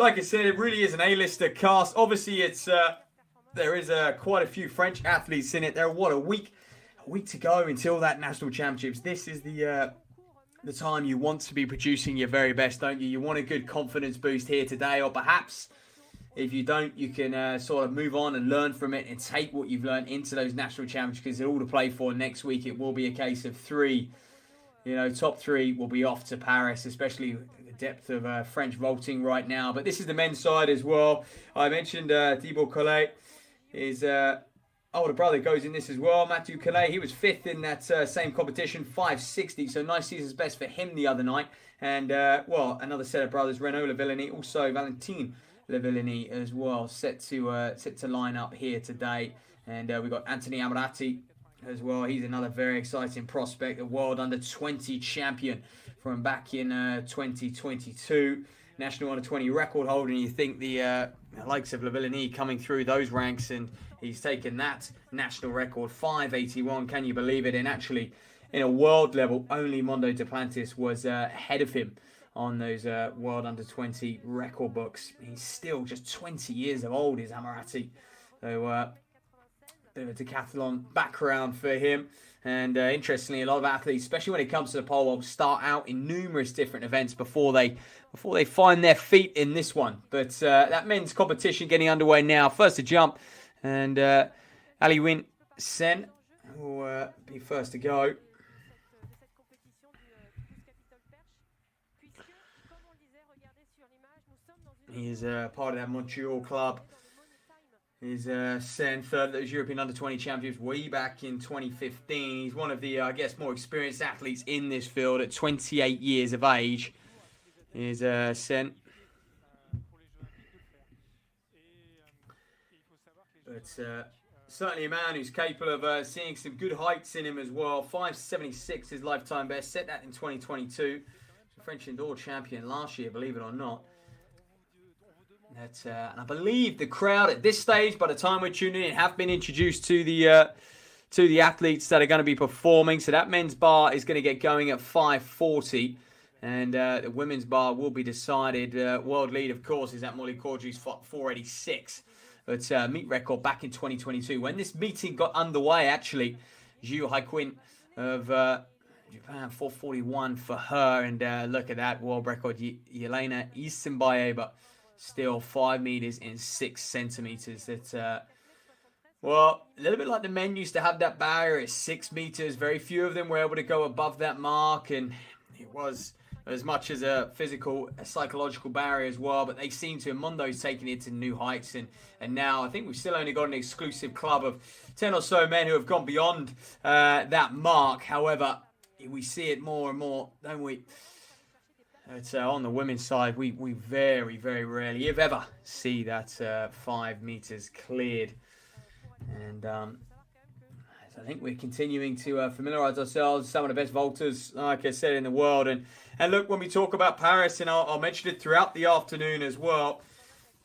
like I said, it really is an A-lister cast. Obviously, there is quite a few French athletes in it. There are, what, a week to go until that national championships. This is the time you want to be producing your very best, don't you? You want a good confidence boost here today, or perhaps if you don't, you can sort of move on and learn from it and take what you've learned into those national championships, because they're all to play for next week. It will be a case of three. Top three will be off to Paris, especially the depth of French vaulting right now. But this is the men's side as well. I mentioned Thibaut Collet. His older brother goes in this as well. Mathieu Collet, he was fifth in that same competition, 560. So nice season's best for him the other night. And, another set of brothers, Renaud Lavillenie, also Valentin Lavillenie as well, set to line up here today. And we've got Anthony Amrati as well. He's another very exciting prospect, a world under-20 champion from back in 2022. National under-20 record holder, and you think the likes of Lavillenie coming through those ranks, and he's taken that national record, 581. Can you believe it? And actually, in a world level, only Mondo Duplantis was ahead of him on those world under-20 record books. He's still just 20 years old, is Amrati. So, bit of a decathlon background for him. And interestingly, a lot of athletes, especially when it comes to the pole vault, start out in numerous different events before they find their feet in this one. But that men's competition getting underway now. First to jump, and Aliwin Sen will be first to go. He is part of that Montreal club. He's Sen, third of those European Under-20 champions way back in 2015. He's one of the, more experienced athletes in this field at 28 years of age. He's Sen. But certainly a man who's capable of seeing some good heights in him as well. 5.76 his lifetime best. Set that in 2022. French indoor champion last year, believe it or not. And I believe the crowd at this stage, by the time we're tuning in, have been introduced to the athletes that are going to be performing. So that men's bar is going to get going at 5:40, and the women's bar will be decided. World lead, of course, is at Molly Caudry's 4:86, but meet record back in 2022 when this meeting got underway. Actually, Zhu Haiqin of Japan, 4:41 for her, and look at that world record, Yelena Isinbaye, but still 5 meters in 6 centimeters. That's a little bit like the men used to have that barrier at 6 meters. Very few of them were able to go above that mark, and it was as much as a psychological barrier as well. But they seem to, Mondo's taking it to new heights, and now I think we've still only got an exclusive club of 10 or so men who have gone beyond that mark. However, we see it more and more, don't we? It's on the women's side, we very, very rarely, if ever, see that 5 meters cleared. And I think we're continuing to familiarise ourselves with some of the best vaulters, like I said, in the world. And look, when we talk about Paris, and I'll mention it throughout the afternoon as well,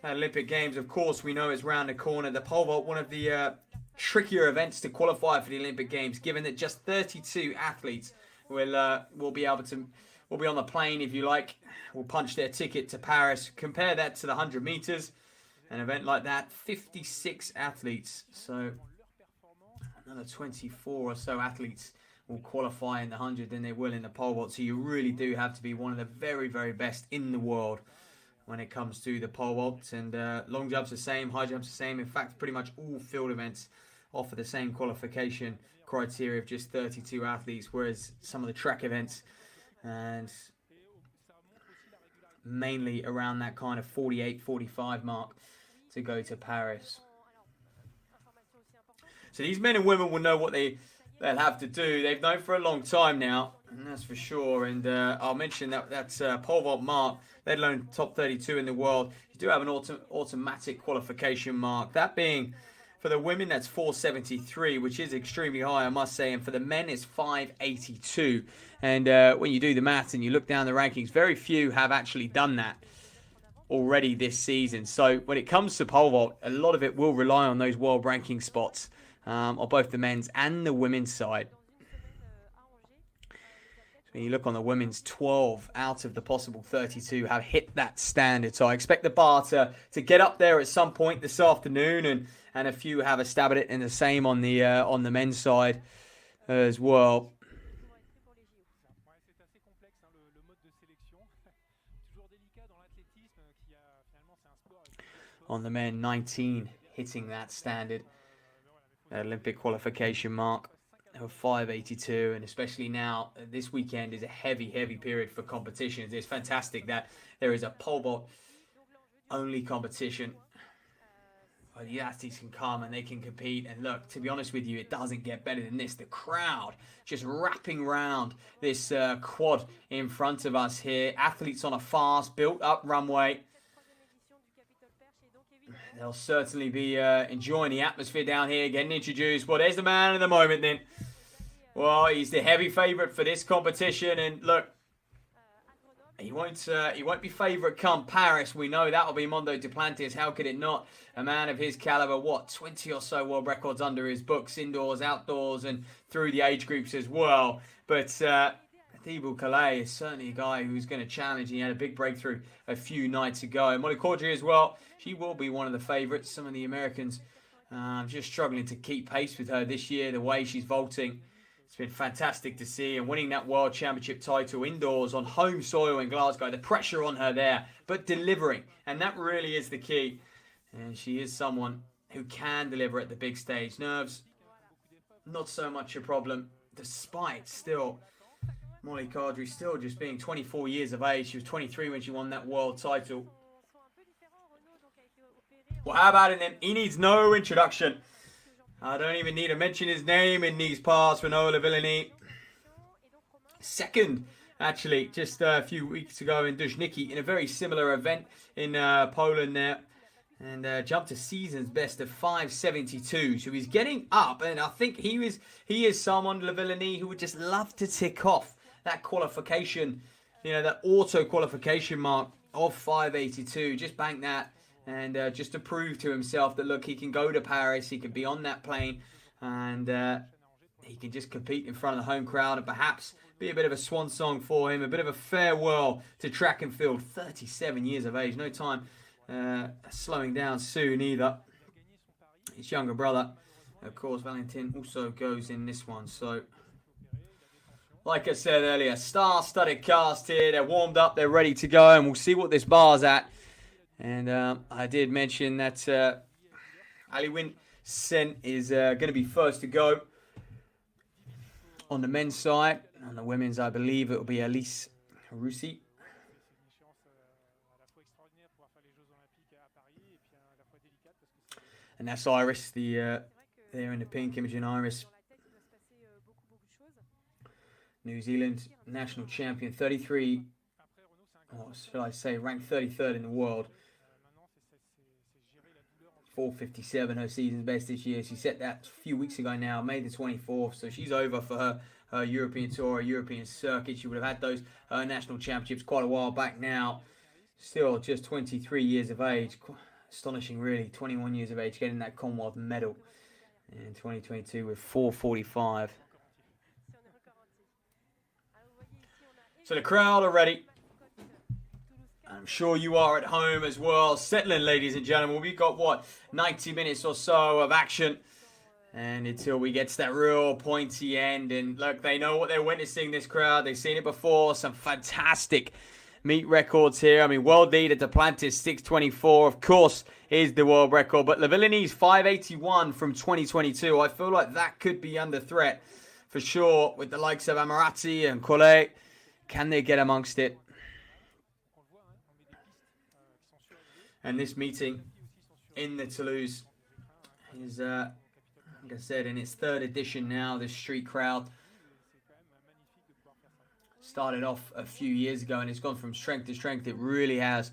Olympic Games, of course, we know it's round the corner. The pole vault, one of the trickier events to qualify for the Olympic Games, given that just 32 athletes will be able to... will be on the plane, if you like, will punch their ticket to Paris. Compare that to the 100 meters. An event like that, 56 athletes. So another 24 or so athletes will qualify in the 100 than they will in the pole vault. So you really do have to be one of the very, very best in the world when it comes to the pole vault. And long jumps the same, high jumps the same. In fact, pretty much all field events offer the same qualification criteria of just 32 athletes, whereas some of the track events, and mainly around that kind of 48, 45 mark to go to Paris. So these men and women will know what they'll have to do. They've known for a long time now, and that's for sure. And I'll mention that's pole vault mark, let alone top 32 in the world. You do have an automatic qualification mark. That being, for the women, that's 473, which is extremely high, I must say. And for the men, it's 582. And when you do the maths and you look down the rankings, very few have actually done that already this season. So when it comes to pole vault, a lot of it will rely on those world ranking spots on both the men's and the women's side. So When you look on the women's, 12 out of the possible 32 have hit that standard. So I expect the bar to get up there at some point this afternoon, and a few have a stab at it, and the same on the men's side as well. On the men, 19 hitting that standard, Olympic qualification mark of 582, and especially now, this weekend is a heavy period for competitions. It's fantastic that there is a pole vault only competition. The athletes can come and they can compete, and look, to be honest with you, it doesn't get better than this. The crowd just wrapping round this quad in front of us here. Athletes on a fast built up runway. They'll certainly be enjoying the atmosphere down here, getting introduced. Well, there's the man of the moment then. Well, he's the heavy favourite for this competition, and look, he won't be favourite come Paris. We know that'll be Mondo Duplantis. How could it not? A man of his calibre, 20 or so world records under his books, indoors, outdoors, and through the age groups as well. But Thibaut Calais is certainly a guy who's going to challenge. He had a big breakthrough a few nights ago. And Molly Caudry as well. She will be one of the favourites. Some of the Americans just struggling to keep pace with her this year, the way she's vaulting. It's been fantastic to see, and winning that World Championship title indoors on home soil in Glasgow. The pressure on her there, but delivering. And that really is the key. And she is someone who can deliver at the big stage. Nerves, not so much a problem, despite still Molly Caudry still just being 24 years of age. She was 23 when she won that world title. Well, how about him? He needs no introduction. I don't even need to mention his name in these parts. Renaud Lavillenie. Second, actually, just a few weeks ago in Duzhniki in a very similar event in Poland there. And jumped to season's best of 572. So he's getting up, and I think he is someone, Lavillenie, who would just love to tick off that qualification, that auto qualification mark of 582. Just bank that, and just to prove to himself that, look, he can go to Paris, he can be on that plane, and he can just compete in front of the home crowd, and perhaps be a bit of a swan song for him, a bit of a farewell to track and field. 37 years of age, no time slowing down soon either. His younger brother, of course, Valentin, also goes in this one. So, like I said earlier, star-studded cast here. They're warmed up, they're ready to go, and we'll see what this bar's at. And I did mention that Ali Win-Sen is going to be first to go on the men's side. On the women's, I believe it will be Alice Roussi. And that's Iris, there in the pink, Imogen Iris. New Zealand national champion, 33, what should I say, ranked 33rd in the world. 4:57, her season's best this year. She set that a few weeks ago now, May the 24th. So she's over for her European tour, European circuit. She would have had those national championships quite a while back now. Still just 23 years of age. Astonishing, really. 21 years of age, getting that Commonwealth medal in 2022 with 4:45. So the crowd are ready. I'm sure you are at home as well. Settling, ladies and gentlemen. We've got, 90 minutes or so of action. And until we get to that real pointy end. And look, they know what they're witnessing, this crowd. They've seen it before. Some fantastic meet records here. I mean, world leader Duplantis 6:24, of course, is the world record. But Lavilleni's 5:81 from 2022. I feel like that could be under threat for sure with the likes of Amarati and Collet. Can they get amongst it? And this meeting in the Toulouse is, like I said, in its third edition now. This street crowd started off a few years ago, and it's gone from strength to strength. It really has.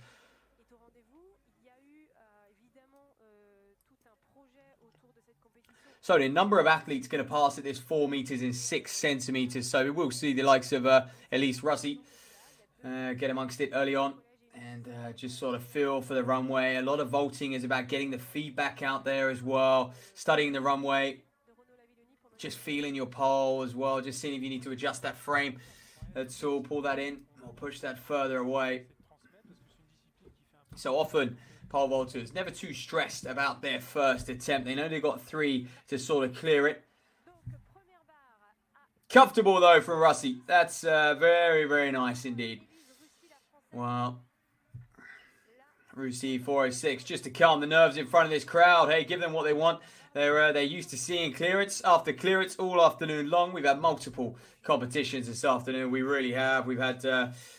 So the number of athletes going to pass at this 4 meters in 6 centimeters. So we will see the likes of Elise Russi get amongst it early on and just sort of feel for the runway. A lot of vaulting is about getting the feedback out there as well, studying the runway, just feeling your pole as well, just seeing if you need to adjust that frame Let's all pull that in. We'll push that further away. So often, pole vaulters never too stressed about their first attempt. They know they've got 3 to sort of clear it. Comfortable though from Rusty. That's very, very nice indeed. Well, Rusty 406 just to calm the nerves in front of this crowd. Hey, give them what they want. They're used to seeing clearance after clearance all afternoon long. We've had multiple competitions this afternoon. We really have. We've had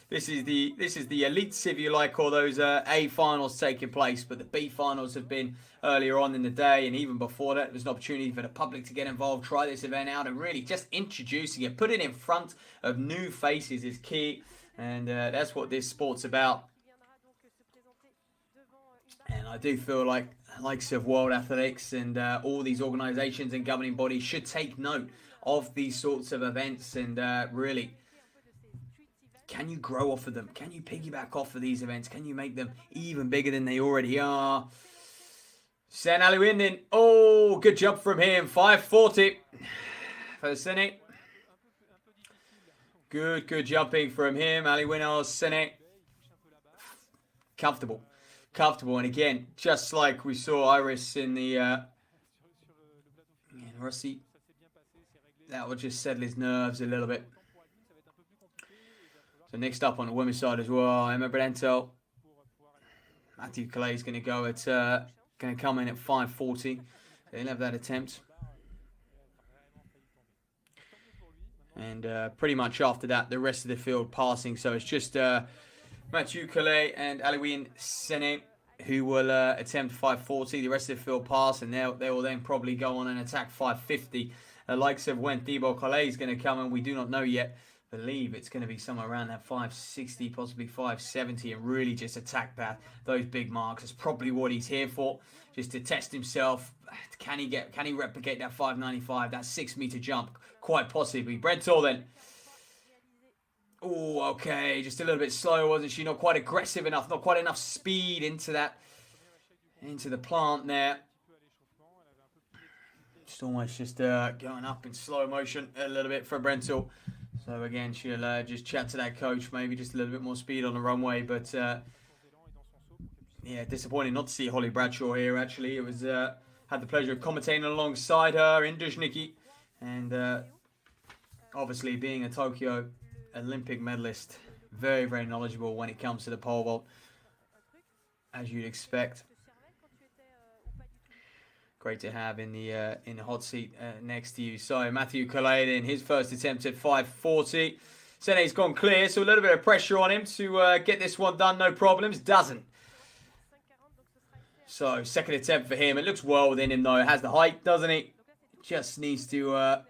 this is the elites, if you like, or those A finals taking place. But the B finals have been earlier on in the day, and even before that, there's an opportunity for the public to get involved, try this event out, and really just introducing it, put it in front of new faces is key, and that's what this sport's about. And I do feel like the likes of World Athletics and all these organisations and governing bodies should take note of these sorts of events and really, can you grow off of them? Can you piggyback off of these events? Can you make them even bigger than they already are? Sen Aliwin, oh, good job from him. 540 for Sene. Good jumping from him. Aliwin, Sene. Comfortable. And again, just like we saw Iris in the Rossi, that will just settle his nerves a little bit. So next up on the women's side as well, Emma Brento. Matthew Calais is going to go at going to come in at 540. So he'll have that attempt. And pretty much after that, the rest of the field passing. So it's just Mathieu Calais and Aliwin Sene who will attempt 540. The rest of the field pass, and they will then probably go on and attack 550. The likes of when Thibaut Calais is going to come, and we do not know yet. Believe it's going to be somewhere around that 560, possibly 570, and really just attack those big marks. That's probably what he's here for, just to test himself. Can he replicate that 595, that 6-meter jump? Quite possibly. Brental then. Oh, okay, just a little bit slow, wasn't she? Not quite aggressive enough, not quite enough speed into the plant there. Just almost just going up in slow motion a little bit for Brental. So again, she'll just chat to that coach, maybe just a little bit more speed on the runway. But yeah, disappointing not to see Holly Bradshaw here. Actually, it was had the pleasure of commentating alongside her in Dushniki, and obviously being a Tokyo Olympic medalist, very, very knowledgeable when it comes to the pole vault, as you'd expect. Great to have in the hot seat next to you. So Matthew Calais in his first attempt at 540. Sene's gone clear, so a little bit of pressure on him to get this one done, no problems. Doesn't. So second attempt for him. It looks well within him though. It has the height, doesn't it? Just needs to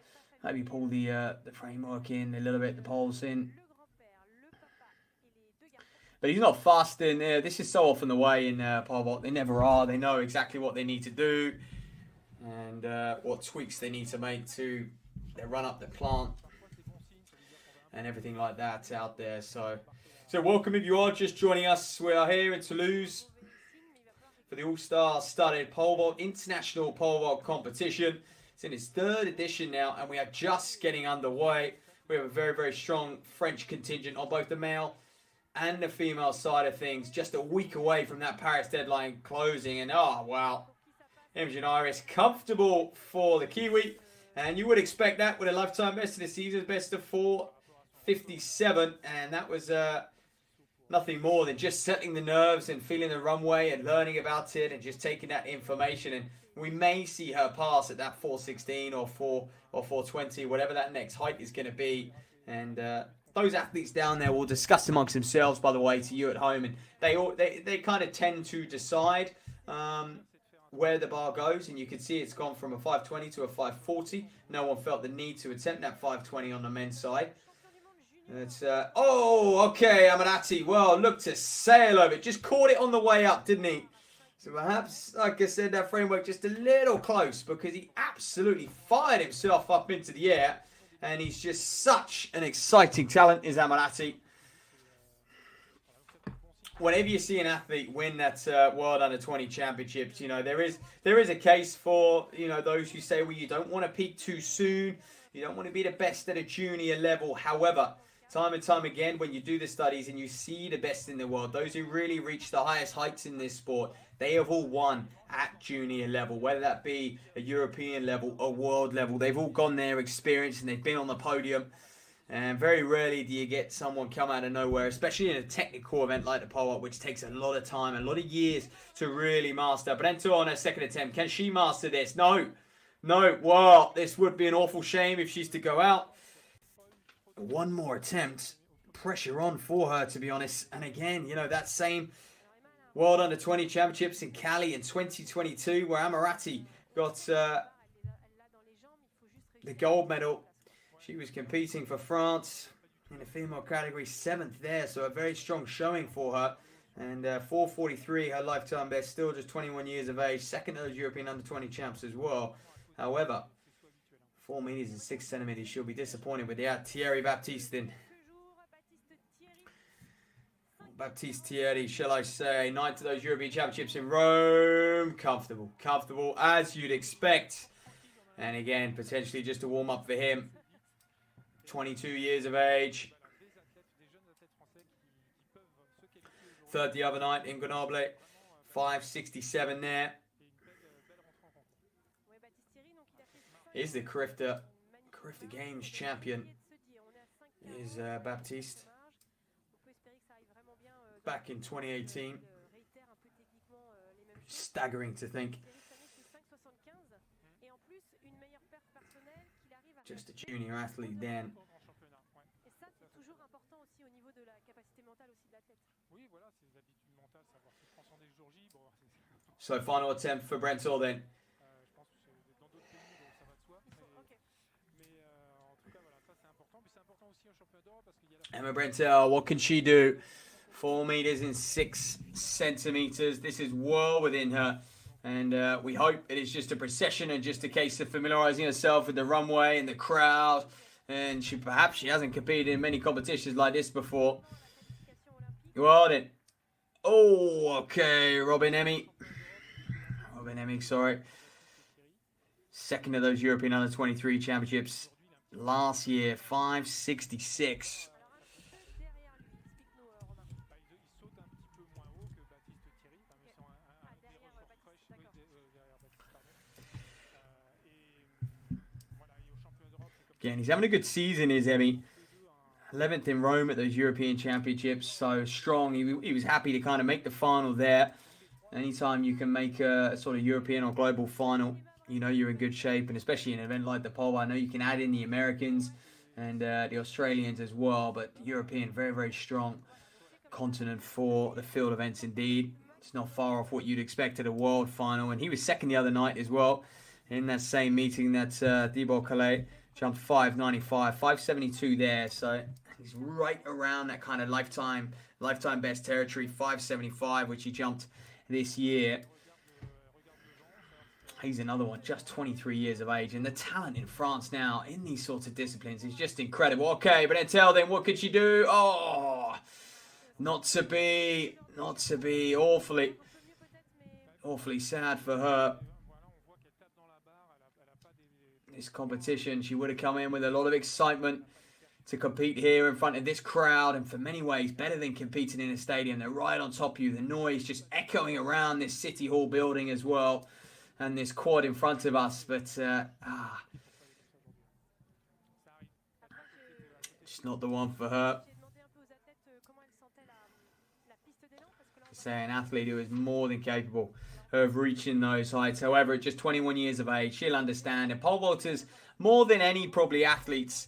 maybe pull the framework in a little bit, the poles in. But he's not fast in there. This is so often the way in pole vault. They never are. They know exactly what they need to do and what tweaks they need to make to run up the plant and everything like that out there. So welcome if you are just joining us. We are here in Toulouse for the All-Star Studded Pole Vault International Pole Vault Competition. It's in its third edition now, and we are just getting underway. We have a very, very strong French contingent on both the male and the female side of things. Just a week away from that Paris deadline closing, and oh wow, Imogen Iris comfortable for the Kiwi, and you would expect that with a lifetime best of the season, best of 4:57, and that was nothing more than just settling the nerves and feeling the runway and learning about it and just taking that information. And we may see her pass at that 4:16 or 4:20, whatever that next height is going to be. And those athletes down there will discuss amongst themselves, by the way, to you at home. And they kind of tend to decide where the bar goes. And you can see it's gone from a 5:20 to a 5:40. No one felt the need to attempt that 5:20 on the men's side. It's oh, okay, Amarati. Well, looked to sail over it. Just caught it on the way up, didn't he? So perhaps, like I said, that framework just a little close, because he absolutely fired himself up into the air. And he's just such an exciting talent, is Amarati. Whenever you see an athlete win that World Under-20 Championships, you know, there is a case for, you know, those who say, well, you don't want to peak too soon. You don't want to be the best at a junior level. However, time and time again, when you do the studies and you see the best in the world, those who really reach the highest heights in this sport, they have all won at junior level, whether that be a European level or world level. They've all gone there, experienced, and they've been on the podium. And very rarely do you get someone come out of nowhere, especially in a technical event like the pole, which takes a lot of time, a lot of years to really master. Brento on her second attempt. Can she master this? No. No. Well, this would be an awful shame if she's to go out. One more attempt. Pressure on for her, to be honest. And again, you know, that same World Under-20 Championships in Cali in 2022, where Amarati got the gold medal. She was competing for France in the female category, 7th there, so a very strong showing for her. And 4:43, her lifetime best, still just 21 years of age, second to those European Under-20 champs as well. However, 4 meters and 6 centimeters, she'll be disappointed with that. Thierry Baptiste in. Baptiste Thierry, shall I say, 9th to those European Championships in Rome. Comfortable. Comfortable, as you'd expect. And again, potentially just a warm-up for him. 22 years of age. Third the other night in Grenoble. 5:67 there. Is the Crifter Games champion. Is Baptiste. Back in 2018. Staggering to think. Just a junior athlete then. So final attempt for Brental then. Emma Brental, what can she do? 4 meters and 6 centimeters. This is well within her. And we hope it is just a procession and just a case of familiarizing herself with the runway and the crowd. And perhaps she hasn't competed in many competitions like this before. Well then. Oh, okay. Robin Emig, sorry. Second of those European Under-23 Championships last year. 5:66. Again, he's having a good season, is Emmy. 11th in Rome at those European Championships, so strong. He was happy to kind of make the final there. Anytime you can make a sort of European or global final, you know you're in good shape, and especially in an event like the pole, I know you can add in the Americans and the Australians as well, but European, very, very strong continent for the field events indeed. It's not far off what you'd expect at a world final, and he was second the other night as well in that same meeting that Thibaut Calais jumped 5:95, 5:72 there, so he's right around that kind of lifetime best territory, 5:75, which he jumped this year. He's another one, just 23 years of age, and the talent in France now in these sorts of disciplines is just incredible. Okay, but then what could she do? Oh, not to be, awfully sad for her. This competition, she would have come in with a lot of excitement to compete here in front of this crowd, and for many ways better than competing in a stadium. They're right on top of you, the noise just echoing around this City Hall building as well, and this quad in front of us, but just not the one for her. Say an athlete who is more than capable of reaching those heights. However, at just 21 years of age, she'll understand. And pole vaulters, more than any probably athletes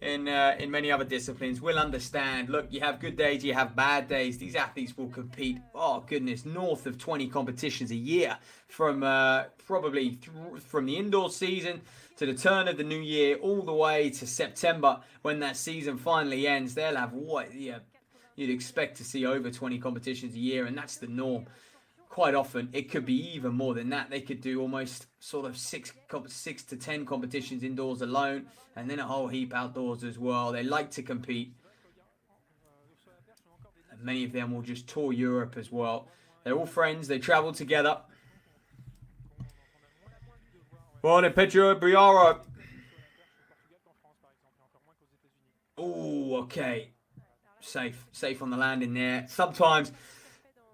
in many other disciplines, will understand. Look, you have good days, you have bad days. These athletes will compete, oh goodness, north of 20 competitions a year from probably from the indoor season to the turn of the new year all the way to September when that season finally ends. They'll have you'd expect to see over 20 competitions a year, and that's the norm. Quite often, it could be even more than that. They could do almost sort of 6 to 10 competitions indoors alone, and then a whole heap outdoors as well. They like to compete. And many of them will just tour Europe as well. They're all friends. They travel together. Well, then Pedro Briaro. Oh, okay. Safe on the landing there. Sometimes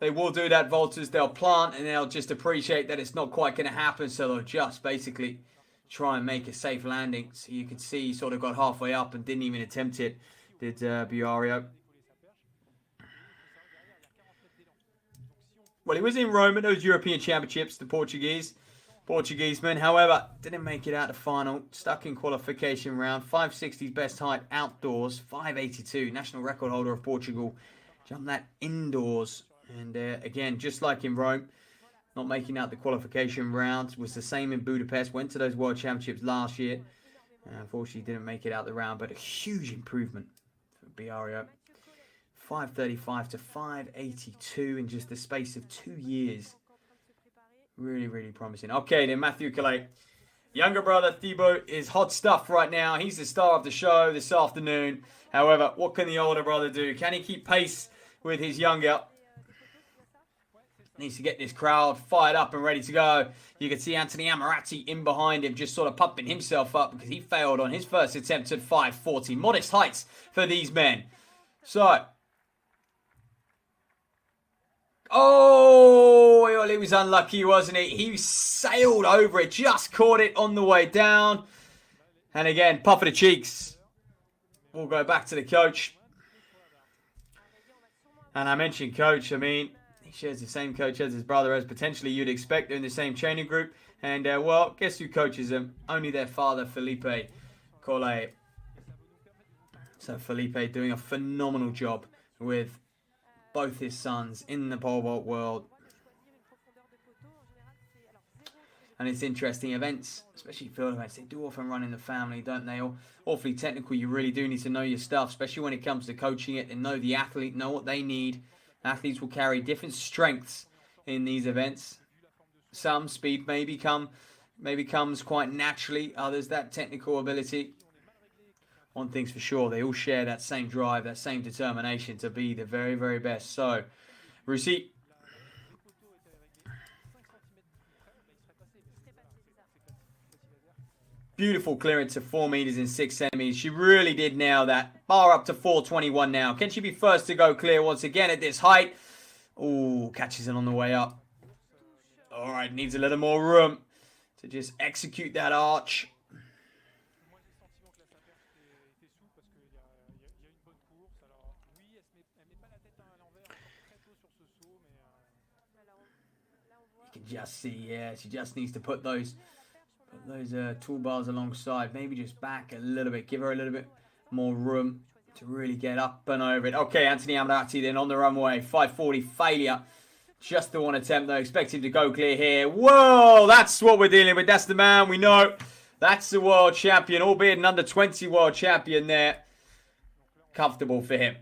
they will do that, Volters. They'll plant and they'll just appreciate that it's not quite going to happen. So they'll just basically try and make a safe landing. So you can see he sort of got halfway up and didn't even attempt it, did Biario. Well, he was in Rome at those European Championships, the Portugueseman. However, didn't make it out the final. Stuck in qualification round. 560's best height outdoors. 582, national record holder of Portugal. Jumped that indoors. And again, just like in Rome, not making out the qualification round. Was the same in Budapest. Went to those World Championships last year. Unfortunately, didn't make it out the round. But a huge improvement for Biario. 535 to 582 in just the space of 2 years. Really, really promising. Okay, then Matthew Calais. Younger brother Thibaut is hot stuff right now. He's the star of the show this afternoon. However, what can the older brother do? Can he keep pace with his younger? Needs to get this crowd fired up and ready to go. You can see Anthony Ammirati in behind him, just sort of pumping himself up because he failed on his first attempt at 540. Modest heights for these men. So, oh, well, he was unlucky, wasn't he? He sailed over it, just caught it on the way down. And again, puff of the cheeks. We'll go back to the coach. And I mentioned coach, I mean, he shares the same coach as his brother, as potentially you'd expect. They're in the same training group. And, well, guess who coaches them? Only their father, Felipe Collet. So Felipe doing a phenomenal job with both his sons in the pole vault world. And it's interesting events, especially field events. They do often run in the family, don't they? Awfully technical. You really do need to know your stuff, especially when it comes to coaching it and know the athlete, know what they need. Athletes will carry different strengths in these events. Some speed maybe comes quite naturally. Others, that technical ability. One thing's for sure, they all share that same drive, that same determination to be the very, very best. So, Russi. Beautiful clearance of 4 meters and 6 centimeters. She really did nail that. Bar up to 421 now. Can she be first to go clear once again at this height? Ooh, catches it on the way up. All right, needs a little more room to just execute that arch. You can just see, yeah, she just needs to put those toolbars alongside. Maybe just back a little bit. Give her a little bit more room to really get up and over it. Okay, Anthony Ammirati then on the runway. 540 failure. Just the one attempt though. Expect him to go clear here. Whoa, that's what we're dealing with. That's the man we know. That's the world champion, albeit an under 20 world champion there. Comfortable for him.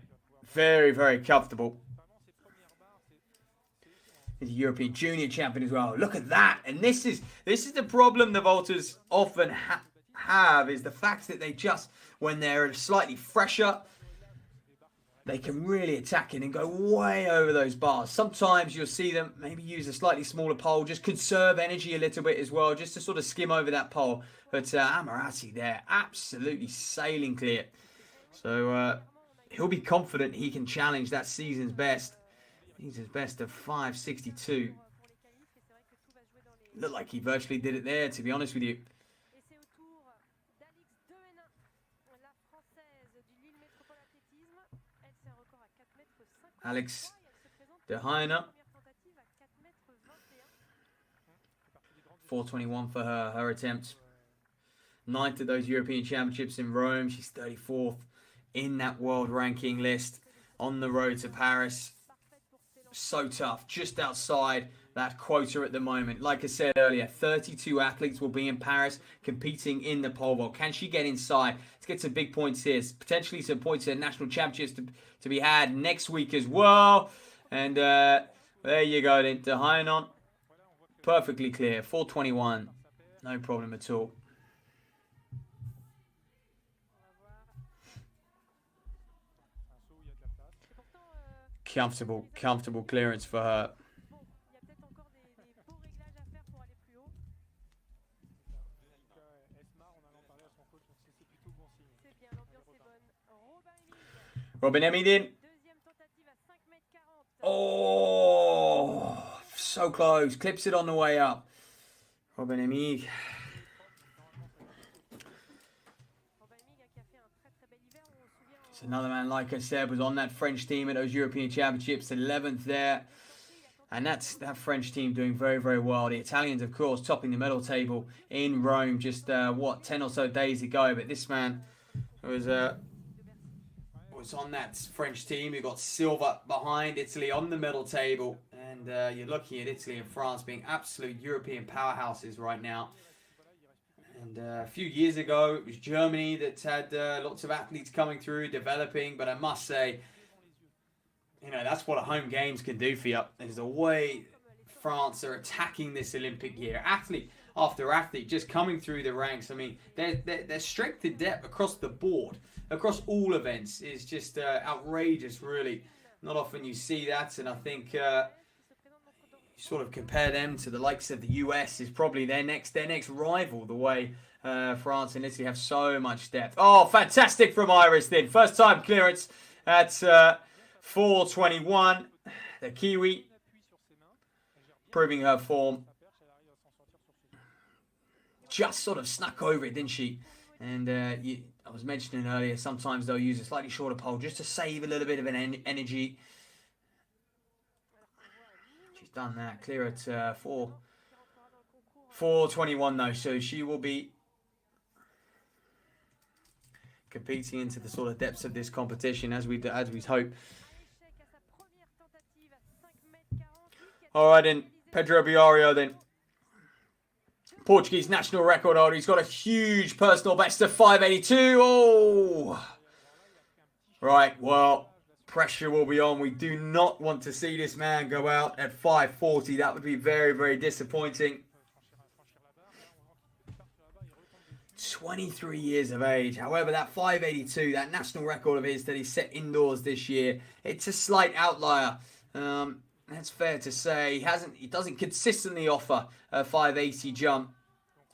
Very, very comfortable. He's a European Junior champion as well. Look at that. And this is the problem the vaulters often have, is the fact that they just, when they're slightly fresher, they can really attack it and go way over those bars. Sometimes you'll see them maybe use a slightly smaller pole, just conserve energy a little bit as well, just to sort of skim over that pole. But Ammirati there, absolutely sailing clear. So he'll be confident he can challenge that season's best. He's his best of 562. Looked like he virtually did it there, to be honest with you. Alex De Heine. 421 for her attempt. 9th at those European Championships in Rome. She's 34th in that world ranking list. On the road to Paris. So tough, just outside that quota at the moment. Like I said earlier, 32 athletes will be in Paris competing in the pole vault. Can she get inside? Let's get some big points here. Potentially some points at national championships to be had next week as well. And there you go then. De Heine, perfectly clear. 421. No problem at all. Comfortable clearance for her. Robin Emmy. Oh, so close. Clips it on the way up. Robin Emmy. So another man, like I said, was on that French team at those European Championships, 11th there. And that's that French team doing very, very well. The Italians, of course, topping the medal table in Rome just, 10 or so days ago. But this man was on that French team. He got silver behind Italy on the medal table. And you're looking at Italy and France being absolute European powerhouses right now. And a few years ago, it was Germany that had lots of athletes coming through, developing. But I must say, you know, that's what a home games can do for you. Is the way France are attacking this Olympic year. Athlete after athlete just coming through the ranks. I mean, their strength and depth across the board, across all events, is just outrageous, really. Not often you see that. And I think sort of compare them to the likes of the US is probably their next rival, the way France and Italy have so much depth. Oh, fantastic from Iris then. First time clearance at 4:21. The Kiwi proving her form. Just sort of snuck over it, didn't she? And I was mentioning earlier, sometimes they'll use a slightly shorter pole just to save a little bit of an energy. Done that. Clear at 4:21 though, so she will be competing into the sort of depths of this competition as we hope. All right, then Pedro Biario, then Portuguese national record holder. He's got a huge personal best of 5:82. Oh, right. Well, pressure will be on. We do not want to see this man go out at 5:40. That would be very, very disappointing. 23 years of age. However, that 5:82, that national record of his that he set indoors this year, it's a slight outlier. That's fair to say. He doesn't consistently offer a 5:80 jump.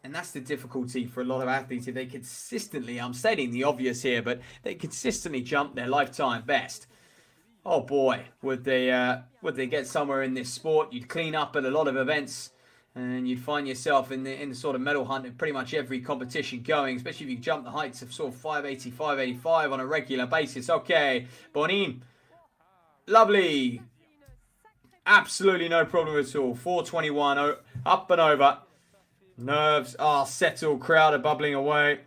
And that's the difficulty for a lot of athletes. If they consistently, I'm stating the obvious here, but they consistently jump their lifetime best. Oh boy, would they get somewhere in this sport? You'd clean up at a lot of events, and you'd find yourself in the sort of medal hunt in pretty much every competition going, especially if you jump the heights of sort of 5:80, 5:85 on a regular basis. Okay, Bonin, lovely, absolutely no problem at all. 4:21, up and over. Nerves are settled, crowd are bubbling away.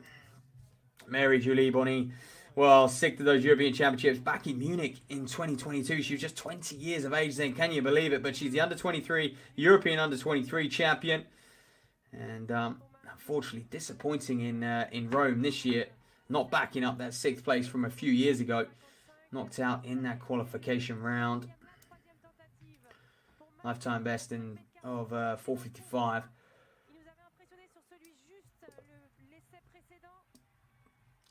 Mary Julie Bonin. Well, sick to those European Championships back in Munich in 2022. She was just 20 years of age then. Can you believe it? But she's the under-23, European under-23 champion. And unfortunately, disappointing in Rome this year. Not backing up that 6th place from a few years ago. Knocked out in that qualification round. Lifetime best of 4:55.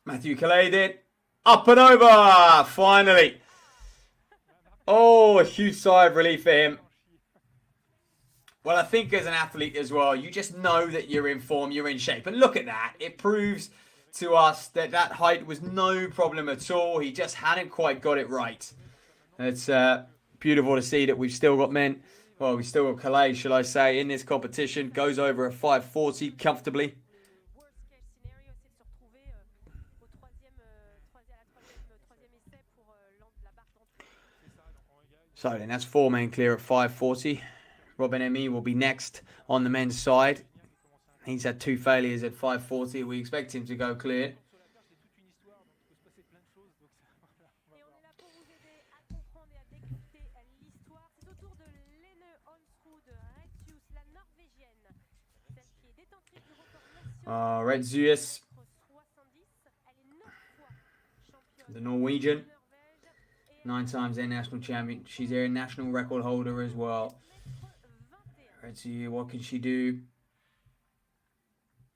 Matthew Calais did. Up and over, finally. Oh, a huge sigh of relief for him. Well, I think as an athlete as well, you just know that you're in form, you're in shape. And look at that. It proves to us that height was no problem at all. He just hadn't quite got it right. It's beautiful to see that we've still got men. Well, we've still got Calais, shall I say, in this competition. Goes over a 5:40 comfortably. So then that's 4 men clear at 5:40. Robin Emmy will be next on the men's side. He's had 2 failures at 5:40. We expect him to go clear. Red Zeus, the Norwegian. 9 times their national champion. She's their national record holder as well. Let's see, what can she do?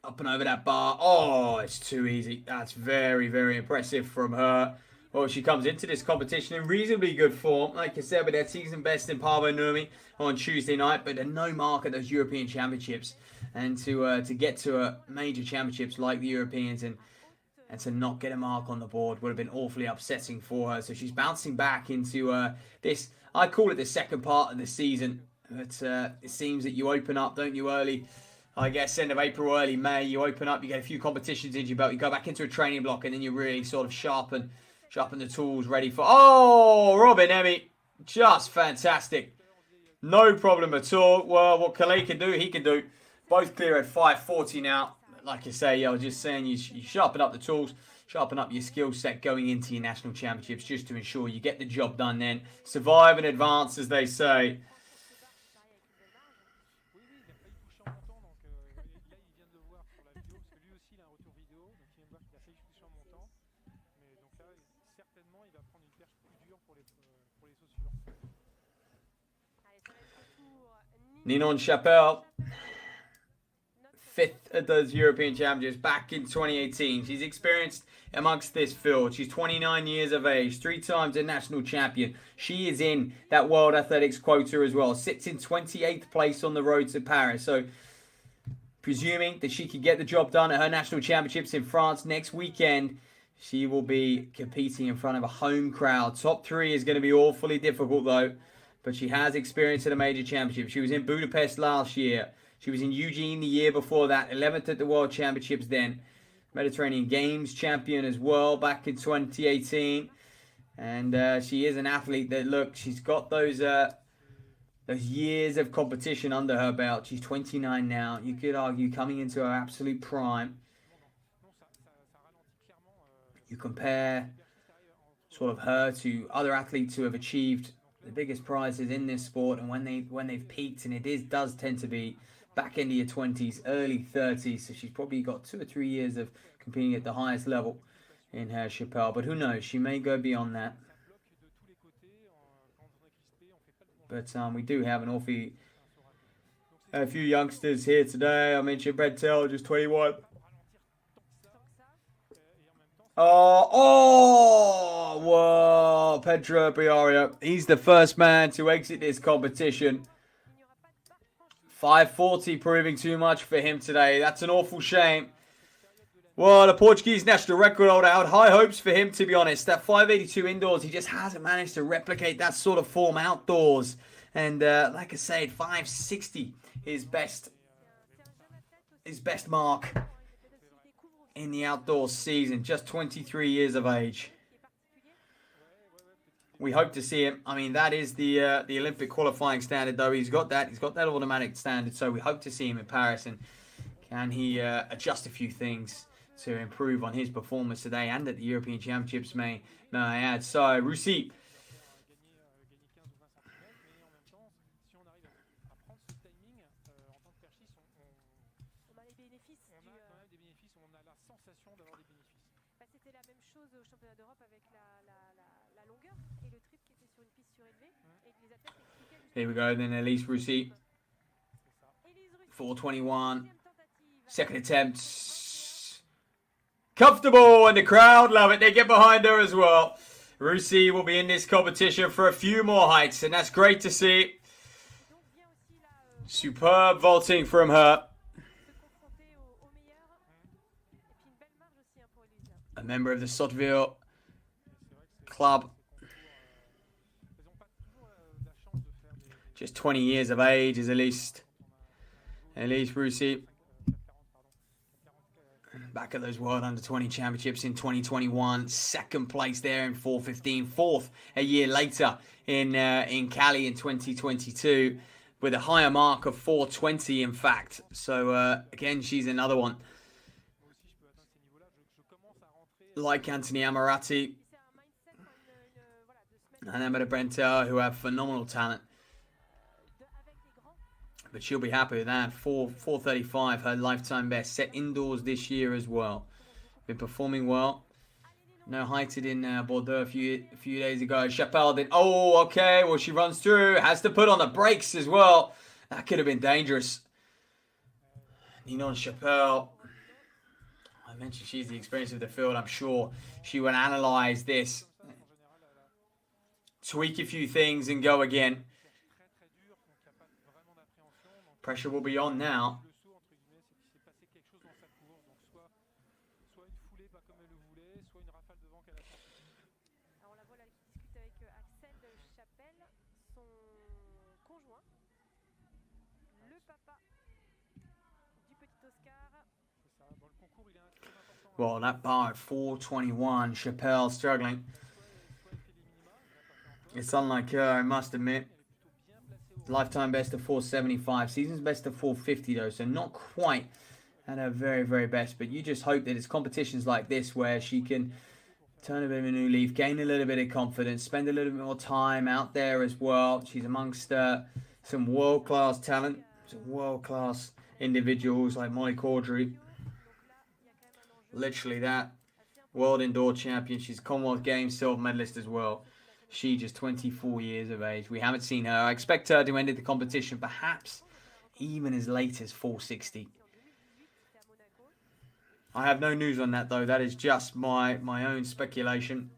Up and over that bar. Oh, it's too easy. That's very, very impressive from her. Well, she comes into this competition in reasonably good form. Like I said, with their season best in Pavo Nurmi on Tuesday night, but a no mark at those European Championships. And to get to major championships like the Europeans and and to not get a mark on the board would have been awfully upsetting for her. So she's bouncing back into this, I call it the second part of the season. But it seems that you open up, don't you, early, I guess, end of April, early May. You open up, you get a few competitions into your belt, you go back into a training block, and then you really sort of sharpen the tools ready for... Oh, Robin Emmy, just fantastic. No problem at all. Well, what Calais can do, he can do. Both clear at 5:40 now. Like I say, I was just saying, you sharpen up the tools, sharpen up your skill set going into your national championships just to ensure you get the job done then. Survive and advance, as they say. Ninon Chapelle, 5th at those European Championships back in 2018. She's experienced amongst this field. She's 29 years of age, 3 times a national champion. She is in that World Athletics quota as well. Sits in 28th place on the road to Paris. So, presuming that she can get the job done at her national championships in France next weekend, she will be competing in front of a home crowd. Top 3 is going to be awfully difficult though. But she has experience at a major championship. She was in Budapest last year. She was in Eugene the year before that. 11th at the World Championships then. Mediterranean Games champion as well back in 2018. And she is an athlete that, look, she's got those years of competition under her belt. She's 29 now. You could argue coming into her absolute prime. You compare sort of her to other athletes who have achieved the biggest prizes in this sport, and when they've peaked, and does tend to be back into your 20s, early 30s, so she's probably got 2 or 3 years of competing at the highest level in her Chapelle, but who knows, she may go beyond that. But we do have a few youngsters here today. I mentioned Brentel, just 21. Whoa, Pedro Briario. He's the first man to exit this competition. 5:40 proving too much for him today. That's an awful shame. Well, the Portuguese national record holder, I had high hopes for him, to be honest. That 5:82 indoors, he just hasn't managed to replicate that sort of form outdoors. And like I said, 5:60, his best mark in the outdoor season, just 23 years of age. We hope to see him. I mean, that is the Olympic qualifying standard, though. He's got that automatic standard, so we hope to see him in Paris. And can he adjust a few things to improve on his performance today and at the European Championships, may I add. So, Roussi. Here we go, then Elise Roussi. 4:21. Second attempt. Comfortable, and the crowd love it. They get behind her as well. Roussi will be in this competition for a few more heights, and that's great to see. Superb vaulting from her. A member of the Sotteville club. Just 20 years of age is Elise Roussi. Back at those World Under-20 Championships in 2021. Second place there in 4:15. Fourth a year later in Cali in 2022. With a higher mark of 4:20, in fact. So, again, she's another one. Like Anthony Amorati and Amanda Brentel, who have phenomenal talent. But she'll be happy with that. 4:35, her lifetime best, set indoors this year as well. Been performing well. No heighted in Bordeaux a few days ago. Chapelle did. Oh, okay. Well, she runs through. Has to put on the brakes as well. That could have been dangerous. Ninon Chapelle. I mentioned she's the experience of the field. I'm sure she will analyze this, tweak a few things, and go again. Pressure will be on now. Well, that bar at 4:21, Chappelle struggling. It's unlike her, I must admit. Lifetime best of 4:75, season's best of 4:50 though, so not quite at her very, very best. But you just hope that it's competitions like this where she can turn a bit of a new leaf, gain a little bit of confidence, spend a little bit more time out there as well. She's amongst some world-class talent, some world-class individuals like Molly Caudry. Literally that. World Indoor Champion. She's Commonwealth Games silver medalist as well. She just 24 years of age. We haven't seen her. I expect her to end the competition perhaps even as late as 4:60. I have no news on that though. That is just my own speculation.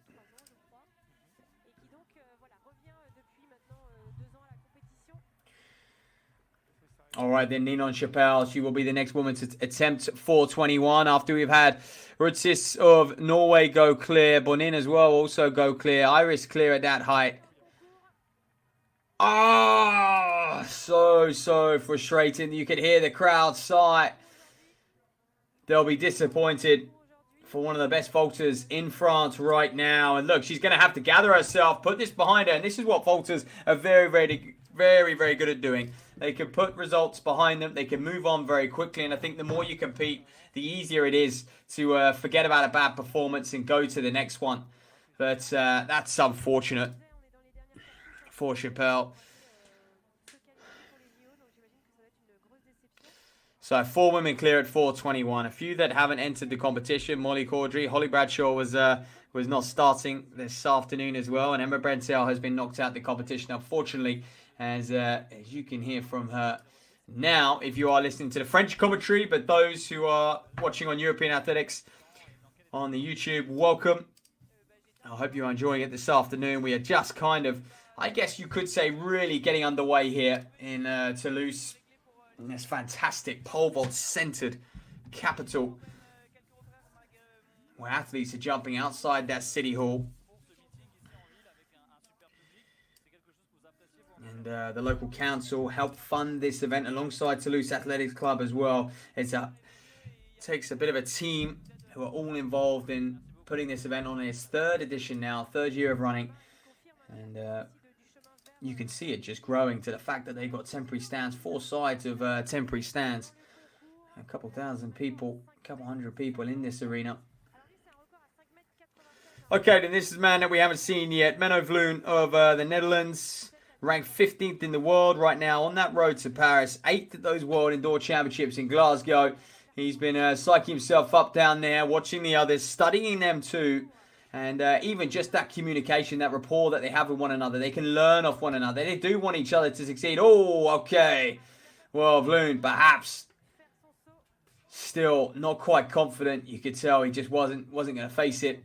All right, then Ninon Chappelle. She will be the next woman to attempt 4:21 after we've had Rutsis of Norway go clear. Bonin as well also go clear. Iris clear at that height. Ah, so frustrating. You could hear the crowd sigh. They'll be disappointed for one of the best vaulters in France right now. And look, she's going to have to gather herself, put this behind her. And this is what vaulters are very, very good at doing. They can put results behind them. They can move on very quickly. And I think the more you compete, the easier it is to forget about a bad performance and go to the next one. But that's unfortunate for Chappelle. So 4 women clear at 4:21. A few that haven't entered the competition. Molly Caudry, Holly Bradshaw was not starting this afternoon as well, and Emma Brentel has been knocked out the competition, unfortunately, as you can hear from her now. If you are listening to the French commentary, but those who are watching on European Athletics on the YouTube, welcome. I hope you're enjoying it this afternoon. We are just kind of, I guess you could say, really getting underway here in Toulouse. In this fantastic pole vault centered Capitole, where athletes are jumping outside that city hall. And the local council helped fund this event alongside Toulouse Athletics Club as well. It takes a bit of a team who are all involved in putting this event on its third edition now, third year of running. And you can see it just growing to the fact that they've got temporary stands, 4 sides of temporary stands. A couple thousand people, a couple hundred people in this arena. Okay, then this is a man that we haven't seen yet. Menno Vloon of the Netherlands, ranked 15th in the world right now on that road to Paris. 8th at those World Indoor Championships in Glasgow. He's been psyching himself up down there, watching the others, studying them too. And even just that communication, that rapport that they have with one another. They can learn off one another. They do want each other to succeed. Oh, okay. Well, Vloon, perhaps still not quite confident. You could tell he just wasn't going to face it.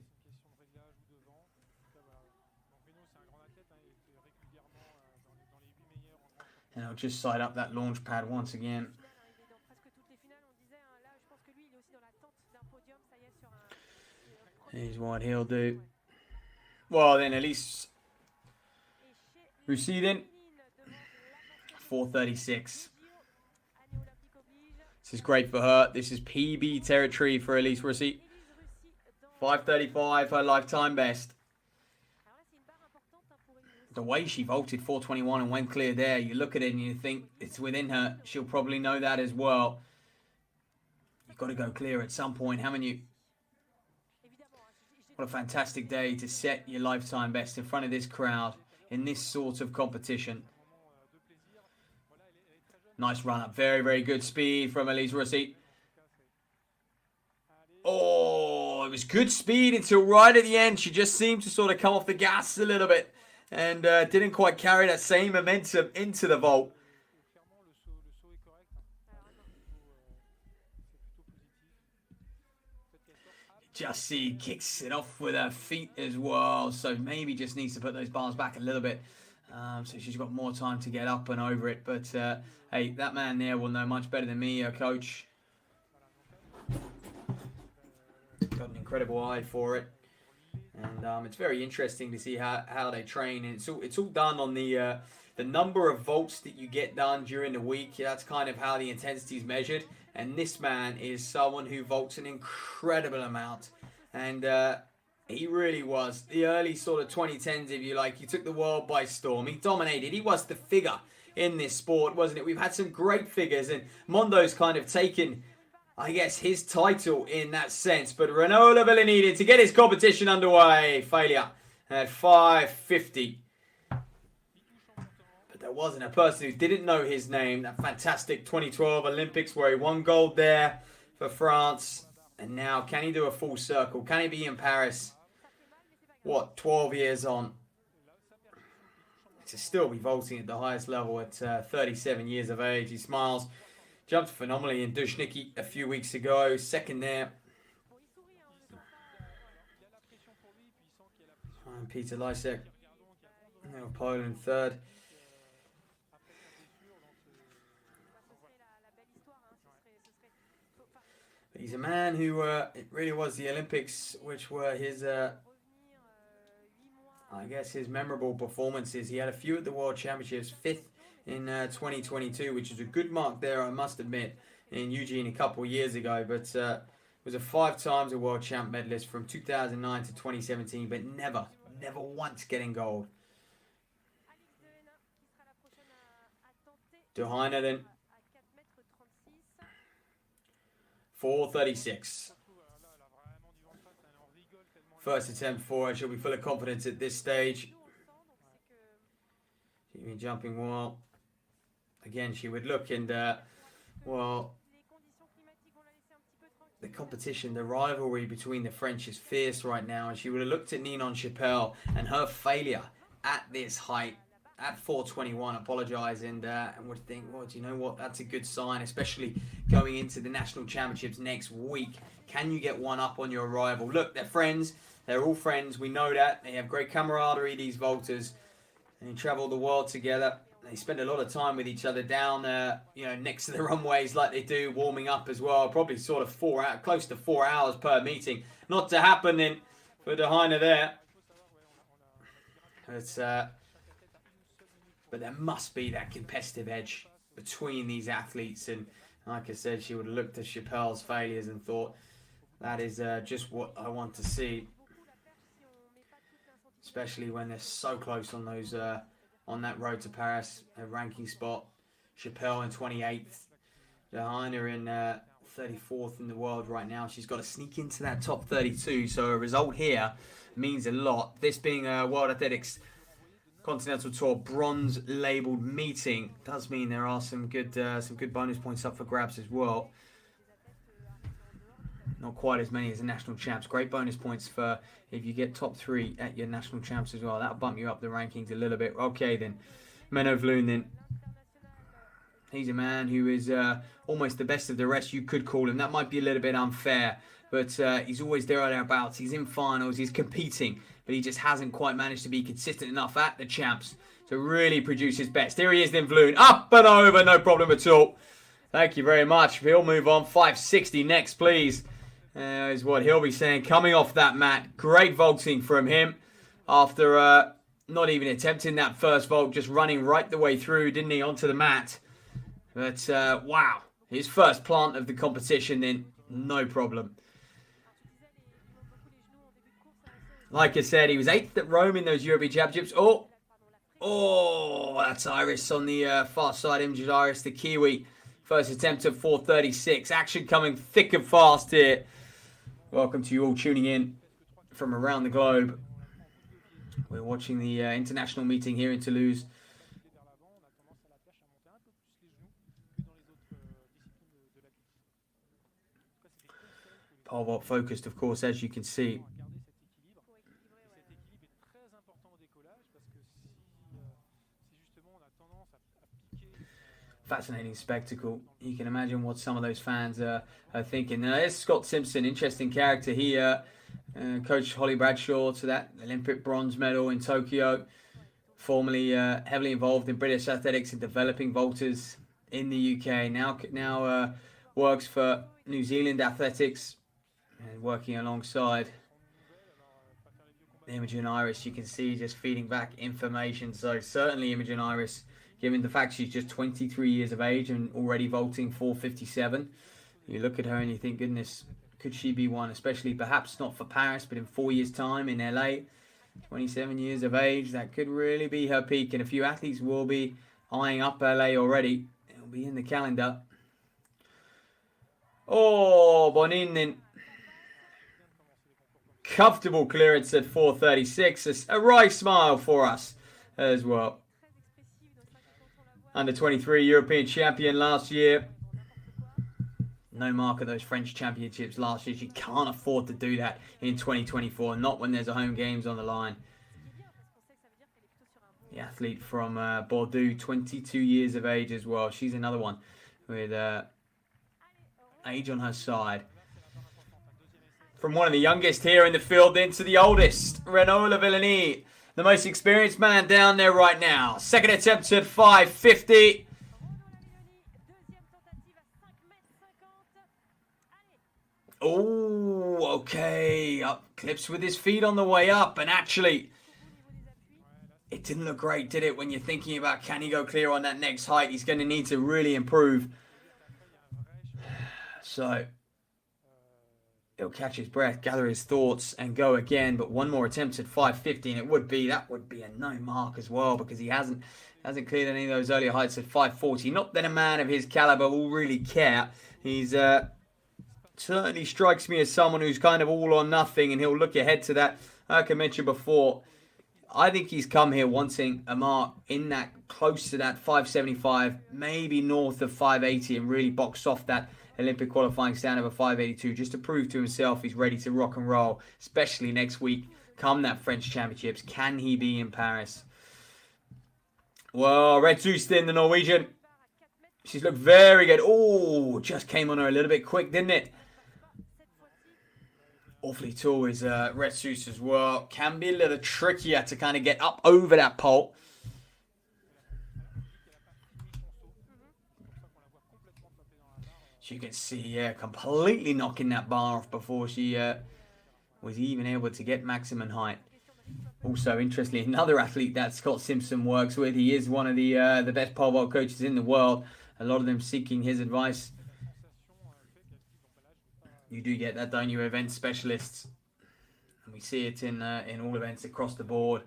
And I'll just side up that launch pad once again. Here's what he'll do. Well, then at least Rusidin, 4:36. This is great for her. This is PB territory for Elise Russi. 5:35, her lifetime best. The way she vaulted 4:21 and went clear there, you look at it and you think it's within her. She'll probably know that as well. You've got to go clear at some point, haven't you? What a fantastic day to set your lifetime best in front of this crowd in this sort of competition. Nice run up. Very good speed from Elise Russi. Oh, it was good speed until right at the end. She just seemed to sort of come off the gas a little bit and didn't quite carry that same momentum into the vault. Just see kicks it off with her feet as well. So maybe just needs to put those bars back a little bit. So she's got more time to get up and over it. But hey, that man there will know much better than me, her coach. Got an incredible eye for it. And it's very interesting to see how they train. And it's all done on the the number of volts that you get done during the week, that's kind of how the intensity is measured. And this man is someone who volts an incredible amount. And he really was. The early sort of 2010s, if you like, he took the world by storm. He dominated. He was the figure in this sport, wasn't it? We've had some great figures, and Mondo's kind of taken, I guess, his title in that sense. But Renaud Laville needed to get his competition underway. Failure at 5:50. There wasn't a person who didn't know his name. That fantastic 2012 Olympics where he won gold there for France. And now, can he do a full circle? Can he be in Paris? What, 12 years on? To still be vaulting at the highest level at 37 years of age. He smiles. Jumped phenomenally in Dushniki a few weeks ago. Second there. And Peter Lisek. Now Poland third. He's a man who, it really was the Olympics, which were his, I guess, his memorable performances. He had a few at the World Championships, 5th in 2022, which is a good mark there, I must admit, in Eugene a couple of years ago. But was a 5 times a World Champ medalist from 2009 to 2017, but never once getting gold. De Heine then. 4:36. First attempt for her. She'll be full of confidence at this stage. She's been jumping well. Again, she would look and, well, the competition, the rivalry between the French is fierce right now. And she would have looked at Ninon Chappelle and her failure at this height. At 4:21, apologise, and would think, well, do you know what? That's a good sign, especially going into the national championships next week. Can you get one up on your rival? Look, they're friends. They're all friends. We know that. They have great camaraderie, these vaulters. And they travel the world together. They spend a lot of time with each other down, next to the runways like they do, warming up as well. Probably sort of close to 4 hours per meeting. Not to happen then for De Heine there. But there must be that competitive edge between these athletes. And like I said, she would have looked at Chappelle's failures and thought, that is just what I want to see. Especially when they're so close on those on that road to Paris, a ranking spot. Chappelle in 28th. De Heine in 34th in the world right now. She's got to sneak into that top 32. So a result here means a lot. This being a World Athletics Continental Tour bronze labelled meeting does mean there are some good bonus points up for grabs as well. Not quite as many as the national champs. Great bonus points for if you get top 3 at your national champs as well. That'll bump you up the rankings a little bit. Okay then, Menno Vloon then. He's a man who is almost the best of the rest, you could call him. That might be a little bit unfair, but he's always there or thereabouts. He's in finals, he's competing, but he just hasn't quite managed to be consistent enough at the champs to really produce his best. Here he is then, Vloon. Up and over, no problem at all. Thank you very much. He'll move on. 560 next, please. Is what he'll be saying. Coming off that mat. Great vaulting from him after not even attempting that first vault, just running right the way through, didn't he, onto the mat. But, wow. His first plant of the competition then, no problem. Like I said, he was 8th at Rome in those European Championships. Oh, that's Iris on the far side. Imogen Iris, the Kiwi. First attempt at 4:36. Action coming thick and fast here. Welcome to you all tuning in from around the globe. We're watching the international meeting here in Toulouse. Pole vault focused, of course, as you can see. Fascinating spectacle. You can imagine what some of those fans are thinking. Now, there's Scott Simpson, interesting character. He coached Holly Bradshaw to that Olympic bronze medal in Tokyo. Formerly heavily involved in British athletics and developing vaulters in the UK. Now works for New Zealand Athletics and working alongside Imogen Iris. You can see just feeding back information. So certainly Imogen Iris given the fact she's just 23 years of age and already vaulting 457. You look at her and you think, goodness, could she be one? Especially perhaps not for Paris, but in 4 years' time in LA. 27 years of age, that could really be her peak. And a few athletes will be eyeing up LA already. It'll be in the calendar. Oh, Boninin. Comfortable clearance at 4:36. A wry smile for us as well. Under 23 European champion last year. No mark at those French championships last year. She can't afford to do that in 2024. Not when there's a home games on the line. The athlete from Bordeaux, 22 years of age as well. She's another one with age on her side. From one of the youngest here in the field into the oldest, Renaud Lavillenie, the most experienced man down there right now. Second attempt at 5:50. Oh, okay. Up clips with his feet on the way up. And actually, it didn't look great, did it? When you're thinking about, can he go clear on that next height? He's going to need to really improve. So he'll catch his breath, gather his thoughts, and go again. But one more attempt at 5:50, and that would be a no mark as well, because he hasn't cleared any of those earlier heights at 5:40. Not that a man of his caliber will really care. He's certainly strikes me as someone who's kind of all or nothing, and he'll look ahead to that. Like I mentioned before, I think he's come here wanting a mark in that close to that 575, maybe north of 580, and really box off that Olympic qualifying standard of 582, just to prove to himself he's ready to rock and roll, especially next week come that French Championships. Can he be in Paris? Well, Red Zustin, the Norwegian, she's looked very good. Oh, just came on her a little bit quick, didn't it? Awfully tall is Red Sus as well. Can be a little trickier to kind of get up over that pole. As you can see, yeah, completely knocking that bar off before she was even able to get maximum height. Also, interestingly, another athlete that Scott Simpson works with. He is one of the best pole vault coaches in the world. A lot of them seeking his advice. You do get that, don't you, event specialists? And we see it in all events across the board.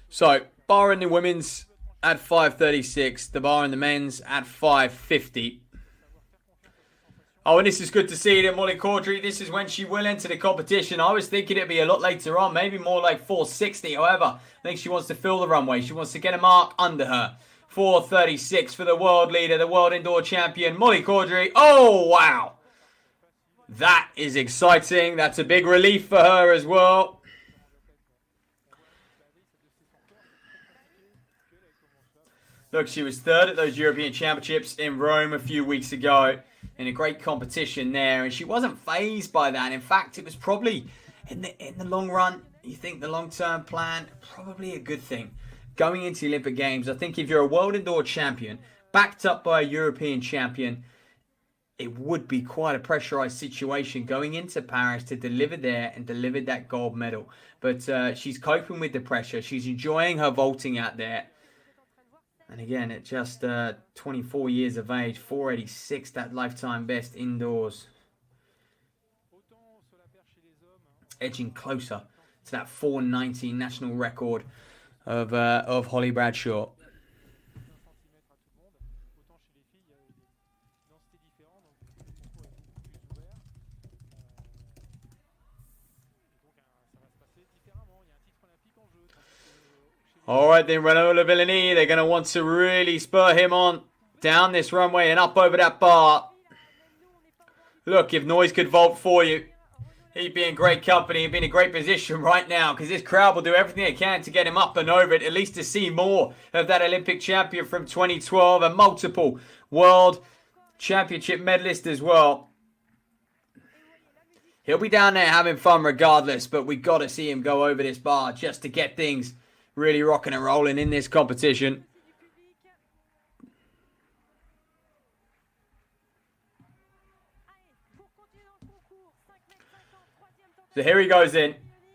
So, bar in the women's at 5:36. The bar in the men's at 5:50. Oh, and this is good to see that Molly Caudry, this is when she will enter the competition. I was thinking it'd be a lot later on, maybe more like 4:60. However, I think she wants to fill the runway. She wants to get a mark under her. 4:36 for the world leader, the world indoor champion, Molly Caudry. Oh, wow. That is exciting. That's a big relief for her as well. Look, she was third at those European Championships in Rome a few weeks ago in a great competition there, and she wasn't fazed by that. In fact, it was probably, in the long run, you think the long-term plan, probably a good thing. Going into the Olympic Games, I think if you're a world indoor champion, backed up by a European champion, it would be quite a pressurized situation going into Paris to deliver there and deliver that gold medal. But she's coping with the pressure. She's enjoying her vaulting out there. And again, at just 24 years of age, 486, that lifetime best indoors. Edging closer to that 490 national record of Holly Bradshaw. All right, then, Renaud Lavillenie, they're going to want to really spur him on down this runway and up over that bar. Look, if Noyes could vault for you, he'd be in great company. He'd be in a great position right now, because this crowd will do everything they can to get him up and over it, at least to see more of that Olympic champion from 2012, a multiple world championship medalist as well. He'll be down there having fun regardless, but we've got to see him go over this bar just to get things really rocking and rolling in this competition. So here he goes in.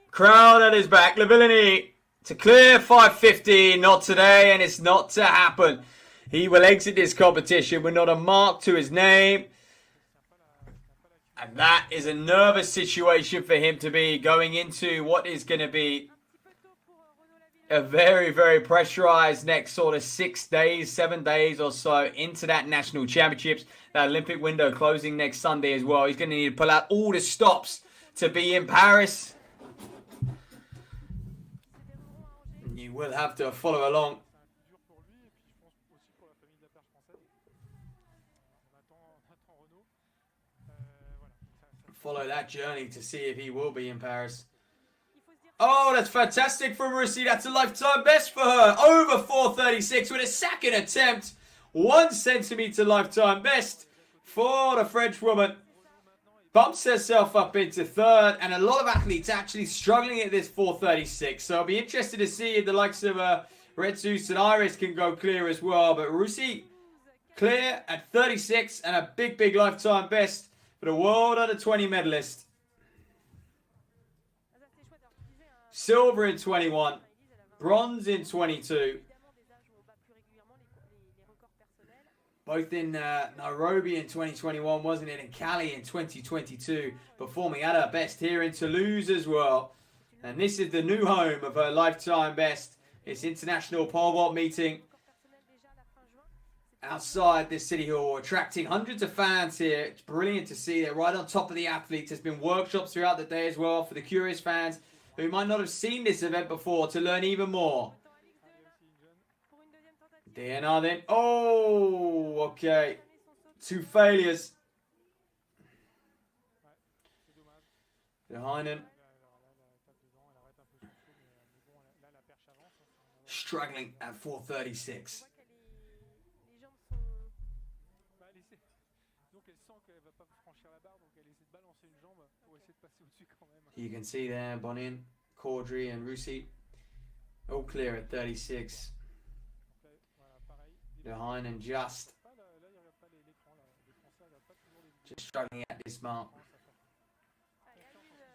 Crowd at his back. Lavillenie to clear 550. Not today, and it's not to happen. He will exit this competition with not a mark to his name. And that is a nervous situation for him to be going into what is going to be a very, very pressurized next sort of 6 days, 7 days or so into that national championships. That Olympic window closing next Sunday as well. He's going to need to pull out all the stops to be in Paris. You will have to follow along. Follow that journey to see if he will be in Paris. Oh, that's fantastic from Russie. That's a lifetime best for her. Over 4:36 with a second attempt. 1 centimetre lifetime best for the French woman. Bumps herself up into third. And a lot of athletes actually struggling at this 4:36. So I'll be interested to see if the likes of Red Zeus and Iris can go clear as well. But Russie clear at 36 and a big, big lifetime best for the World Under 20 medalist. Silver in 21, bronze in 22. Both in Nairobi in 2021, wasn't it? And Cali in 2022. Performing at her best here in Toulouse as well. And this is the new home of her lifetime best. It's International Pole Vault meeting outside this city hall, attracting hundreds of fans here. It's brilliant to see. They're right on top of the athletes. There's been workshops throughout the day as well for the curious fans who might not have seen this event before to learn even more. DNA then. Oh, okay. 2 failures. Behind him. Struggling at 4:36. You can see there, Bonin, Caudry and Russie all clear at 36. Behind and just struggling at this mark.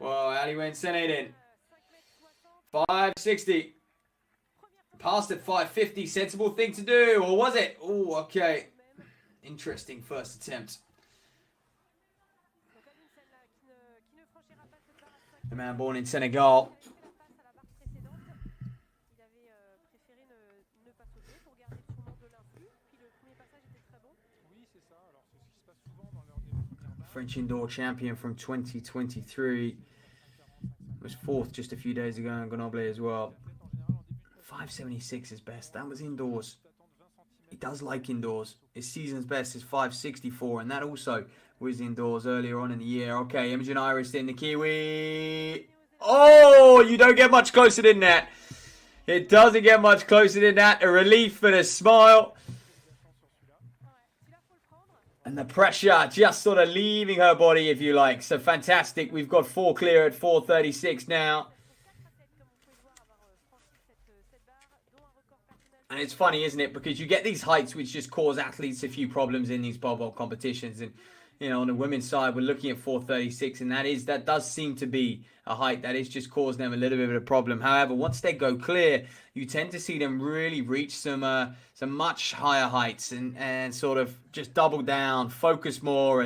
Well, Ali went in. 560. Passed at 550. Sensible thing to do, or was it? Oh, okay. Interesting first attempt. The man born in Senegal. French indoor champion from 2023. Was 4th just a few days ago in Grenoble as well. 576 is best. That was indoors. He does like indoors. His season's best is 564, and that also was indoors earlier on in the year. Okay, Imogen Iris in the Kiwi. Oh, you don't get much closer than that. It doesn't get much closer than that. A relief and a smile. And the pressure just sort of leaving her body, if you like. So fantastic. We've got 4 clear at 4:36 now. And it's funny, isn't it? Because you get these heights which just cause athletes a few problems in these pole vault competitions. And, you know, on the women's side, we're looking at 4:36. And that does seem to be a height that is just causing them a little bit of a problem. However, once they go clear, you tend to see them really reach some much higher heights and sort of just double down, focus more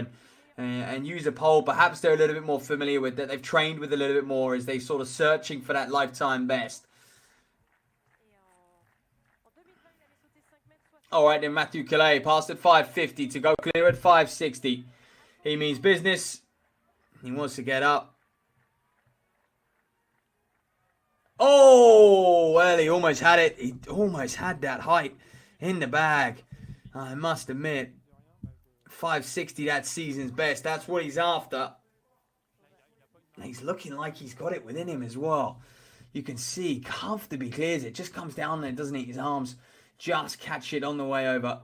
and use a pole. Perhaps they're a little bit more familiar with, that they've trained with a little bit more as they sort of searching for that lifetime best. All right, then Matthew Calais passed at 550 to go clear at 560. He means business. He wants to get up. Oh, well, he almost had it. He almost had that height in the bag. I must admit, 560, that season's best. That's what he's after. And he's looking like he's got it within him as well. You can see comfortably clears it. Just comes down there, doesn't he? His arms just catch it on the way over.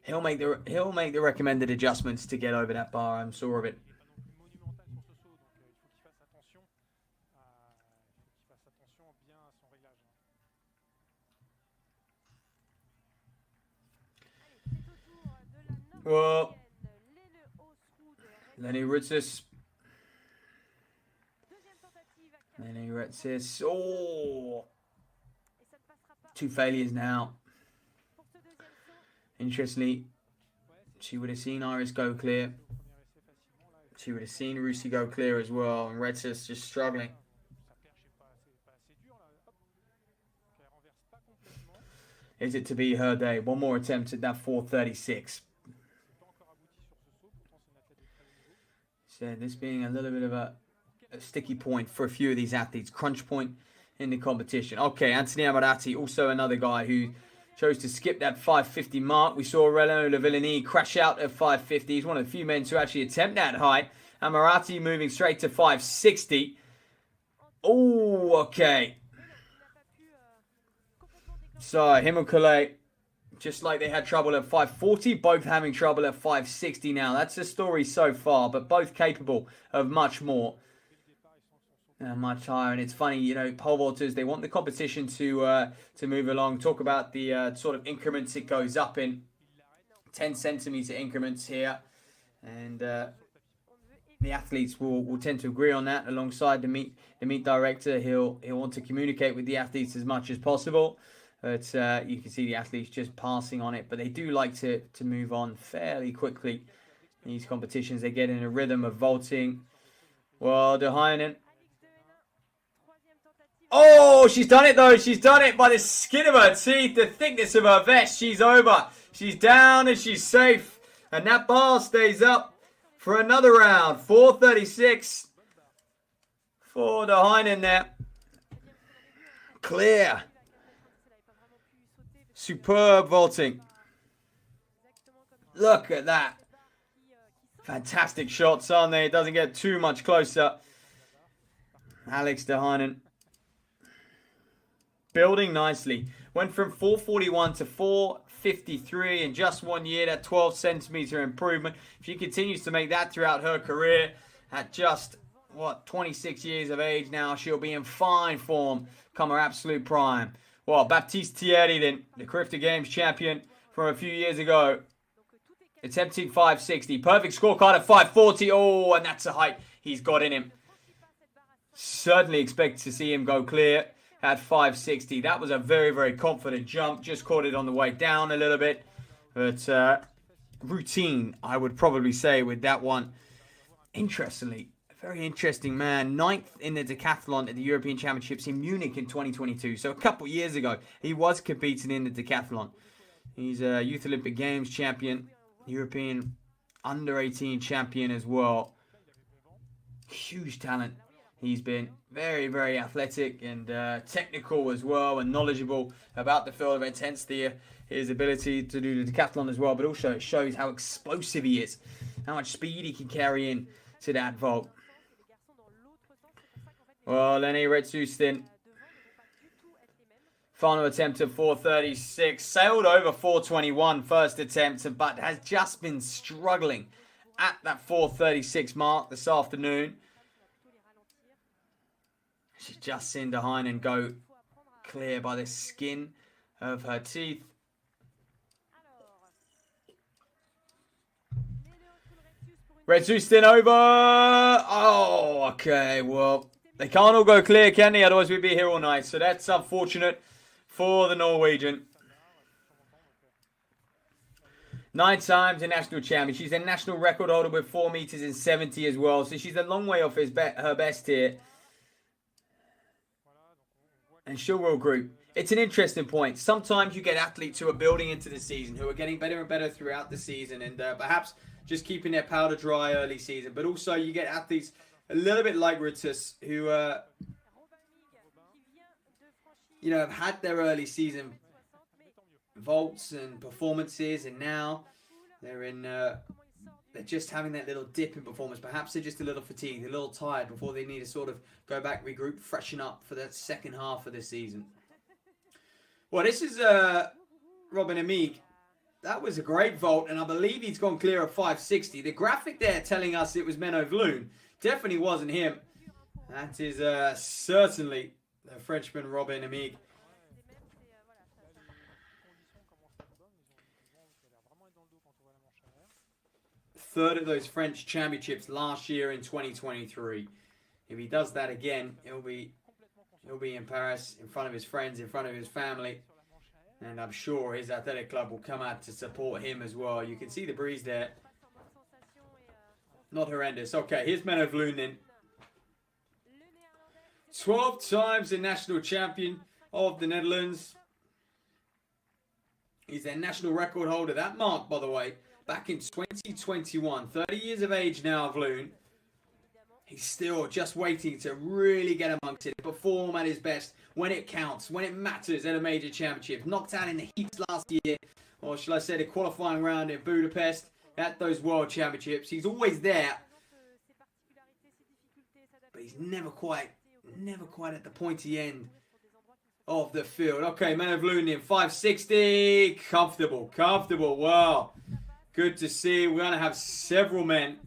He'll make the recommended adjustments to get over that bar. I'm sure of it. Well, Lenny Rutsis And then he assists. Oh! 2 failures now. Interestingly, she would have seen Iris go clear. She would have seen Rusi go clear as well. And Redsis just struggling. Is it to be her day? One more attempt at that 436. So this being a little bit of a sticky point for a few of these athletes. Crunch point in the competition. Okay, Anthony Amarati, also another guy who chose to skip that 550 mark. We saw Renaud Lavillenie crash out at 550. He's one of the few men to actually attempt that height. Amarati moving straight to 560. Oh, okay. So, him and Calais, just like they had trouble at 540, both having trouble at 560 now. That's the story so far, but both capable of much more. Much higher. And it's funny, you know, pole vaulters, they want the competition to move along. Talk about the sort of increments it goes up in. 10 centimeter increments here. And the athletes will tend to agree on that. Alongside the meet director, he'll want to communicate with the athletes as much as possible. But you can see the athletes just passing on it. But they do like to move on fairly quickly in these competitions. They get in a rhythm of vaulting. Well, De Heinen. Oh, she's done it though. She's done it by the skin of her teeth, the thickness of her vest. She's over. She's down and she's safe. And that bar stays up for another round. 436 for De Heinen there. Clear. Superb vaulting. Look at that. Fantastic shots, aren't they? It doesn't get too much closer. Alex De Heinen. Building nicely. Went from 441 to 453 in just 1 year. That 12 centimeter improvement. If she continues to make that throughout her career, at just, 26 years of age now, she'll be in fine form come her absolute prime. Well, Baptiste Thierry then, the Crifter Games champion from a few years ago. Attempting 560. Perfect scorecard at 540. Oh, and that's a height he's got in him. Certainly expect to see him go clear at 560. That was a very, very confident jump. Just caught it on the way down a little bit. But routine, I would probably say, with that one. Interestingly, a very interesting man. 9th in the decathlon at the European Championships in Munich in 2022. So a couple years ago, he was competing in the decathlon. He's a Youth Olympic Games champion. European under-18 champion as well. Huge talent. He's been very, very athletic and technical as well, and knowledgeable about the field of intensity. His ability to do the decathlon as well, but also it shows how explosive he is, how much speed he can carry in to that vault. Well, Lenny Retsustin, final attempt at 436, sailed over 421 first attempt, but has just been struggling at that 436 mark this afternoon. She's just seen De Heinen go clear by the skin of her teeth. Retsustin over. Oh, okay. Well, they can't all go clear, can they? Otherwise, we'd be here all night. So that's unfortunate for the Norwegian. 9 times a national champion. She's a national record holder with 4 meters in 70 as well. So she's a long way off her best here. And she'll regroup. It's an interesting point. Sometimes you get athletes who are building into the season, who are getting better and better throughout the season, and perhaps just keeping their powder dry early season. But also you get athletes a little bit like Ritus, who have had their early season vaults and performances, and now they're in they're just having that little dip in performance. Perhaps they're just a little fatigued, a little tired before they need to sort of go back, regroup, freshen up for that second half of the season. Well, this is Robin Amig. That was a great vault, and I believe he's gone clear at 560. The graphic there telling us it was Menno Vloon. Definitely wasn't him. That is certainly the Frenchman Robin Amig. Third of those French championships last year in 2023. If he does that again, he'll be in Paris, in front of his friends, in front of his family. And I'm sure his athletic club will come out to support him as well. You can see the breeze there. Not horrendous. Okay, here's Menno Vloonen. 12 times the national champion of the Netherlands. He's their national record holder. That mark, by the way, back in 2021. 30 years of age now, Vloon. He's still just waiting to really get amongst it, perform at his best when it counts, when it matters at a major championship. Knocked out in the heats last year, or shall I say the qualifying round in Budapest at those World Championships. He's always there, but he's never quite at the pointy end of the field. Okay, Menno Vloonen, 560, comfortable. Wow, good to see. We're going to have several men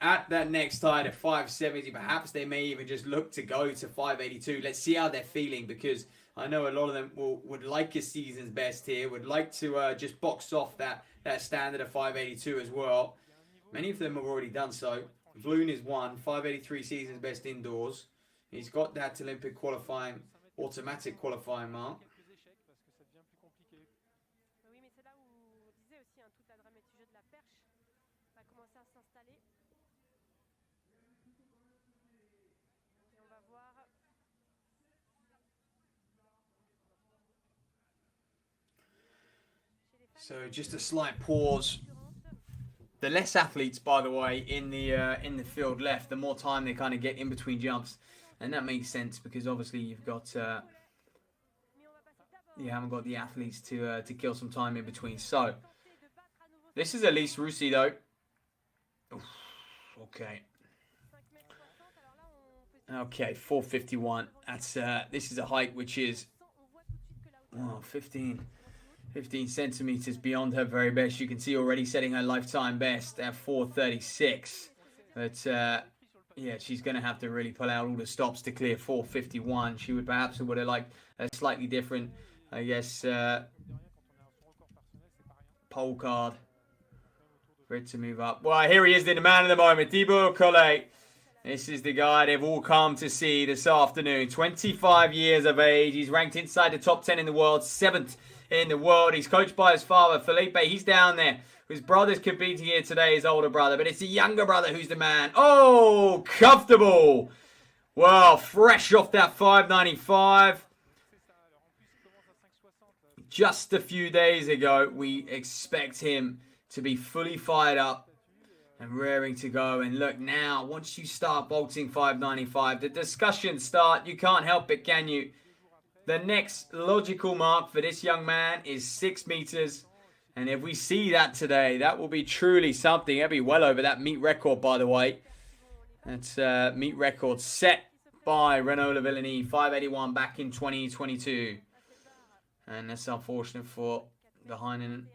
at that next height at 570. Perhaps they may even just look to go to 582. Let's see how they're feeling, because I know a lot of them would like a season's best here, would like to just box off that standard of 582 as well. Many of them have already done so. Vloon is one, 583 season's best indoors. He's got that Olympic qualifying, automatic qualifying mark. So just a slight pause. The less athletes, by the way, in the field left, the more time they kind of get in between jumps, and that makes sense because obviously you haven't got the athletes to kill some time in between. So this is Elise Russi though. Oof, okay, 451. That's this is a height which is 15 centimeters beyond her very best. You can see already setting her lifetime best at 436. But yeah, she's going to have to really pull out all the stops to clear 451. She would have liked a slightly different, I guess, pole card for it to move up. Well, here he is, the man of the moment, Thibaut Collet. This is the guy they've all come to see this afternoon. 25 years of age. He's ranked inside the top 10 in the world, 7th in the world. He's coached by his father, Felipe. He's down there. His brother's competing here today, his older brother. But it's the younger brother who's the man. Oh, comfortable. Well, fresh off that 595. Just a few days ago, we expect him to be fully fired up and raring to go. And look now, once you start bolting 595, the discussions start. You can't help it, can you? The next logical mark for this young man is 6 meters. And if we see that today, that will be truly something. That'll be well over that meet record, by the way. That's meet record set by Renaud Lavillenie, 581 back in 2022. And that's unfortunate for the Heinen.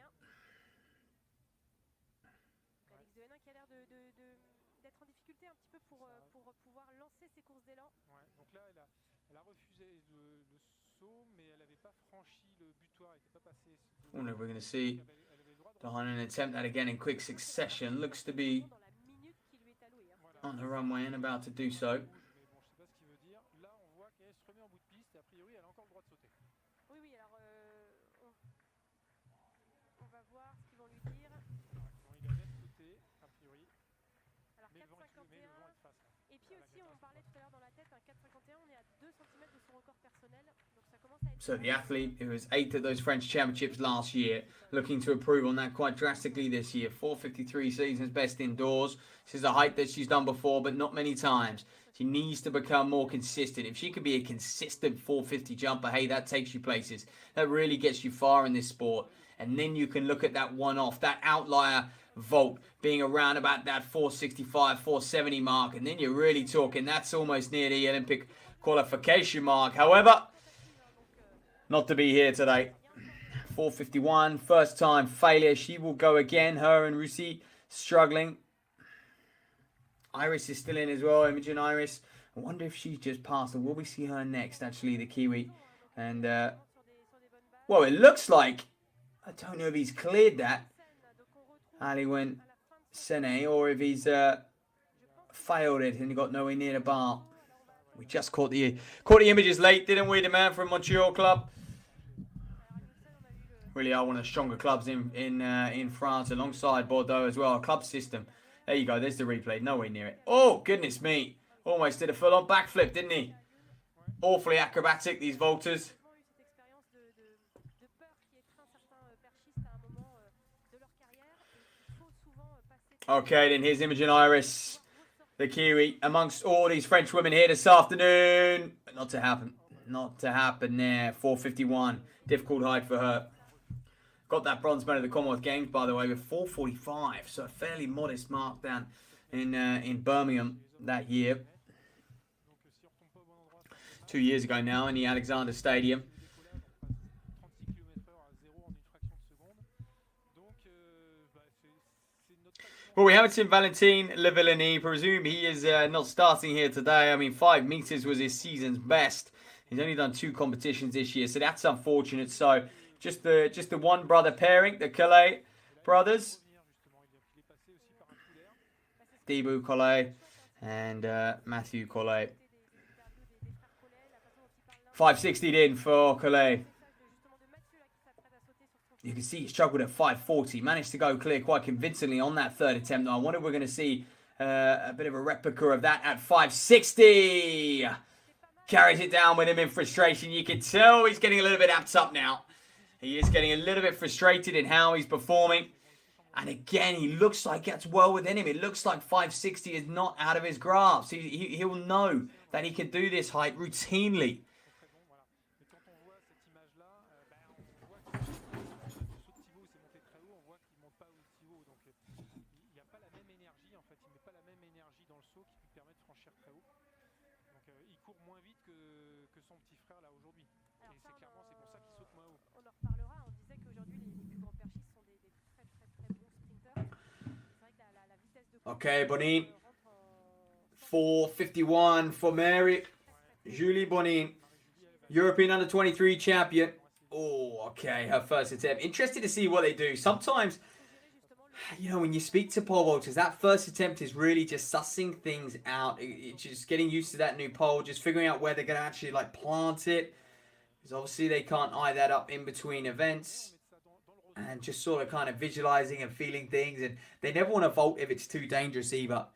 I wonder if we're going to see the Heinen attempt that again in quick succession. Looks to be on the runway and about to do so. So the athlete who was 8th at those French championships last year, looking to improve on that quite drastically this year. 453 season's best indoors. This is a height that she's done before, but not many times. She needs to become more consistent. If she could be a consistent 450 jumper, hey, that takes you places. That really gets you far in this sport. And then you can look at that one-off, that outlier vault being around about that 465, 470 mark. And then you're really talking, that's almost near the Olympic qualification mark. However, not to be here today. 451, first time failure. She will go again. Her and Russi struggling. Iris is still in as well. Imogen Iris. I wonder if she's just passed. Or will we see her next, actually, the Kiwi? And, well, it looks like, I don't know if he's cleared that. Aliwen Sene, or if he's failed it and he got nowhere near the bar. We just caught the images late, didn't we? The man from Montreal club. Really are one of the stronger clubs in France, alongside Bordeaux as well. Club system. There you go. There's the replay. Nowhere near it. Oh, goodness me. Almost did a full-on backflip, didn't he? Awfully acrobatic, these vaulters. Okay, then here's Imogen Iris, the Kiwi, amongst all these French women here this afternoon. Not to happen. Not to happen there. 4:51. Difficult height for her. Got that bronze medal at the Commonwealth Games, by the way, with 4:45. So a fairly modest mark down in Birmingham that year. 2 years ago now in the Alexander Stadium. Well, we haven't seen Valentin Levillenie. Presume he is not starting here today. I mean, 5 meters was his season's best. He's only done 2 competitions this year, so that's unfortunate. So just the one brother pairing, the Collet brothers. Thibaut Collet and Matthew Collet. 560 in for Collet. You can see he struggled at 540. Managed to go clear quite convincingly on that third attempt. I wonder if we're going to see a bit of a replica of that at 560. Carries it down with him in frustration. You can tell he's getting a little bit amped up now. He is getting a little bit frustrated in how he's performing. And again, he looks like it's well within him. It looks like 560 is not out of his grasp. He'll know that he can do this height routinely. Okay, Bonin. 4:51 for Mary. Julie Bonin. European Under-23 champion. Oh, okay. Her first attempt. Interested to see what they do. Sometimes, you know, when you speak to pole vaulters, that first attempt is really just sussing things out. It's just getting used to that new pole. Just figuring out where they're going to actually, like, plant it. Because obviously they can't eye that up in between events. And just sort of kind of visualizing and feeling things. And they never want to vault if it's too dangerous either.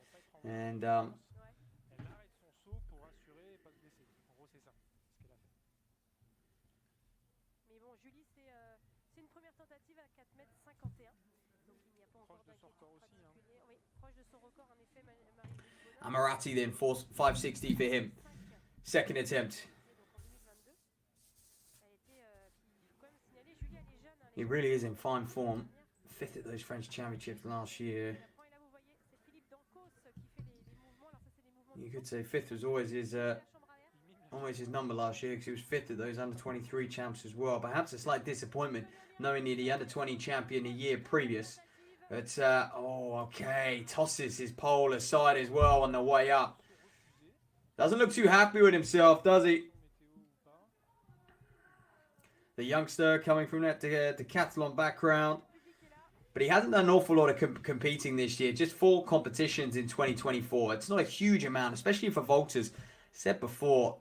And Amarati then 560 for him. Second attempt. He really is in fine form. 5th at those French championships last year. You could say 5th was always his number last year because he was 5th at those under-23 champs as well. Perhaps a slight disappointment knowing the under-20 champion a year previous. But, oh, okay. Tosses his pole aside as well on the way up. Doesn't look too happy with himself, does he? The youngster coming from that decathlon background. But he hasn't done an awful lot of competing this year. Just 4 competitions in 2024. It's not a huge amount, especially for vaulters. Said before,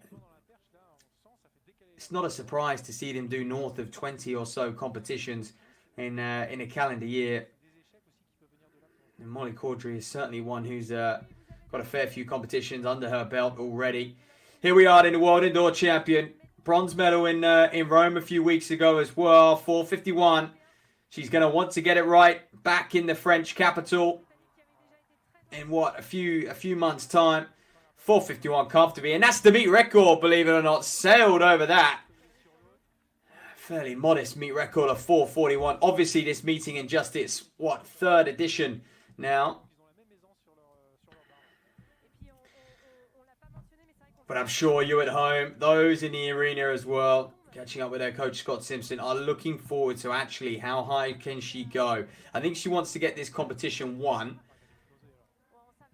it's not a surprise to see them do north of 20 or so competitions in a calendar year. And Molly Caudry is certainly one who's got a fair few competitions under her belt already. Here we are in the World Indoor Champion. Bronze medal in Rome a few weeks ago as well. 4:51. She's going to want to get it right back in the French capital in what, a few months' time. 4:51 comfortably, and that's the meet record, believe it or not. Sailed over that. Fairly modest meet record of 4:41. Obviously, this meeting in just its, what, 3rd edition now. But I'm sure you at home, those in the arena as well, catching up with their coach Scott Simpson, are looking forward to actually how high can she go. I think she wants to get this competition won.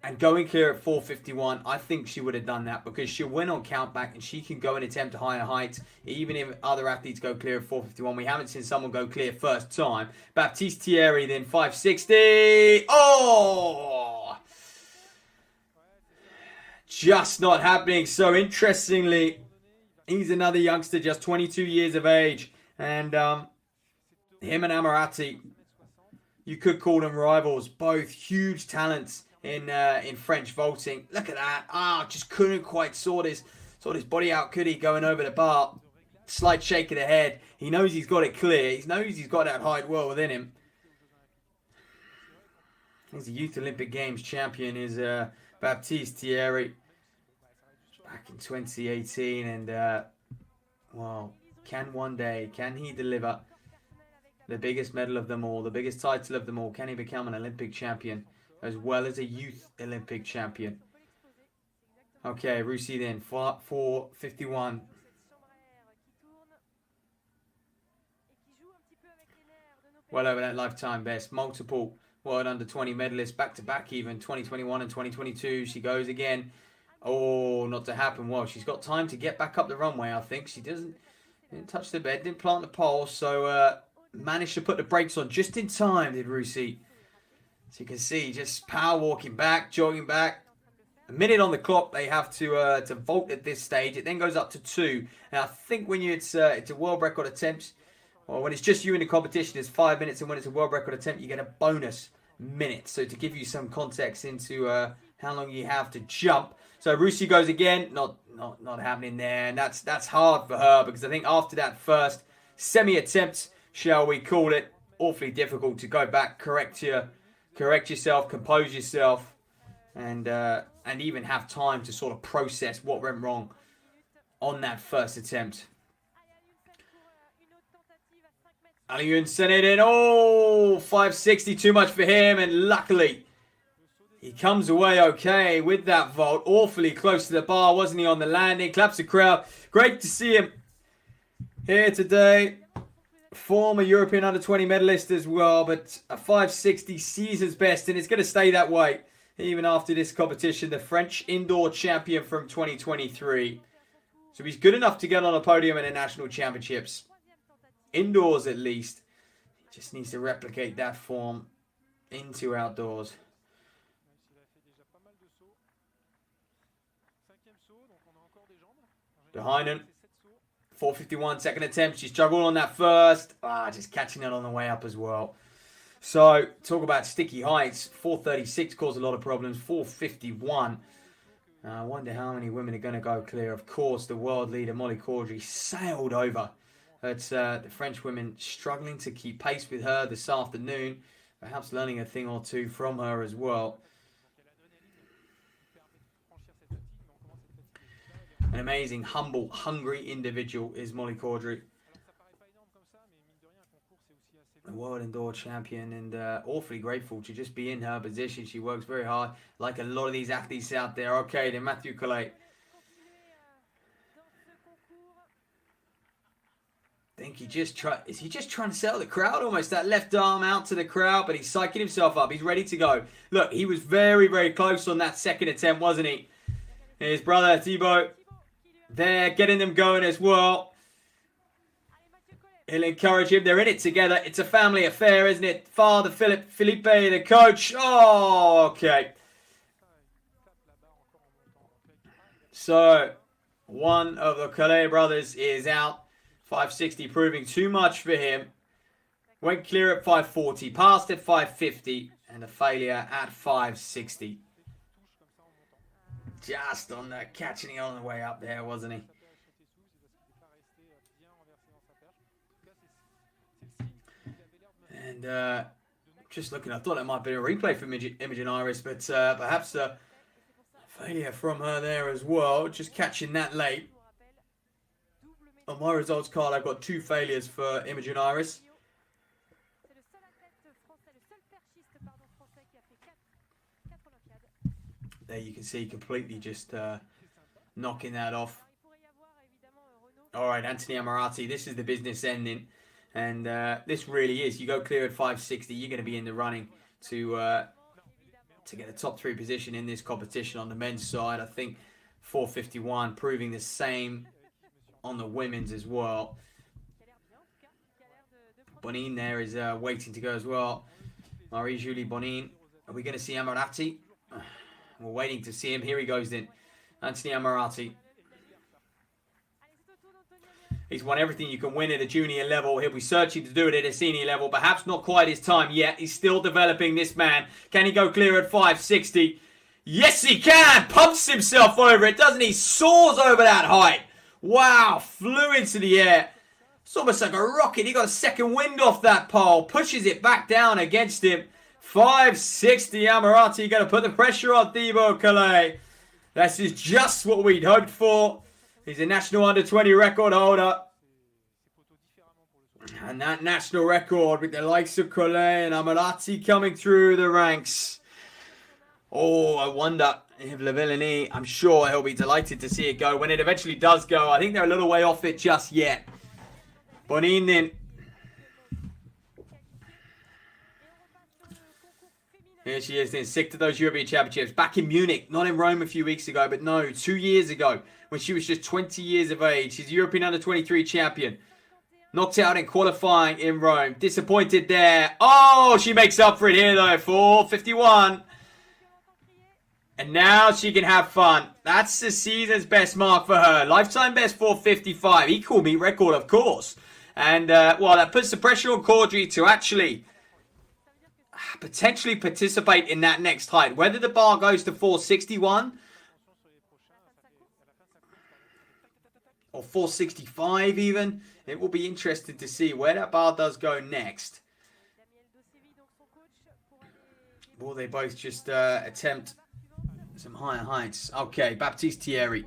And going clear at 4:51, I think she would have done that because she'll win on countback and she can go and attempt higher heights, even if other athletes go clear at 4:51. We haven't seen someone go clear first time. Baptiste Thierry then 5:60. Oh! just not happening. So interestingly, he's another youngster, just 22 years of age. And him and Amarati, you could call them rivals. Both huge talents in French vaulting. Look at that. Just couldn't quite sort his body out, could he, going over the bar. Slight shake of the head. He knows he's got it clear. He knows he's got that height well within him. He's a Youth Olympic Games champion, is Baptiste Thierry. Back in 2018. And, well, can he deliver the biggest medal of them all, the biggest title of them all? Can he become an Olympic champion as well as a Youth Olympic champion? Okay, Russie then, 4:51. Well over that lifetime best. Multiple World Under 20 medalists, back-to-back even, 2021 and 2022. She goes again. Oh, not to happen. Well, she's got time to get back up the runway, I think. She didn't touch the bed, didn't plant the pole, so managed to put the brakes on just in time, did Russie. So you can see, just power walking back, jogging back. A minute on the clock they have to vault at this stage. It then goes up to 2. And I think when it's a world record attempt, or when it's just you in the competition, it's 5 minutes, and when it's a world record attempt, you get a bonus minute. So to give you some context into how long you have to jump. So Russie goes again, not happening there, and that's hard for her, because I think after that first semi-attempt, shall we call it, awfully difficult to go back, correct yourself, compose yourself, and even have time to sort of process what went wrong on that first attempt. Alioune sent it in. Oh, 560, too much for him. And luckily, he comes away okay with that vault. Awfully close to the bar, wasn't he, on the landing? Claps the crowd. Great to see him here today. Former European Under-20 medalist as well, but a 560 season's best, and it's going to stay that way even after this competition. The French indoor champion from 2023. So he's good enough to get on a podium in the national championships. Indoors, at least. He just needs to replicate that form into outdoors. De Heinen, 4:51, second attempt. She struggled on that first. Just catching it on the way up as well. So, talk about sticky heights. 4:36 caused a lot of problems. 4:51. I wonder how many women are going to go clear. Of course, the world leader, Molly Caudry, sailed over. But the French women struggling to keep pace with her this afternoon. Perhaps learning a thing or two from her as well. An amazing, humble, hungry individual is Molly Caudry. A world indoor champion, and awfully grateful to just be in her position. She works very hard, like a lot of these athletes out there. Okay, then Mathieu Collet. I think is he just trying to settle the crowd? Almost that left arm out to the crowd, but he's psyching himself up. He's ready to go. Look, he was very, very close on that second attempt, wasn't he? His brother, Thibaut, there, getting them going as well. He'll encourage him. They're in it together. It's a family affair, isn't it? Father Philippe, the coach. Oh, okay. So, one of the Collet brothers is out. 560 proving too much for him. Went clear at 540. Passed at 550. And a failure at 560. Just on the catching it on the way up there, wasn't he? And just looking, I thought it might be a replay from Imogen Iris, but perhaps a failure from her there as well. Just catching that late. On my results card, I've got 2 failures for Imogen Iris. There you can see completely just knocking that off. All right, Anthony Amarati, this is the business ending. And this really is. You go clear at 560, you're going to be in the running to get a top 3 position in this competition on the men's side. I think 4:51 proving the same on the women's as well. Bonin there is waiting to go as well. Marie-Julie Bonin. Are we going to see Amarati? We're waiting to see him. Here he goes then. Anthony Amarati. He's won everything you can win at a junior level. He'll be searching to do it at a senior level. Perhaps not quite his time yet. He's still developing, this man. Can he go clear at 560? Yes, he can. Pumps himself over it, doesn't he? Soars over that height. Wow, flew into the air. It's almost like a rocket. He got a second wind off that pole. Pushes it back down against him. 560 Amarati. Going to put the pressure on Thibaut Calais. This is just what we'd hoped for. He's a national under-20 record holder. And that national record with the likes of Calais and Amarati coming through the ranks. Oh, I wonder if Le Villani, I'm sure he'll be delighted to see it go. When it eventually does go, I think they're a little way off it just yet. Bonin then. Here she is then, sick to those European Championships. Back in Munich, not in Rome a few weeks ago, but no, 2 years ago, when she was just 20 years of age. She's European Under-23 champion. Knocked out in qualifying in Rome. Disappointed there. Oh, she makes up for it here though. 4:51. And now she can have fun. That's the season's best mark for her. Lifetime best 4:55. Equal meet record, of course. And, well, that puts the pressure on Caudry to actually potentially participate in that next height. Whether the bar goes to 4:61 or 4:65 even, it will be interesting to see where that bar does go next. Will they both just attempt some higher heights? Okay, Baptiste Thierry.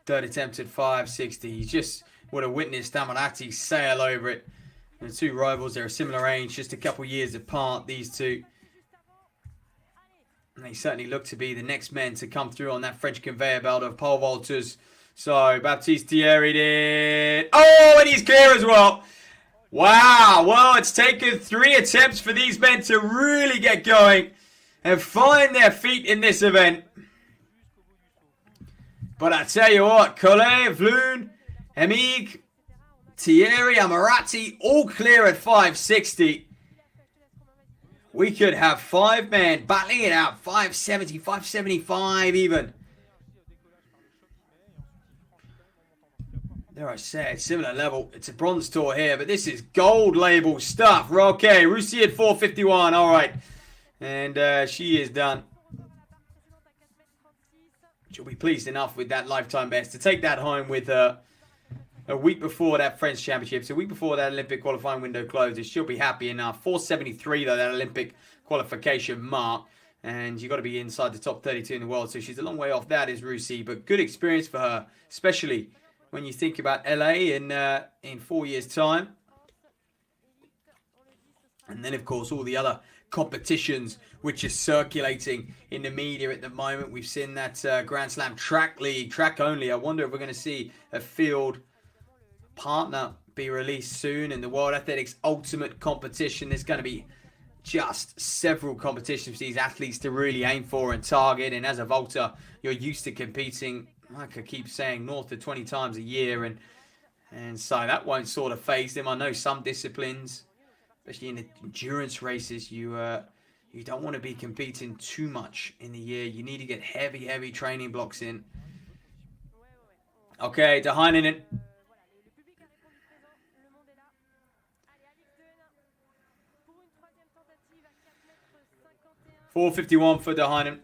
Third attempt at 5:60. He just would have witnessed Amarati sail over it. And the two rivals, they're a similar age, just a couple years apart, these two. And they certainly look to be the next men to come through on that French conveyor belt of pole vaulters. So, Baptiste Thierry did. Oh, and he's clear as well. Wow. Well, it's taken 3 attempts for these men to really get going and find their feet in this event. But I tell you what, Calais, Vloon, Hemig, Thierry, Amarati, all clear at 5:60. We could have 5 men battling it out, 5:70, 5:75 even. There I say, similar level. It's a bronze tour here, but this is gold label stuff. Okay, Russie at 4:51, all right. And she is done. She'll be pleased enough with that lifetime best to take that home with her a week before that French Championships, a week before that Olympic qualifying window closes. She'll be happy enough. 4:73 though, that Olympic qualification mark. And you've got to be inside the top 32 in the world. So she's a long way off that, is Russie. But good experience for her, especially when you think about LA in 4 years' time. And then, of course, all the other competitions which are circulating in the media at the moment. We've seen that Grand Slam track league, track only. I wonder if we're going to see a field partner be released soon. In the World Athletics Ultimate competition, there's going to be just several competitions for these athletes to really aim for and target. And as a vaulter, you're used to competing, like I keep saying, north of 20 times a year. And so that won't sort of phase them. I know some disciplines, especially in the endurance races, you don't want to be competing too much in the year. You need to get heavy training blocks in. Okay, De Heinen. 4:51 for De Heinen.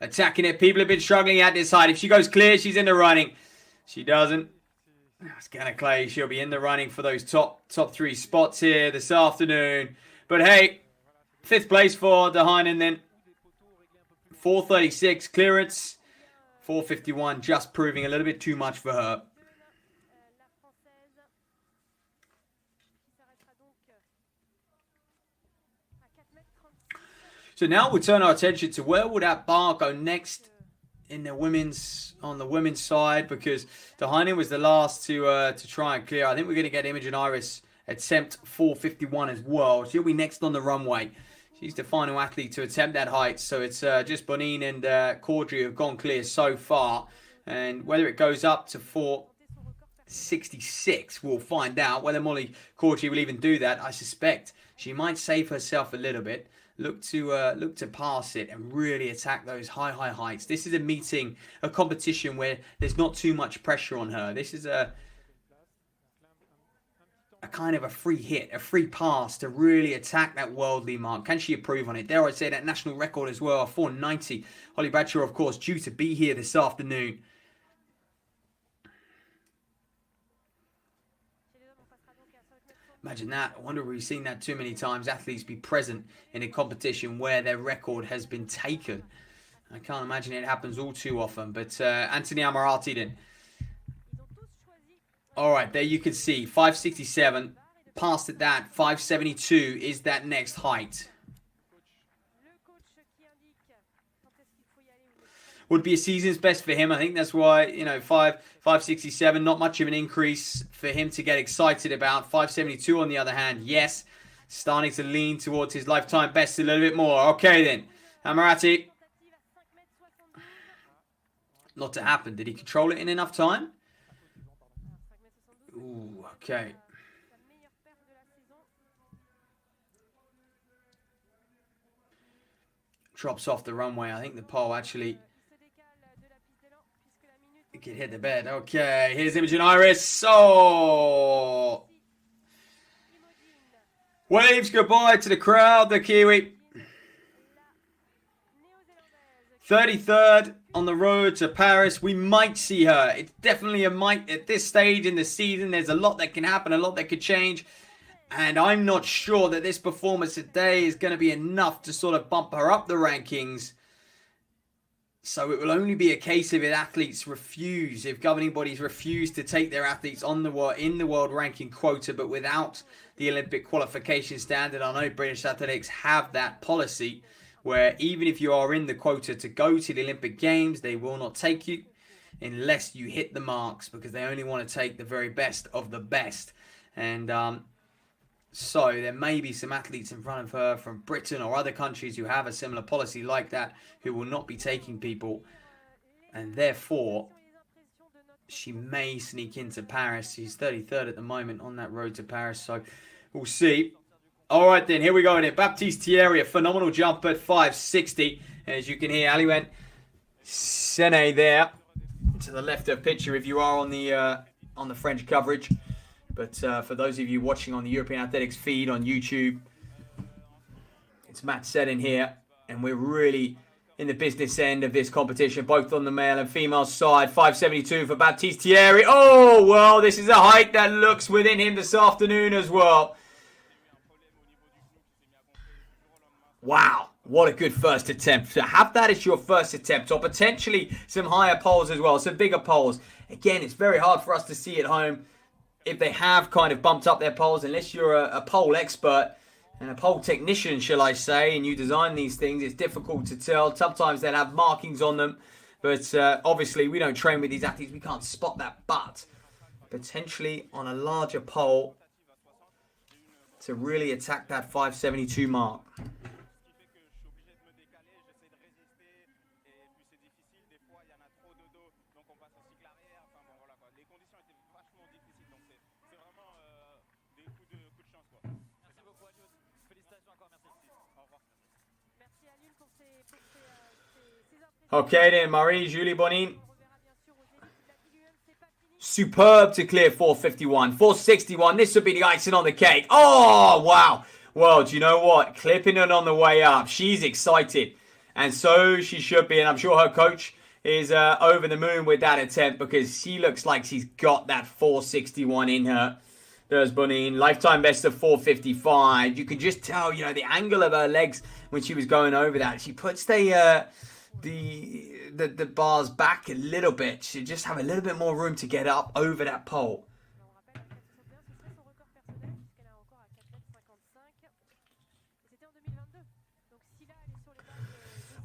Attacking it. People have been struggling at this height. If she goes clear, she's in the running. She doesn't. Scanner Clay, she'll be in the running for those top 3 spots here this afternoon. But hey, 5th place for De Heinen then. 4:36 clearance. 4:51 just proving a little bit too much for her. So now we'll turn our attention to where will that bar go next in the on the women's side, because De Heinen was the last to try and clear. I think we're going to get Imogen Iris attempt 4:51 as well. She'll be next on the runway. She's the final athlete to attempt that height. So it's just Bonin and Caudry have gone clear so far. And whether it goes up to 4 5.66. We'll find out whether Molly Corti will even do that. I suspect she might save herself a little bit. Look to pass it and really attack those high heights. This is a competition where there's not too much pressure on her. This is a kind of a free hit, a free pass to really attack that worldly mark. Can she improve on it? Dare I say that national record as well, 4.90. Holly Bradshaw, of course, due to be here this afternoon. Imagine that. I wonder if we've seen that too many times. Athletes be present in a competition where their record has been taken. I can't imagine it happens all too often. But Anthony Amarati then. All right, there you can see 5.67. Past at that, 5.72 is that next height. Would be a season's best for him. I think that's why, 5.67, not much of an increase for him to get excited about. 5.72 on the other hand, yes, starting to lean towards his lifetime best a little bit more. Okay then, Amarati. Not to happen. Did he control it in enough time? Ooh, okay. Drops off the runway. I think the pole actually... It could hit the bed. Okay, here's Imogen Iris. Oh! Waves goodbye to the crowd, the Kiwi. 33rd on the road to Paris. We might see her. It's definitely a might at this stage in the season. There's a lot that can happen, a lot that could change. And I'm not sure that this performance today is going to be enough to sort of bump her up the rankings. So it will only be a case of if athletes refuse, if governing bodies refuse to take their athletes on the world ranking quota, but without the Olympic qualification standard. I know British athletics have that policy where even if you are in the quota to go to the Olympic Games, they will not take you unless you hit the marks, because they only want to take the very best of the best. And so there may be some athletes in front of her from Britain or other countries who have a similar policy like that, who will not be taking people. And therefore, she may sneak into Paris. She's 33rd at the moment on that road to Paris. So we'll see. All right, then. Here we go. Then. Baptiste Thierry, a phenomenal jump at 5.60. As you can hear, Aliwent Sene there to the left of picture if you are on the French coverage. But for those of you watching on the European Athletics feed on YouTube, it's Matt Seddon here. And we're really in the business end of this competition, both on the male and female side. 5.72 for Baptiste Thierry. Oh, well, this is a height that looks within him this afternoon as well. Wow, what a good first attempt. To have that as your first attempt, or potentially some higher poles as well, some bigger poles. Again, it's very hard for us to see at home if they have kind of bumped up their poles, unless you're a pole expert and a pole technician, shall I say, and you design these things. It's difficult to tell. Sometimes they'll have markings on them, but obviously we don't train with these athletes. We can't spot that, but potentially on a larger pole to really attack that 5.72 mark. Okay then, Marie-Julie Bonin. Superb to clear 4.51. 4.61, this would be the icing on the cake. Oh, wow. Well, do you know what? Clipping it on the way up. She's excited. And so she should be. And I'm sure her coach is over the moon with that attempt, because she looks like she's got that 4.61 in her. There's Bonin. Lifetime best of 4.55. You can just tell, the angle of her legs when she was going over that. She puts the bars back a little bit. She just have a little bit more room to get up over that pole.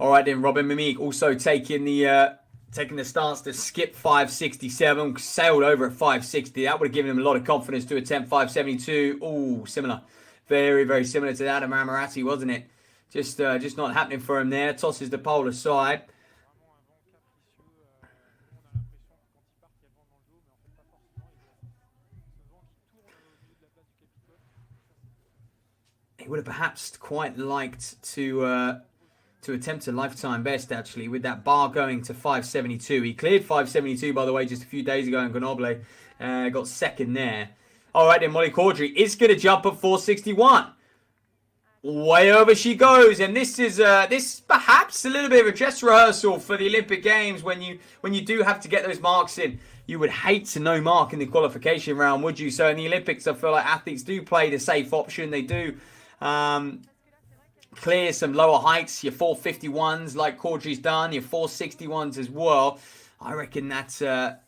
All right then, Robin Mimique also taking the stance to skip 5.67, sailed over at 5.60. That would have given him a lot of confidence to attempt 5.72. Oh, similar, very very similar to that of Amarati, wasn't it? Just not happening for him there. Tosses the pole aside. he would have perhaps quite liked to attempt a lifetime best, actually, with that bar going to 572. He cleared 572, by the way, just a few days ago in Grenoble. Got second there. All right, then Molly Caudry is going to jump at 461. Way over she goes, and this is perhaps a little bit of a dress rehearsal for the Olympic Games when you do have to get those marks in. You would hate to no mark in the qualification round, would you? So in the Olympics, I feel like athletes do play the safe option. They do clear some lower heights, your 451s like Caudry's done, your 461s as well. I reckon that's that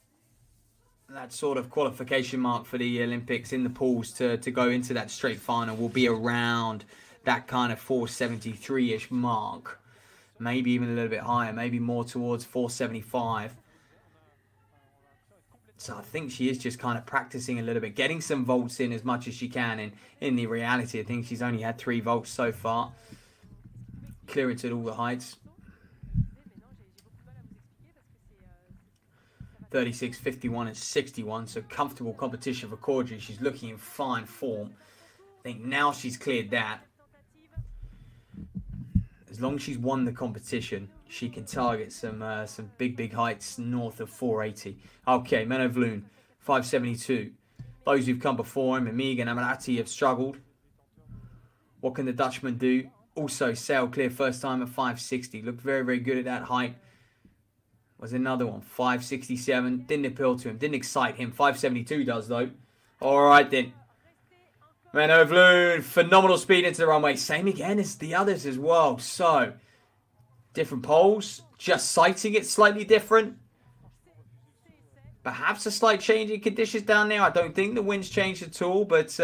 sort of qualification mark for the Olympics in the pools to go into that straight final will be around that kind of 473-ish mark. Maybe even a little bit higher, maybe more towards 475. So I think she is just kind of practicing a little bit, getting some volts in as much as she can. In the reality, I think she's only had 3 volts so far. Clearance at all the heights. 36, 51 and 61. So comfortable competition for Caudry. She's looking in fine form. I think now she's cleared that. As long as she's won the competition, she can target some big heights north of 480. Okay, Menno Vloon, 572. Those who've come before him, Amiga and Amarati, have struggled. What can the Dutchman do? Also sailed clear first time at 560. Looked very, very good at that height. Was another one, 567. Didn't appeal to him, didn't excite him. 572 does, though. All right, then. Menno Vloon, phenomenal speed into the runway. Same again as the others as well. So, different poles. Just sighting it slightly different. Perhaps a slight change in conditions down there. I don't think the wind's changed at all. But,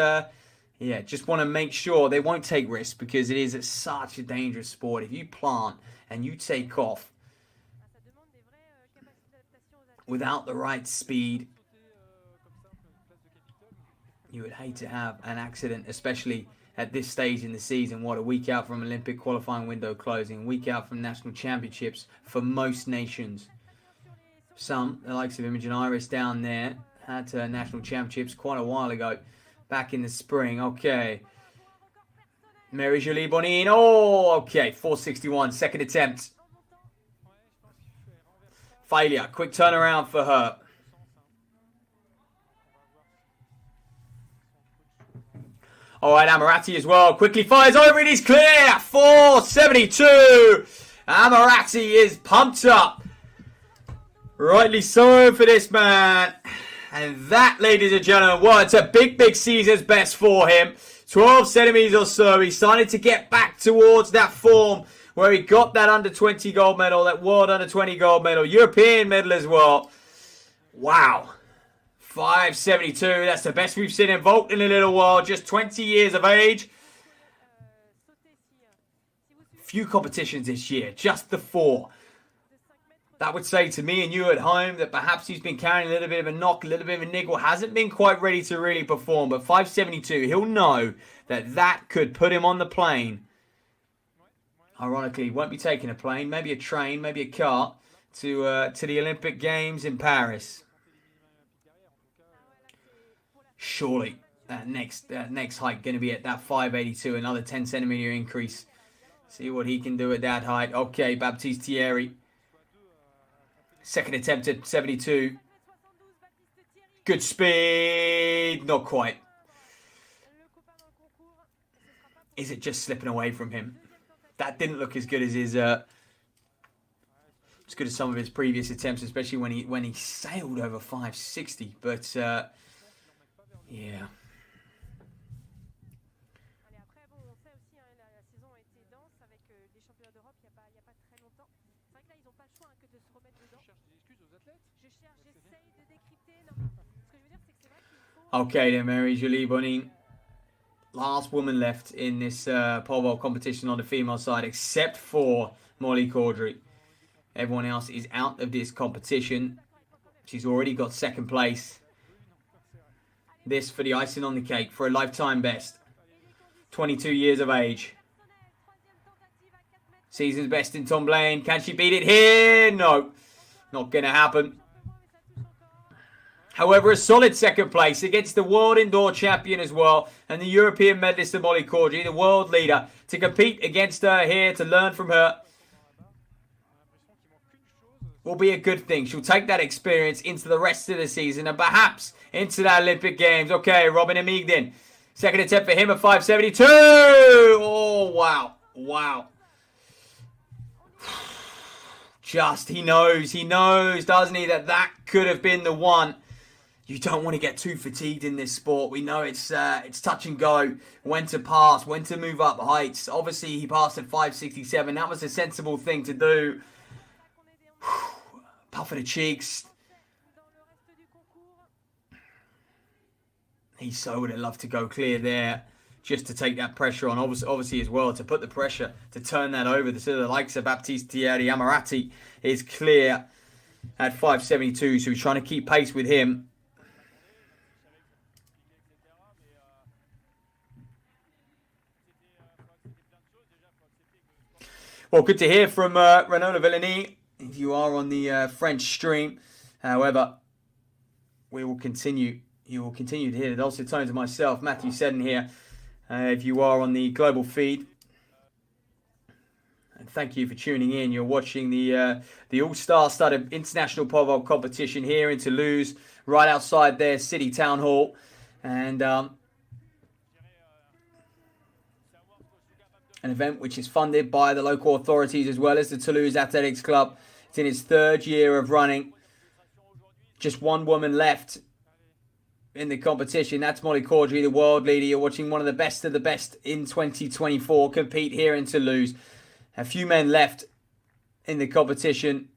yeah, just want to make sure they won't take risks because it is such a dangerous sport. If you plant and you take off without the right speed, you would hate to have an accident, especially at this stage in the season. What, a week out from Olympic qualifying window closing, a week out from national championships for most nations. Some, the likes of Imogen Iris down there, had national championships quite a while ago, back in the spring. Okay. Marie-Julie Bonin. Oh, okay. 461, second attempt. Failure. Quick turnaround for her. All right, Amarati as well. Quickly fires over. It is clear. 472. Amarati is pumped up. Rightly so for this man. And that, ladies and gentlemen, well, it's a big season's best for him. 12 centimeters or so. He started to get back towards that form where he got that under 20 gold medal, that world under 20 gold medal, European medal as well. Wow. 572, that's the best we've seen him vault in a little while. Just 20 years of age. Few competitions this year, just the 4. That would say to me and you at home that perhaps he's been carrying a little bit of a knock, a little bit of a niggle, hasn't been quite ready to really perform. But 572, he'll know that that could put him on the plane. Ironically, he won't be taking a plane, maybe a train, maybe a car to the Olympic Games in Paris. Surely that next height going to be at that 582, another 10 centimeter increase. See what he can do at that height. Okay, Baptiste Thierry. Second attempt at 72. Good speed. Not quite. Is it just slipping away from him? That didn't look as good as his as good as some of his previous attempts, especially when he sailed over 560. But yeah. Okay then, Marie-Julie Bonin. Last woman left in this pole vault competition on the female side, except for Molly Caudry. Everyone else is out of this competition. She's already got second place. This for the icing on the cake for a lifetime best. 22 years of age. Season's best in Tomblaine. Can she beat it here? No. Not going to happen. However, a solid second place against the world indoor champion as well, and the European medalist of Molly Caudry, the world leader, to compete against her here, to learn from her, will be a good thing. She'll take that experience into the rest of the season and perhaps into the Olympic Games. Okay, Robin Amigdin. Second attempt for him at 572. Oh, wow. Wow. Just, he knows, doesn't he, that could have been the one. You don't want to get too fatigued in this sport. We know it's touch and go. When to pass, when to move up heights. Obviously, he passed at 567. That was a sensible thing to do. Puff of the cheeks. He so would have loved to go clear there, just to take that pressure on. Obviously as well, to put the pressure, to turn that over. The likes of Baptiste Thierry Amarati is clear at 572, so he's trying to keep pace with him. Well, good to hear from Renaud Villani, if you are on the French stream. However, we will continue. You will continue to hear the dulcet tones of myself, Matthew Seddon here, if you are on the global feed. And thank you for tuning in. You're watching the All-Star Studded International Pole Vault competition here in Toulouse, right outside their city town hall. And an event which is funded by the local authorities as well as the Toulouse Athletics Club. It's in its third year of running. Just one woman left in the competition. That's Molly Caudry, the world leader. You're watching one of the best in 2024 compete here in Toulouse. A few men left in the competition.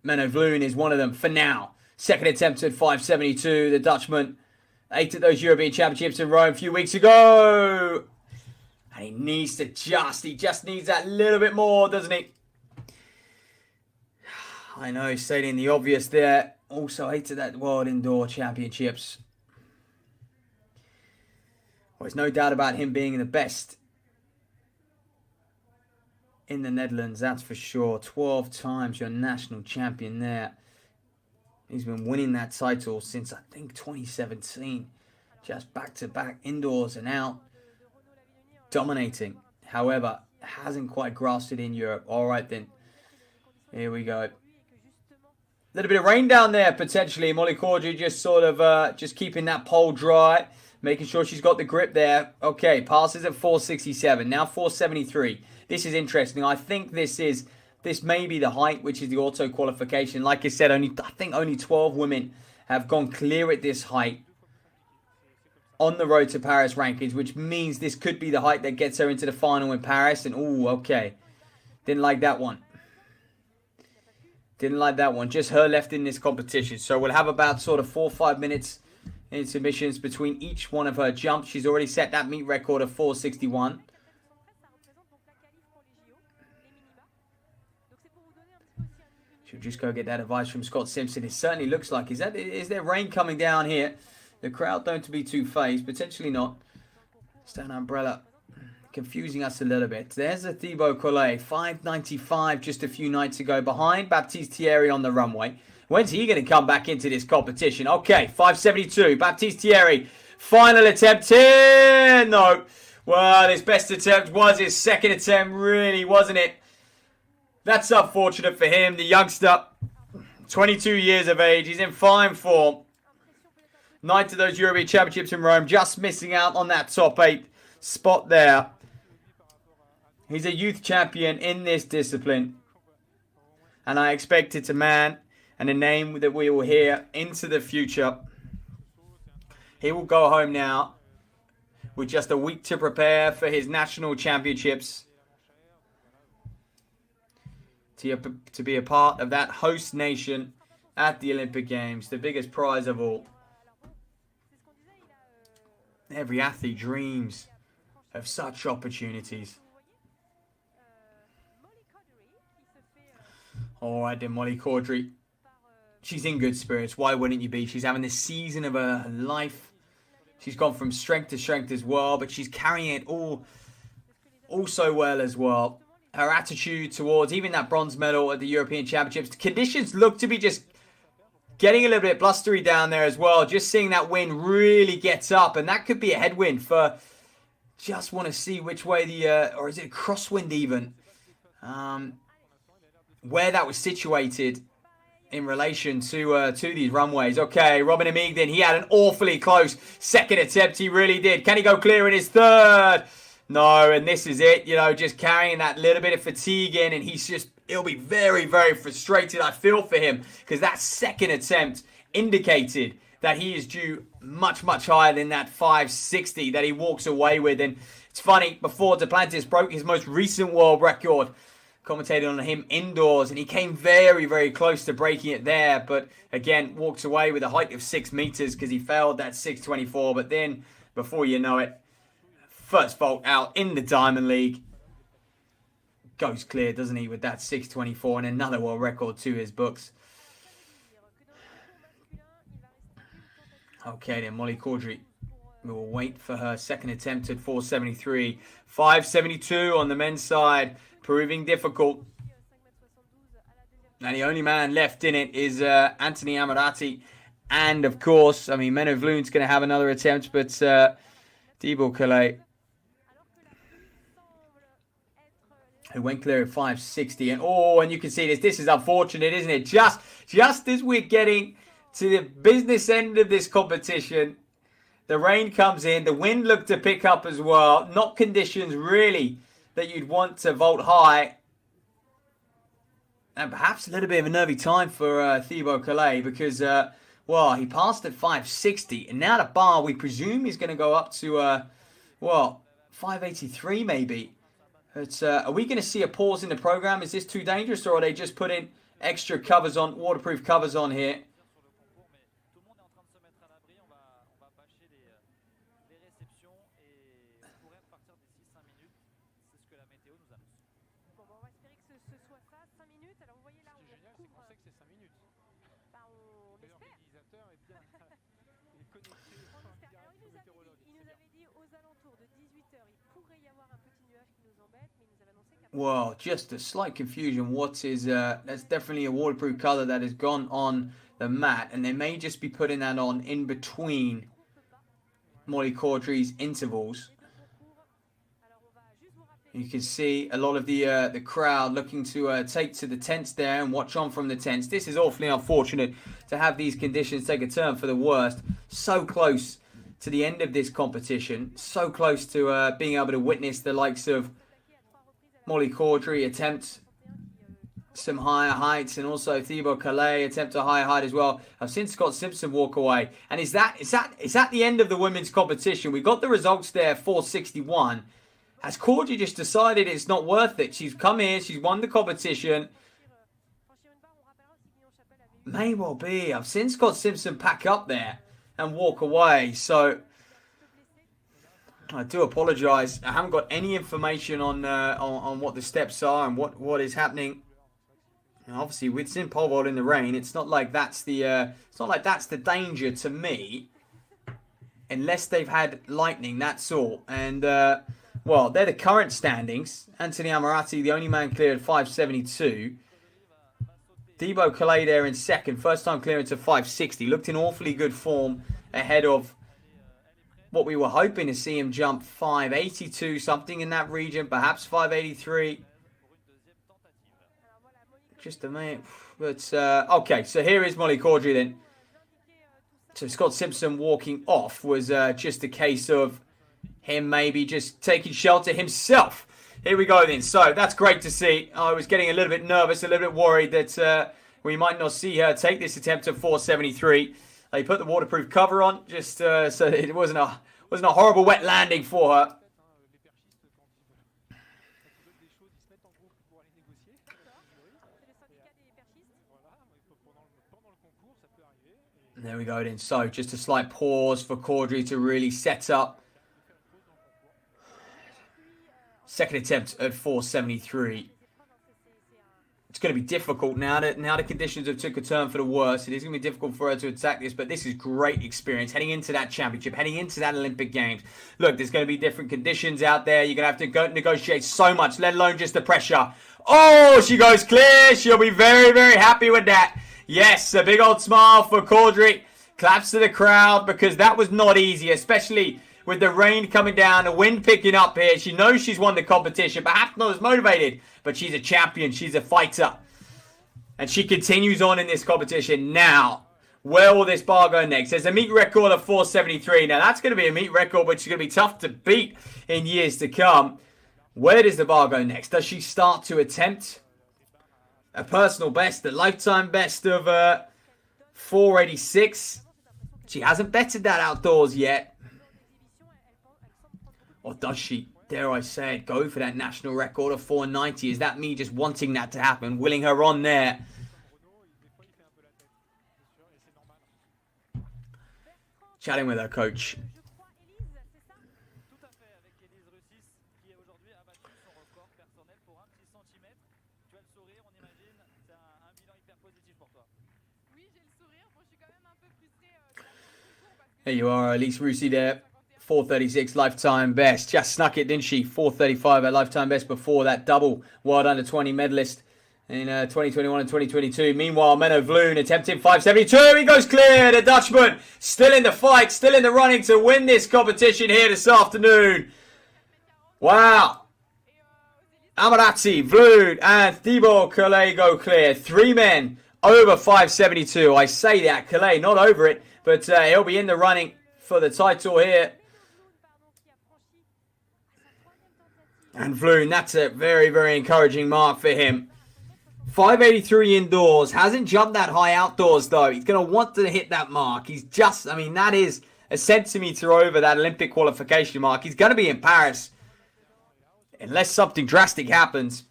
Menno Vloen is one of them for now. Second attempt at 572. The Dutchman, 8 at those European Championships in Rome a few weeks ago. And he needs to he just needs that little bit more, doesn't he? I know he's stating the obvious there. Also 8 at that World Indoor Championships. Well, there's no doubt about him being the best in the Netherlands, that's for sure. 12 times your national champion there. He's been winning that title since, I think, 2017. Just back-to-back, indoors and out. Dominating. However, hasn't quite grasped it in Europe. All right, then. Here we go. A little bit of rain down there, potentially. Molly Caudry just sort of just keeping that pole dry. Making sure she's got the grip there. Okay, passes at 467. Now 473. This is interesting. I think this may be the height, which is the auto qualification. Like I said, I think only 12 women have gone clear at this height on the road to Paris rankings, which means this could be the height that gets her into the final in Paris. And, ooh, okay. Didn't like that one. Didn't like that one. Just her left in this competition. So we'll have about sort of 4 or 5 minutes in submissions between each one of her jumps. She's already set that meet record of 461. She'll just go get that advice from Scott Simpson. It certainly looks like. Is there rain coming down here? The crowd don't to be too phased. Potentially not. Stand umbrella. Confusing us a little bit. There's a Thibaut Collet. 595 just a few nights ago. Behind Baptiste Thierry on the runway. When's he going to come back into this competition? Okay, 572. Baptiste Thierry. Final attempt here. No. Well, his best attempt was his second attempt, really, wasn't it? That's unfortunate for him. The youngster, 22 years of age. He's in fine form. 9 to those European Championships in Rome. Just missing out on that top 8 spot there. He's a youth champion in this discipline. And I expect it to man and a name that we will hear into the future. He will go home now with just a week to prepare for his national championships. To be a part of that host nation at the Olympic Games, the biggest prize of all. Every athlete dreams of such opportunities. All right then, Molly Caudry. She's in good spirits. Why wouldn't you be? She's having the season of her life. She's gone from strength to strength as well, but she's carrying it all so well as well. Her attitude towards even that bronze medal at the European Championships. The conditions look to be just getting a little bit blustery down there as well. Just seeing that wind really gets up, and that could be a headwind for... Just want to see which way the... or is it a crosswind even? Where that was situated in relation to these runways. Okay, Robin Amigdin, he had an awfully close second attempt. He really did. Can he go clear in his third? No, and this is it. You know, just carrying that little bit of fatigue in, and he'll be very, very frustrated. I feel for him, because that second attempt indicated that he is due much, much higher than that 560 that he walks away with. And it's funny, before Duplantis broke his most recent world record, commentated on him indoors, and he came very, very close to breaking it there, but again, walks away with a height of 6 meters because he failed that 624. But then, before you know it, first vault out in the Diamond League, goes clear, doesn't he, with that 624 and another world record to his books. Okay then, Molly Caudry, we will wait for her second attempt at 473. 572 on the men's side, proving difficult. And the only man left in it is Anthony Ammirati. And of course, I mean, Menno Vloon's going to have another attempt, but Thibaut Calais, who went clear at 560. And you can see this. This is unfortunate, isn't it? Just as we're getting to the business end of this competition, the rain comes in. The wind looked to pick up as well. Not conditions really that you'd want to vault high. And perhaps a little bit of a nervy time for Thibaut Calais, because, well, he passed at 560. And now the bar, we presume, is going to go up to, 583 maybe. But, are we going to see a pause in the program? Is this too dangerous, or are they just putting extra covers on, waterproof covers on here? Well, just a slight confusion. What is, that's definitely a waterproof color that has gone on the mat. And they may just be putting that on in between Molly Caudry's intervals. You can see a lot of the crowd looking to take to the tents there and watch on from the tents. This is awfully unfortunate to have these conditions take a turn for the worst. So close to the end of this competition. So close to being able to witness the likes of Molly Caudry attempt some higher heights, and also Thibaut Calais attempt a higher height as well. I've seen Scott Simpson walk away. And is that the end of the women's competition? We got the results there, 461. Has Caudry just decided it's not worth it? She's come here, she's won the competition. May well be. I've seen Scott Simpson pack up there and walk away. So I do apologise. I haven't got any information on what the steps are and what is happening. And obviously, with Sim pole vault in the rain, it's not like that's the danger to me, unless they've had lightning. That's all. And well, they're the current standings. Anthony Ammirati, the only man cleared 572. Thibaut Calais there in second, first time clearance of 560. Looked in awfully good form ahead of what we were hoping to see him jump, 582, something in that region, perhaps 583. Just a minute. But, okay, so here is Molly Caudry then. So Scott Simpson walking off was just a case of him maybe just taking shelter himself. Here we go then. So that's great to see. I was getting a little bit nervous, a little bit worried that we might not see her take this attempt at 473. They put the waterproof cover on just so it wasn't a horrible wet landing for her. There we go then. So just a slight pause for Caudry to really set up. Second attempt at 473. It's going to be difficult now that the conditions have took a turn for the worse. It is going to be difficult for her to attack this, but this is great experience heading into that championship, heading into that Olympic Games. Look, there's going to be different conditions out there. You're going to have to go negotiate so much, let alone just the pressure. Oh, she goes clear. She'll be very, very happy with that. Yes, a big old smile for Caudry. Claps to the crowd because that was not easy, especially with the rain coming down, the wind picking up here. She knows she's won the competition, perhaps not as motivated, but she's a champion. She's a fighter. And she continues on in this competition. Now, where will this bar go next? There's a meet record of 473. Now, that's going to be a meet record, which is going to be tough to beat in years to come. Where does the bar go next? Does she start to attempt a personal best, a lifetime best of 486? She hasn't betted that outdoors yet. Or does she, dare I say it, go for that national record of 490? Is that me just wanting that to happen, willing her on there? Chatting with her coach. There you are, Elise Russi there. 436 lifetime best. Just snuck it, didn't she? 435 at lifetime best before that double World Under 20 medalist in 2021 and 2022. Meanwhile, Menno Vloon attempting 572. He goes clear. The Dutchman still in the fight, still in the running to win this competition here this afternoon. Wow. Amarati, Vloon, and Thibaut Calais go clear. 3 men over 572. I say that, Calais not over it, but he'll be in the running for the title here. And Vloon, that's a very, very encouraging mark for him. 583 indoors. Hasn't jumped that high outdoors, though. He's going to want to hit that mark. He's just, I mean, that is a centimetre over that Olympic qualification mark. He's going to be in Paris. Unless something drastic happens.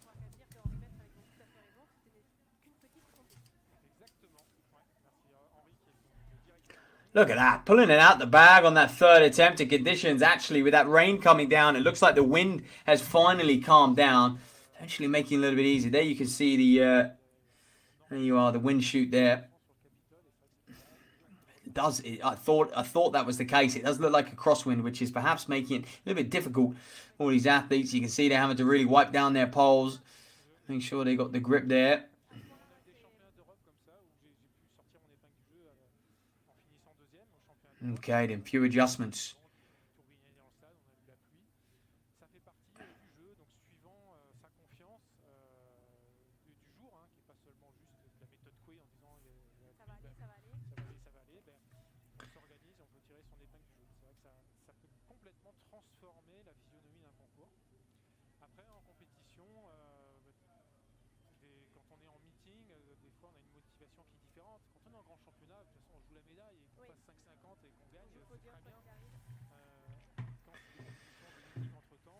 Look at that, pulling it out the bag on that third attempt in conditions. Actually, with that rain coming down, it looks like the wind has finally calmed down. Actually making it a little bit easier. There you can see the, there you are, the wind chute there. It does, I thought that was the case. It does look like a crosswind, which is perhaps making it a little bit difficult for all these athletes. You can see they're having to really wipe down their poles. Make sure they got the grip there. Okay, then few adjustments.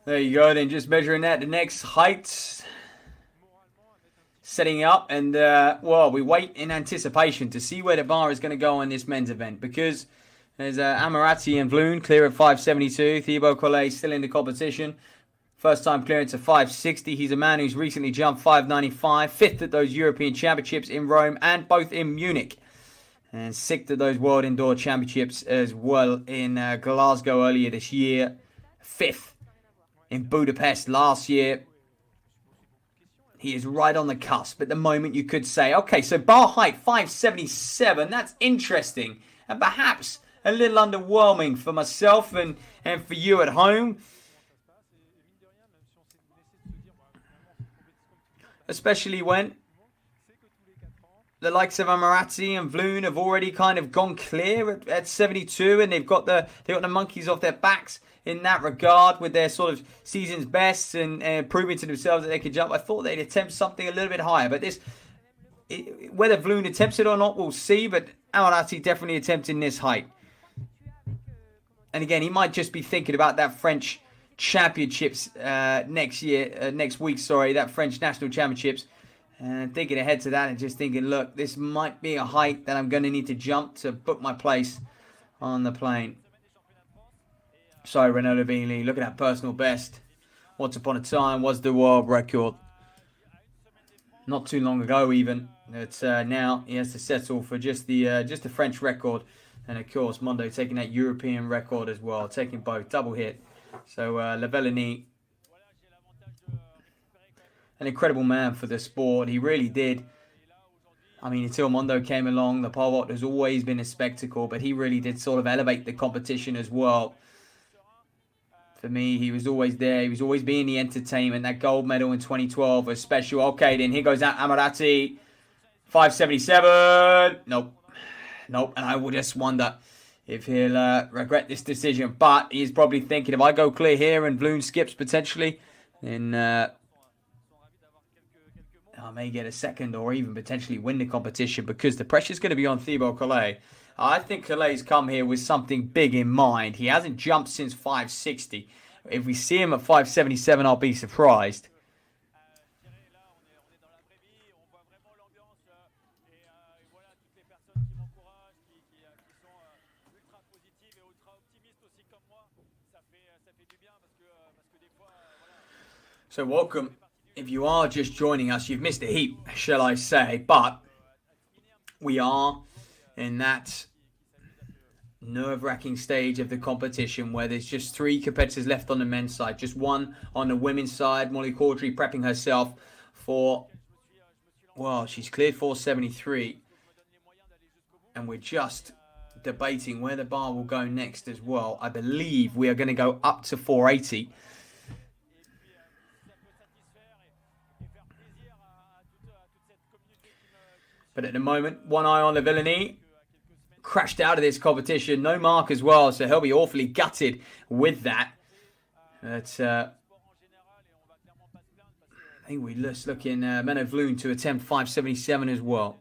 There you go, then just measuring that, the next height, setting up, and well, we wait in anticipation to see where the bar is going to go on this men's event, because there's Amarati and Vloon clear at 572, Thibaut Calais still in the competition, first time clearance at 560, he's a man who's recently jumped 595, 5th at those European Championships in Rome and both in Munich, and 6th at those World Indoor Championships as well in Glasgow earlier this year, 5th in Budapest last year. He is right on the cusp. At the moment, you could say, okay, so bar height 577. That's interesting, and perhaps a little underwhelming for myself and for you at home. Especially when the likes of Amarati and Vloon have already kind of gone clear at 72, and they've got the monkeys off their backs in that regard with their sort of season's best and proving to themselves that they could jump. I thought they'd attempt something a little bit higher, but whether Vloon attempts it or not, we'll see. But Amarati definitely attempting this height. And again, he might just be thinking about that French Championships next week, that French National Championships. And thinking ahead to that and just thinking, look, this might be a height that I'm going to need to jump to book my place on the plane. Sorry, Renato Beanley. Look at that personal best. Once upon a time was the world record. Not too long ago, even. But now he has to settle for just the French record, and of course Mondo taking that European record as well, taking both, double hit. So Lavellini, an incredible man for the sport. He really did. I mean, until Mondo came along, the pole vault has always been a spectacle, but he really did sort of elevate the competition as well. For me, he was always there. He was always being the entertainment. That gold medal in 2012 was special. Okay, then here goes Amarati. 577. Nope. And I will just wonder if he'll regret this decision. But he's probably thinking, if I go clear here and Vloon skips potentially, then I may get a second or even potentially win the competition, because the pressure's going to be on Thibaut Collet. I think Collet's come here with something big in mind. He hasn't jumped since 560. If we see him at 577, I'll be surprised. So welcome. If you are just joining us, you've missed a heap, shall I say. But we are in that nerve-wracking stage of the competition where there's just 3 competitors left on the men's side. Just one on the women's side. Molly Caudry prepping herself for, well, she's cleared 473. And we're just debating where the bar will go next as well. I believe we are going to go up to 480. But at the moment, one eye on the villainy. Crashed out of this competition. No mark as well, so he'll be awfully gutted with that. But I think we're just looking Menno Vloon to attempt 577 as well.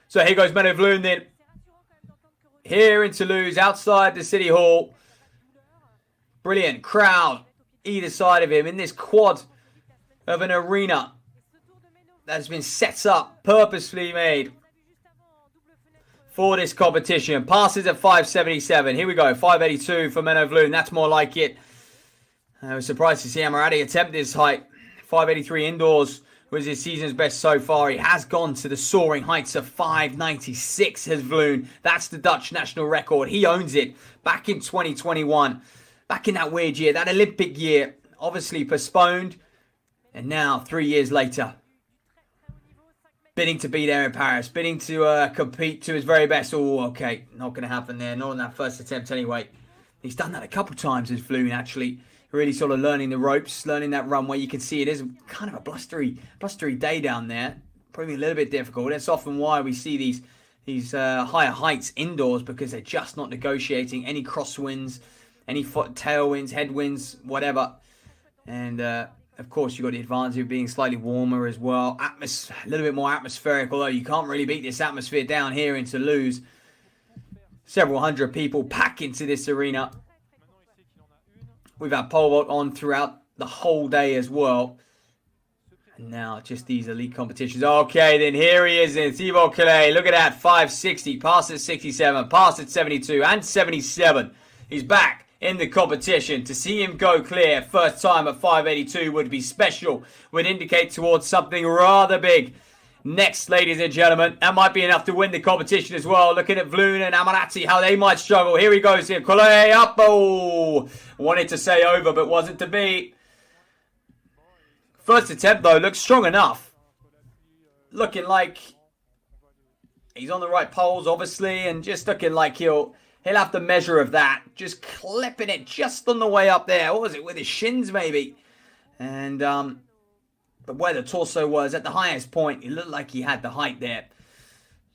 So here goes Menno Vloon then. Here in Toulouse, outside the City Hall. Brilliant crowd either side of him in this quad of an arena that's been set up, purposely made for this competition. Passes at 577. Here we go, 582 for Menno Vloon. That's more like it. I was surprised to see Amarati attempt this height. 583 indoors was his season's best so far. He has gone to the soaring heights of 596 has Vloon. That's the Dutch national record. He owns it back in 2021. Back in that weird year, that Olympic year, obviously postponed. And now, 3 years later, bidding to be there in Paris. Bidding to compete to his very best. Oh, okay, not going to happen there. Not on that first attempt anyway. He's done that a couple times as Vloon, actually. Really sort of learning the ropes, learning that runway. You can see it is kind of a blustery day down there. Probably a little bit difficult. That's often why we see these higher heights indoors, because they're just not negotiating any crosswinds, any tailwinds, headwinds, whatever. And of course, you've got the advantage of being slightly warmer as well. A little bit more atmospheric, although you can't really beat this atmosphere down here in Toulouse. Several hundred people pack into this arena. We've had pole vault on throughout the whole day as well. And now just these elite competitions. Okay, then here he is in Thibaut Collet. Look at that, 560, past at 67, past at 72 and 77. He's back in the competition. To see him go clear first time at 582 would be special. Would indicate towards something rather big. Next, ladies and gentlemen, that might be enough to win the competition as well. Looking at Vloon and Amarati, how they might struggle. Here he goes here. Collet up. Oh, wanted to say over, but wasn't to be. First attempt, though, looks strong enough. Looking like he's on the right poles, obviously, and just looking like he'll have the measure of that. Just clipping it just on the way up there. What was it, with his shins, maybe? And, but where the torso was at the highest point, it looked like he had the height there.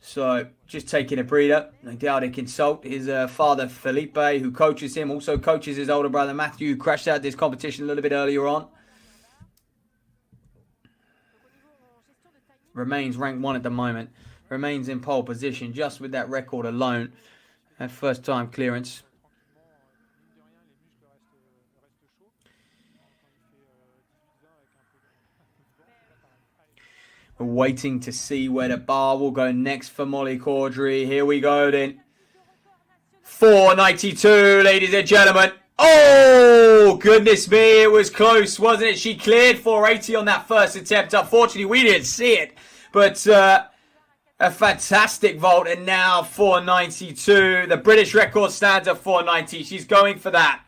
So, just taking a breather. No doubt he consult his father, Felipe, who coaches him. Also coaches his older brother, Matthew, who crashed out this competition a little bit earlier on. Remains ranked 1 at the moment. Remains in pole position just with that record alone. That first time clearance. We're waiting to see where the bar will go next for Molly Caudry. Here we go then. 492, ladies and gentlemen. Oh, goodness me. It was close, wasn't it? She cleared 480 on that first attempt. Unfortunately, we didn't see it. But A fantastic vault, and now 492. The British record stands at 490. She's going for that.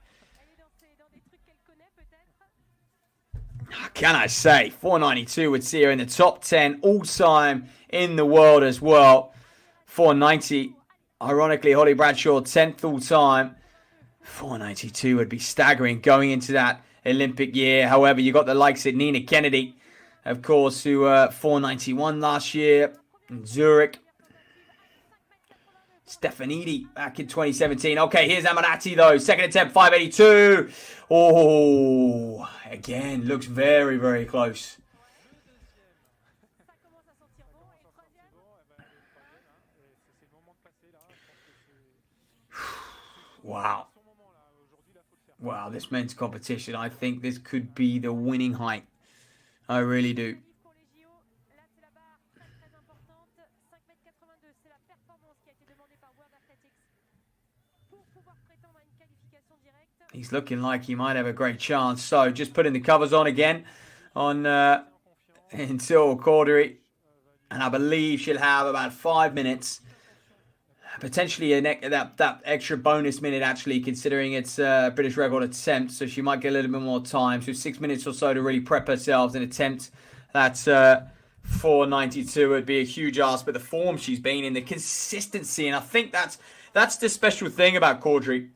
Can I say, 492 would see her in the top 10 all-time in the world as well. 490, ironically, Holly Bradshaw, 10th all-time. 492 would be staggering going into that Olympic year. However, you got the likes of Nina Kennedy, of course, who 491 last year in Zurich. Stefanidi back in 2017. Okay, here's Amarati though. Second attempt, 582. Oh, again, looks very, very close. Wow. Wow, this men's competition, I think this could be the winning height. I really do. He's looking like he might have a great chance. So just putting the covers on again on until Cordery. And I believe she'll have about 5 minutes. Potentially that extra bonus minute, actually, considering it's British record attempt. So she might get a little bit more time. So 6 minutes or so to really prep herself and attempt that 492 would be a huge ask. But the form she's been in, the consistency, and I think that's the special thing about Cordery,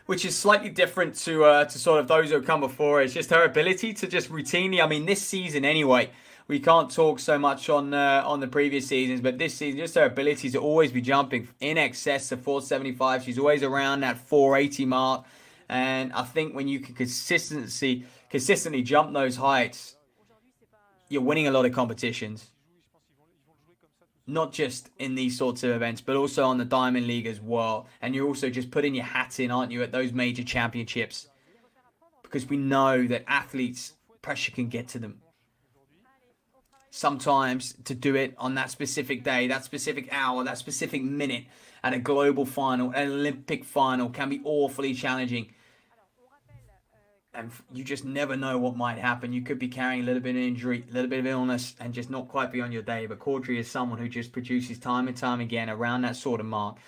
which is slightly different to sort of those who have come before. It's just her ability to just routinely, I mean, this season anyway, we can't talk so much on the previous seasons, but this season, just her ability to always be jumping in excess of 475. She's always around that 480 mark. And I think when you can consistently jump those heights, you're winning a lot of competitions. Not just in these sorts of events, but also on the Diamond League as well. And you're also just putting your hat in, aren't you, at those major championships? Because we know that athletes, pressure can get to them. Sometimes to do it on that specific day, that specific hour, that specific minute at a global final, an Olympic final can be awfully challenging. And you just never know what might happen. You could be carrying a little bit of injury, a little bit of illness, and just not quite be on your day. But Cordery is someone who just produces time and time again around that sort of mark.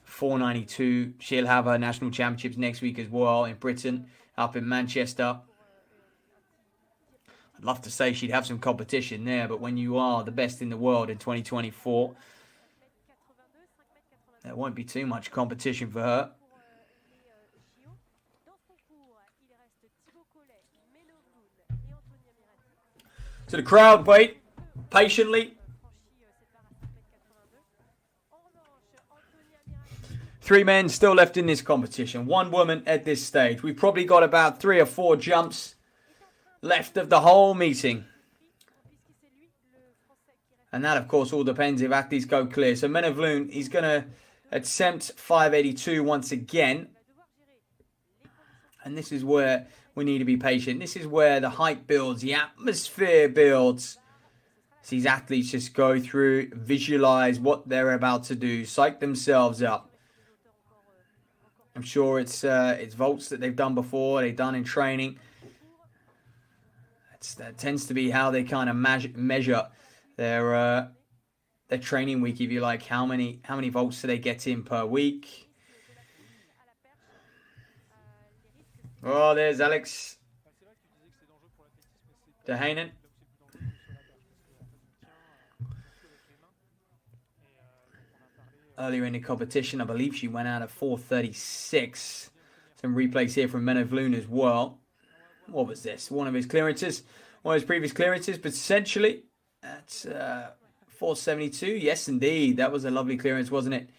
492. She'll have her national championships next week as well in Britain, up in Manchester. I'd love to say she'd have some competition there, but when you are the best in the world in 2024, there won't be too much competition for her. So the crowd wait patiently. 3 men still left in this competition. 1 woman at this stage. We've probably got about 3 or 4 jumps left of the whole meeting. And that, of course, all depends if athletes go clear. So Menevloon, he's going to attempt 582 once again. And this is where we need to be patient. This is where the hype builds, the atmosphere builds. So these athletes just go through, visualize what they're about to do, psych themselves up. I'm sure it's vaults that they've done before, they've done in training. That tends to be how they kind of measure their training week, if you like. How many vaults do they get in per week? Oh, there's Alex Dehaenen. Earlier in the competition, I believe she went out at 436. Some replays here from Menevloon as well. What was this? One of his clearances. One of his previous clearances, but essentially, that's 472. Yes, indeed. That was a lovely clearance, wasn't it?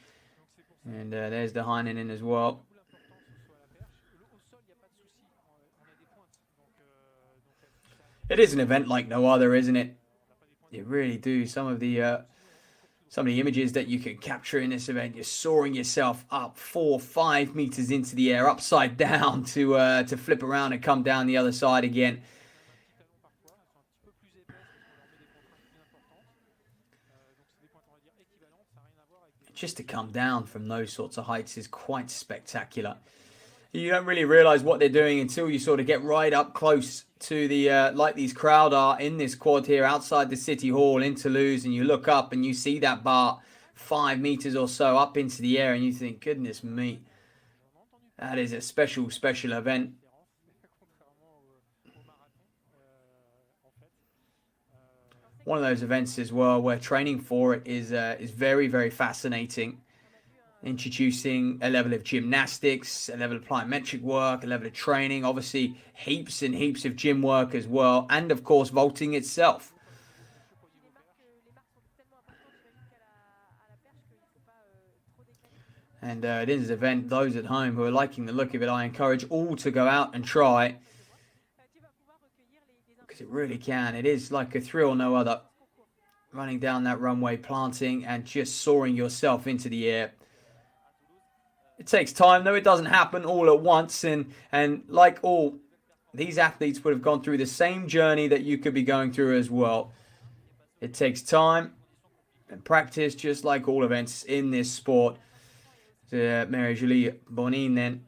And there's Dehaenen in as well. It is an event like no other, isn't it? You really do. Some of the images that you can capture in this event, you're soaring yourself up 4-5 meters into the air, upside down to flip around and come down the other side again. Just to come down from those sorts of heights is quite spectacular. You don't really realize what they're doing until you sort of get right up close to the, like these crowd are in this quad here outside the City Hall in Toulouse, and you look up and you see that bar 5 meters or so up into the air, and you think, goodness me, that is a special, special event. One of those events as well where training for it is very, very fascinating. Introducing a level of gymnastics, a level of plyometric work, a level of training, obviously heaps and heaps of gym work as well, and of course vaulting itself. And it is an event, those at home who are liking the look of it, I encourage all to go out and try. Because it really can. It is like a thrill no other. Running down that runway, planting, and just soaring yourself into the air. It takes time, though. It doesn't happen all at once. And like all, these athletes would have gone through the same journey that you could be going through as well. It takes time and practice, just like all events in this sport. Marie-Julie Bonin then.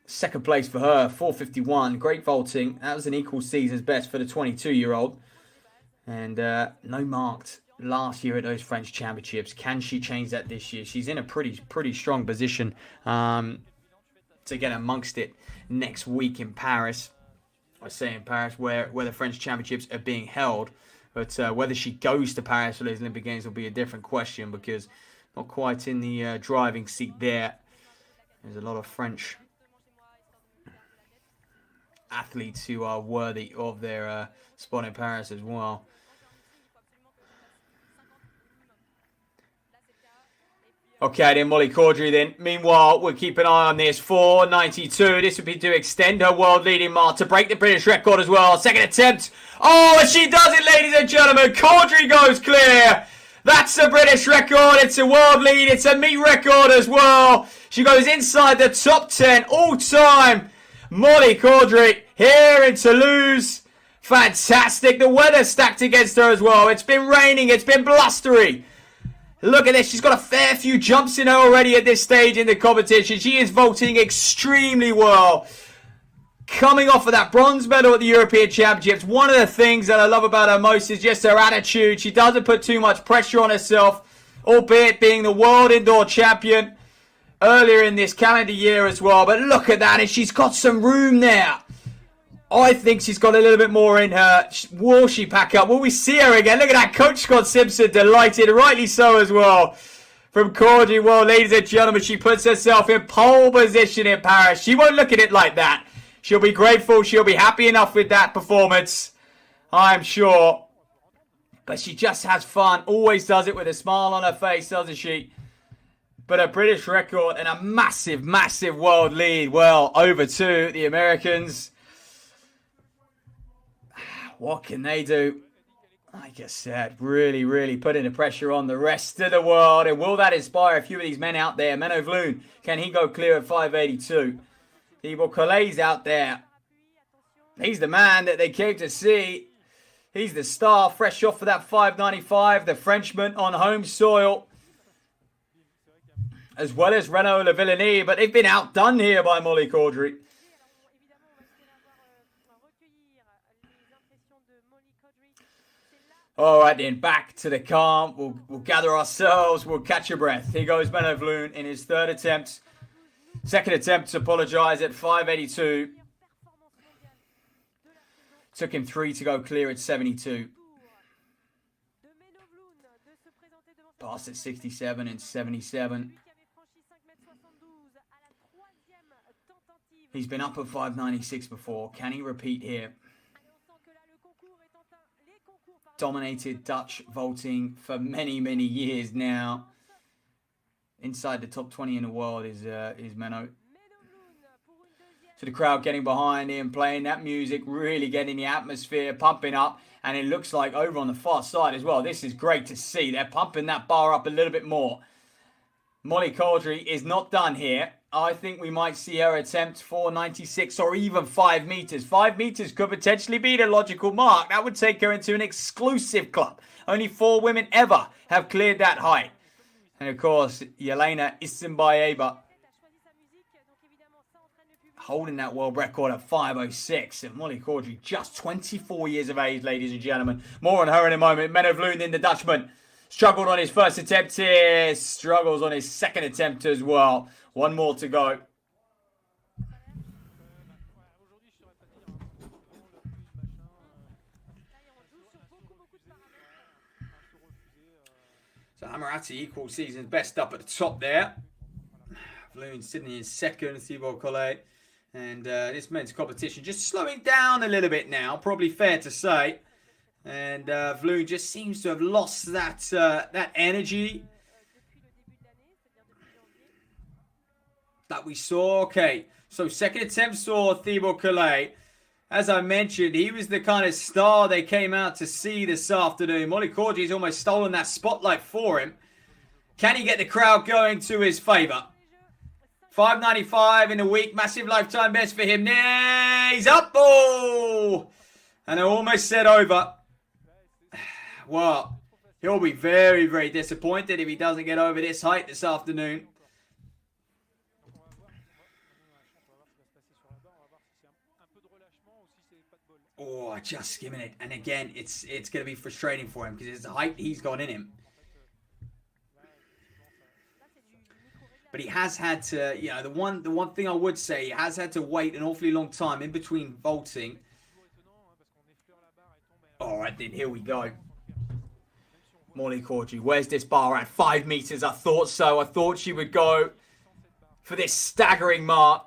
Second place for her, 4:51. Great vaulting. That was an equal season's best for the 22-year-old. And no marked last year at those French Championships. Can she change that this year? She's in a pretty strong position to get amongst it next week in Paris. I say in Paris where the French Championships are being held. But whether she goes to Paris for those Olympic Games will be a different question, because not quite in the driving seat there. There's a lot of French athletes who are worthy of their spot in Paris as well. Okay, then Molly Caudry then. Meanwhile, we'll keep an eye on this. 4:92. This would be to extend her world leading mark to break the British record as well. Second attempt. Oh, she does it, ladies and gentlemen. Caudry goes clear. That's a British record. It's a world lead. It's a meet record as well. She goes inside the top 10 all time. Molly Caudry here in Toulouse. Fantastic. The weather stacked against her as well. It's been raining. It's been blustery. Look at this. She's got a fair few jumps in her already at this stage in the competition. She is vaulting extremely well. Coming off of that bronze medal at the European Championships, one of the things that I love about her most is just her attitude. She doesn't put too much pressure on herself, albeit being the world indoor champion earlier in this calendar year as well. But look at that, and she's got some room there. I think she's got a little bit more in her. Will she pack up? Will we see her again? Look at that. Coach Scott Simpson delighted, rightly so as well. From Caudry, well, ladies and gentlemen, she puts herself in pole position in Paris. She won't look at it like that. She'll be grateful. She'll be happy enough with that performance, I'm sure. But she just has fun. Always does it with a smile on her face, doesn't she? But a British record and a massive, massive world lead. Well, over to the Americans. What can they do? Like I said, really putting the pressure on the rest of the world. And will that inspire a few of these men out there? Menno Vloon, can he go clear at 5:82? Thibaut Collet's out there. He's the man that they came to see. He's the star, fresh off of that 5:95. The Frenchman on home soil. As well as Renaud Lavillenie. But they've been outdone here by Molly Caudry. All right, then, back to the calm. We'll gather ourselves. We'll catch a breath. Here goes Menno Vloon in his third attempt. Second attempt to apologise at 5:82. Took him 3 to go clear at 72. Passed at 67 and 77. He's been up at 5:96 before. Can he repeat here? Dominated Dutch vaulting for many years now. Inside the top 20 in the world is Menno. So the crowd getting behind him, playing that music, really getting the atmosphere pumping up. And it looks like over on the far side as well. This is great to see. They're pumping that bar up a little bit more. Molly Caudry is not done here. I think we might see her attempt 4:96 or even 5 meters. 5 meters could potentially be the logical mark. That would take her into an exclusive club. Only 4 women ever have cleared that height. And of course, Yelena Isinbayeva holding that world record at 5:06. And Molly Caudry, just 24 years of age, ladies and gentlemen. More on her in a moment. Men of Loon, the Dutchman, struggled on his first attempt here. Struggles on his second attempt as well. One more to go. So Amarati equals season's best up at the top there. Vloon sitting in second, Thibaut Collet. And this men's competition just slowing down a little bit now, probably fair to say. And Vloon just seems to have lost that that energy that we saw. Okay, so second attempt saw Thibaut Collet. As I mentioned, he was the kind of star they came out to see this afternoon. Molly Caudry's almost stolen that spotlight for him. Can he get the crowd going to his favour? 5.95 in a week. Massive lifetime best for him. Nah, he's up. Oh! And I almost said over. Well, he'll be very, very disappointed if he doesn't get over this height this afternoon. Oh, just skimming it. And again, it's going to be frustrating for him because it's the height he's got in him. But he has had to, you know, the one thing I would say, he has had to wait an awfully long time in between vaulting. All right, then, here we go. Molly Caudry, where's this bar at? 5 meters, I thought so. I thought she would go for this staggering mark.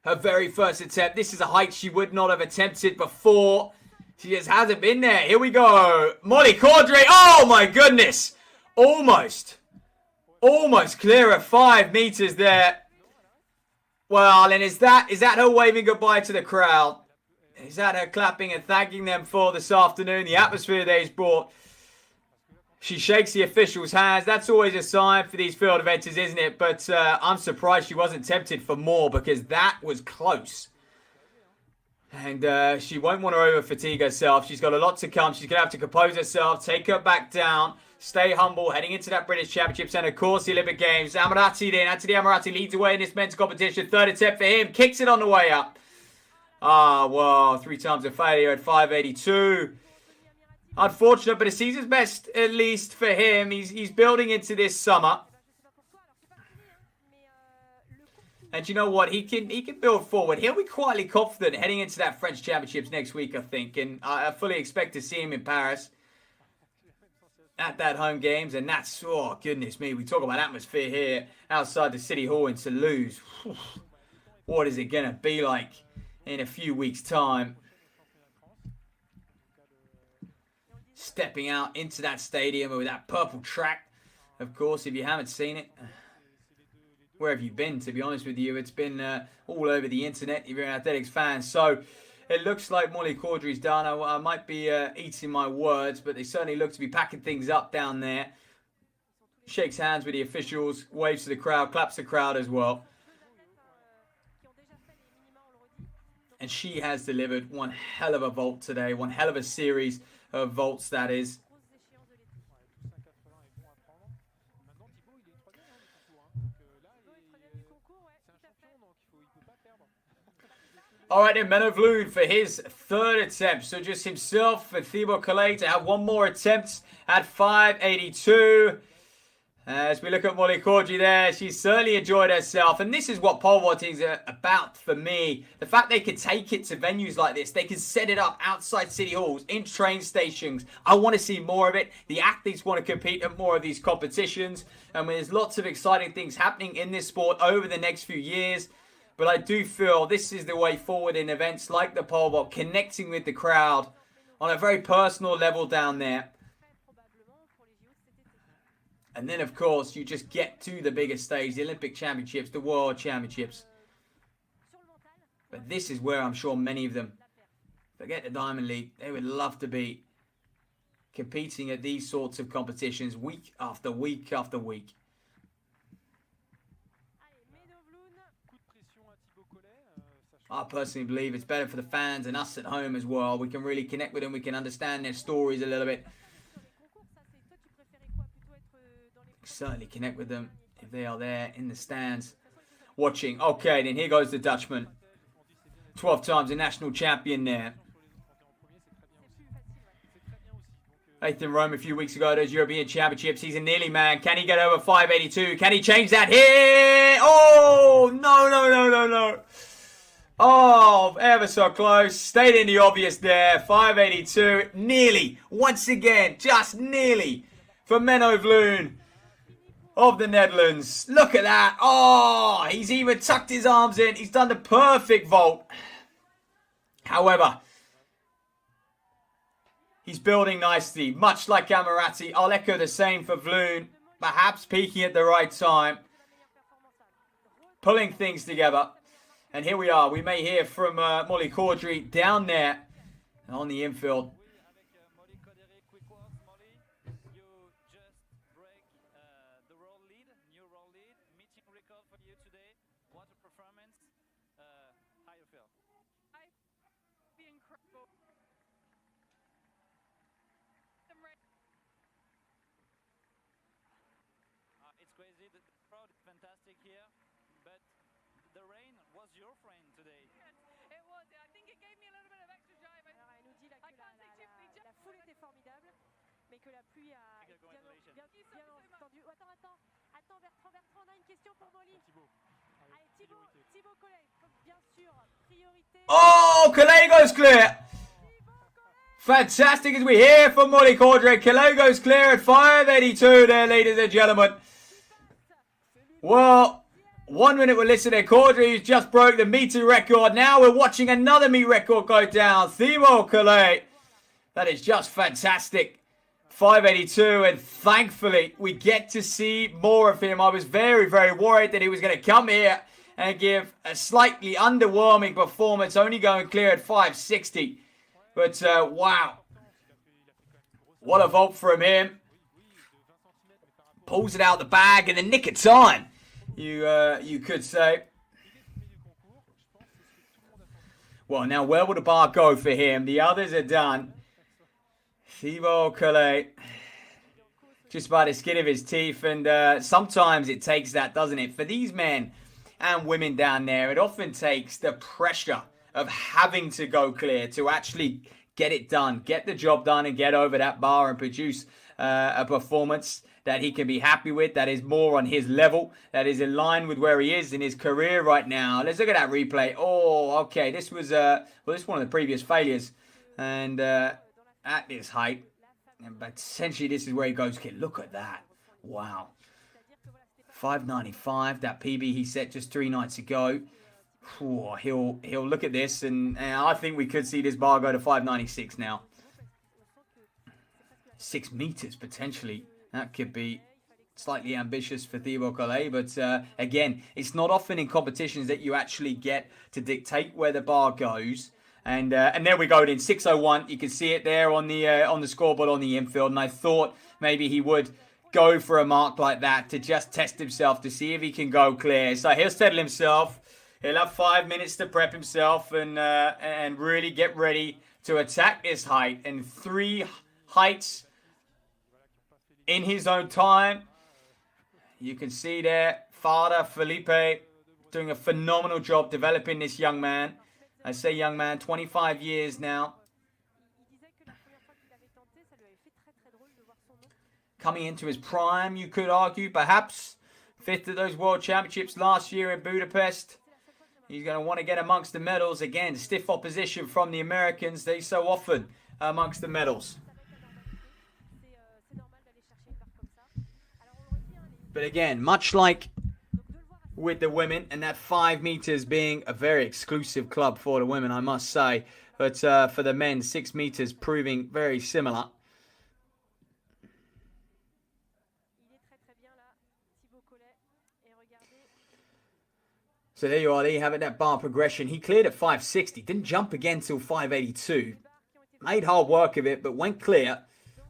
Her very first attempt. This is a height she would not have attempted before. She just hasn't been there. Here we go. Molly Caudry. Oh, my goodness. Almost clear at 5 meters there. Well, and is that her waving goodbye to the crowd? Is that her clapping and thanking them for this afternoon? The atmosphere they've brought. She shakes the officials' hands. That's always a sign for these field events, isn't it? But I'm surprised she wasn't tempted for more because that was close. And she won't want to over-fatigue herself. She's got a lot to come. She's going to have to compose herself, take her back down, stay humble, heading into that British Championships and, of course, the Olympic Games. Amarati then. Anthony Amarati leads away in this men's competition. Third attempt for him. Kicks it on the way up. Ah, well, 3 times a failure at 5.82. Unfortunate, but a season's best, at least for him. He's building into this summer. And you know what? He can build forward. He'll be quietly confident heading into that French Championships next week, I think. And I fully expect to see him in Paris at that home games. And that's, oh, goodness me. We talk about atmosphere here outside the City Hall in Toulouse. What is it going to be like in a few weeks' time? Stepping out into that stadium with that purple track. Of course, if you haven't seen it, where have you been, to be honest with you? It's been all over the internet if you're an athletics fan. So it looks like Molly Caudry's done. I might be eating my words, but they certainly look to be packing things up down there. Shakes hands with the officials, waves to the crowd, claps the crowd as well. And she has delivered one hell of a vault today, one hell of a series of vaults, that is. All right, then, Men of Loon for his third attempt. So just himself and Thibaut Collet to have one more attempt at 5.82. As we look at Molly Caudry there, she's certainly enjoyed herself. And this is what pole vaulting is about for me. The fact they can take it to venues like this. They can set it up outside city halls, in train stations. I want to see more of it. The athletes want to compete at more of these competitions. And there's lots of exciting things happening in this sport over the next few years. But I do feel this is the way forward in events like the pole vault, connecting with the crowd on a very personal level down there. And then, of course, you just get to the bigger stage, the Olympic Championships, the World Championships. But this is where I'm sure many of them, forget the Diamond League, they would love to be competing at these sorts of competitions week after week after week. I personally believe it's better for the fans and us at home as well. We can really connect with them. We can understand their stories a little bit. Certainly connect with them if they are there in the stands. watching. Okay, then here goes the Dutchman. 12 times a national champion there. 8th in Rome a few weeks ago, those European Championships. He's a nearly man. Can he get over 582? Can he change that here? Oh, no. Oh, ever so close. Stating the obvious there. 582. Nearly. Once again, just nearly. For Menno Vloon of the Netherlands. Look at that. Oh, he's even tucked his arms in. He's done the perfect vault. However, he's building nicely, much like Amarati. I'll echo the same for Vloon. Perhaps peaking at the right time. Pulling things together. And here we are. We may hear from Molly Caudry down there on the infield. It's crazy. The crowd is fantastic here, but the rain was your friend today. Yes, it was. I think it gave me a little bit of extra drive. Elle nous dit là que la foule était formidable, mais que la pluie a bien entendu. Attends, Bertrand, on a une question pour Molly. Allez, Thibaut Collet, bien sûr, priorité. Oh, Calais goes clear. Fantastic as we hear from Molly Caudry. Calais goes clear at 582 there, ladies and gentlemen. Well, 1 minute we're listening. Caudry who's just broke the meter record. Now we're watching another meet record go down. Thibaut Calais. That is just fantastic. 582, and thankfully we get to see more of him. I was very, very worried that he was going to come here and give a slightly underwhelming performance, only going clear at 560. But wow, what a vault from him. Pulls it out the bag in the nick of time, you could say. Well, now where will the bar go for him? The others are done. Thibaut Calais, just by the skin of his teeth. And sometimes it takes that, doesn't it? For these men and women down there, it often takes the pressure of having to go clear to actually get it done, get the job done and get over that bar and produce a performance that he can be happy with, that is more on his level, that is in line with where he is in his career right now. Let's look at that replay. Oh, okay, this was this is one of the previous failures. And at this height, but essentially this is where he goes. Okay, look at that. Wow. 595, that PB he set just 3 nights ago. Whew, he'll look at this, and I think we could see this bar go to 596 now. 6 meters potentially. That could be slightly ambitious for Thibaut Calais, but again, it's not often in competitions that you actually get to dictate where the bar goes. And there we go. In 6:01, you can see it there on the scoreboard on the infield. And I thought maybe he would go for a mark like that to just test himself to see if he can go clear. So he'll settle himself. He'll have 5 minutes to prep himself and really get ready to attack this height. And 3 heights in his own time. You can see there, Father Felipe doing a phenomenal job developing this young man. I say young man, 25 years now. Coming into his prime, you could argue, perhaps. 5th of those World Championships last year in Budapest. He's going to want to get amongst the medals. Again, stiff opposition from the Americans. They so often amongst the medals. But again, much like with the women, and that 5 meters being a very exclusive club for the women, I must say. But for the men, 6 meters proving very similar. So there you are. There you have it, that bar progression. He cleared at 560. Didn't jump again till 582. Made hard work of it, but went clear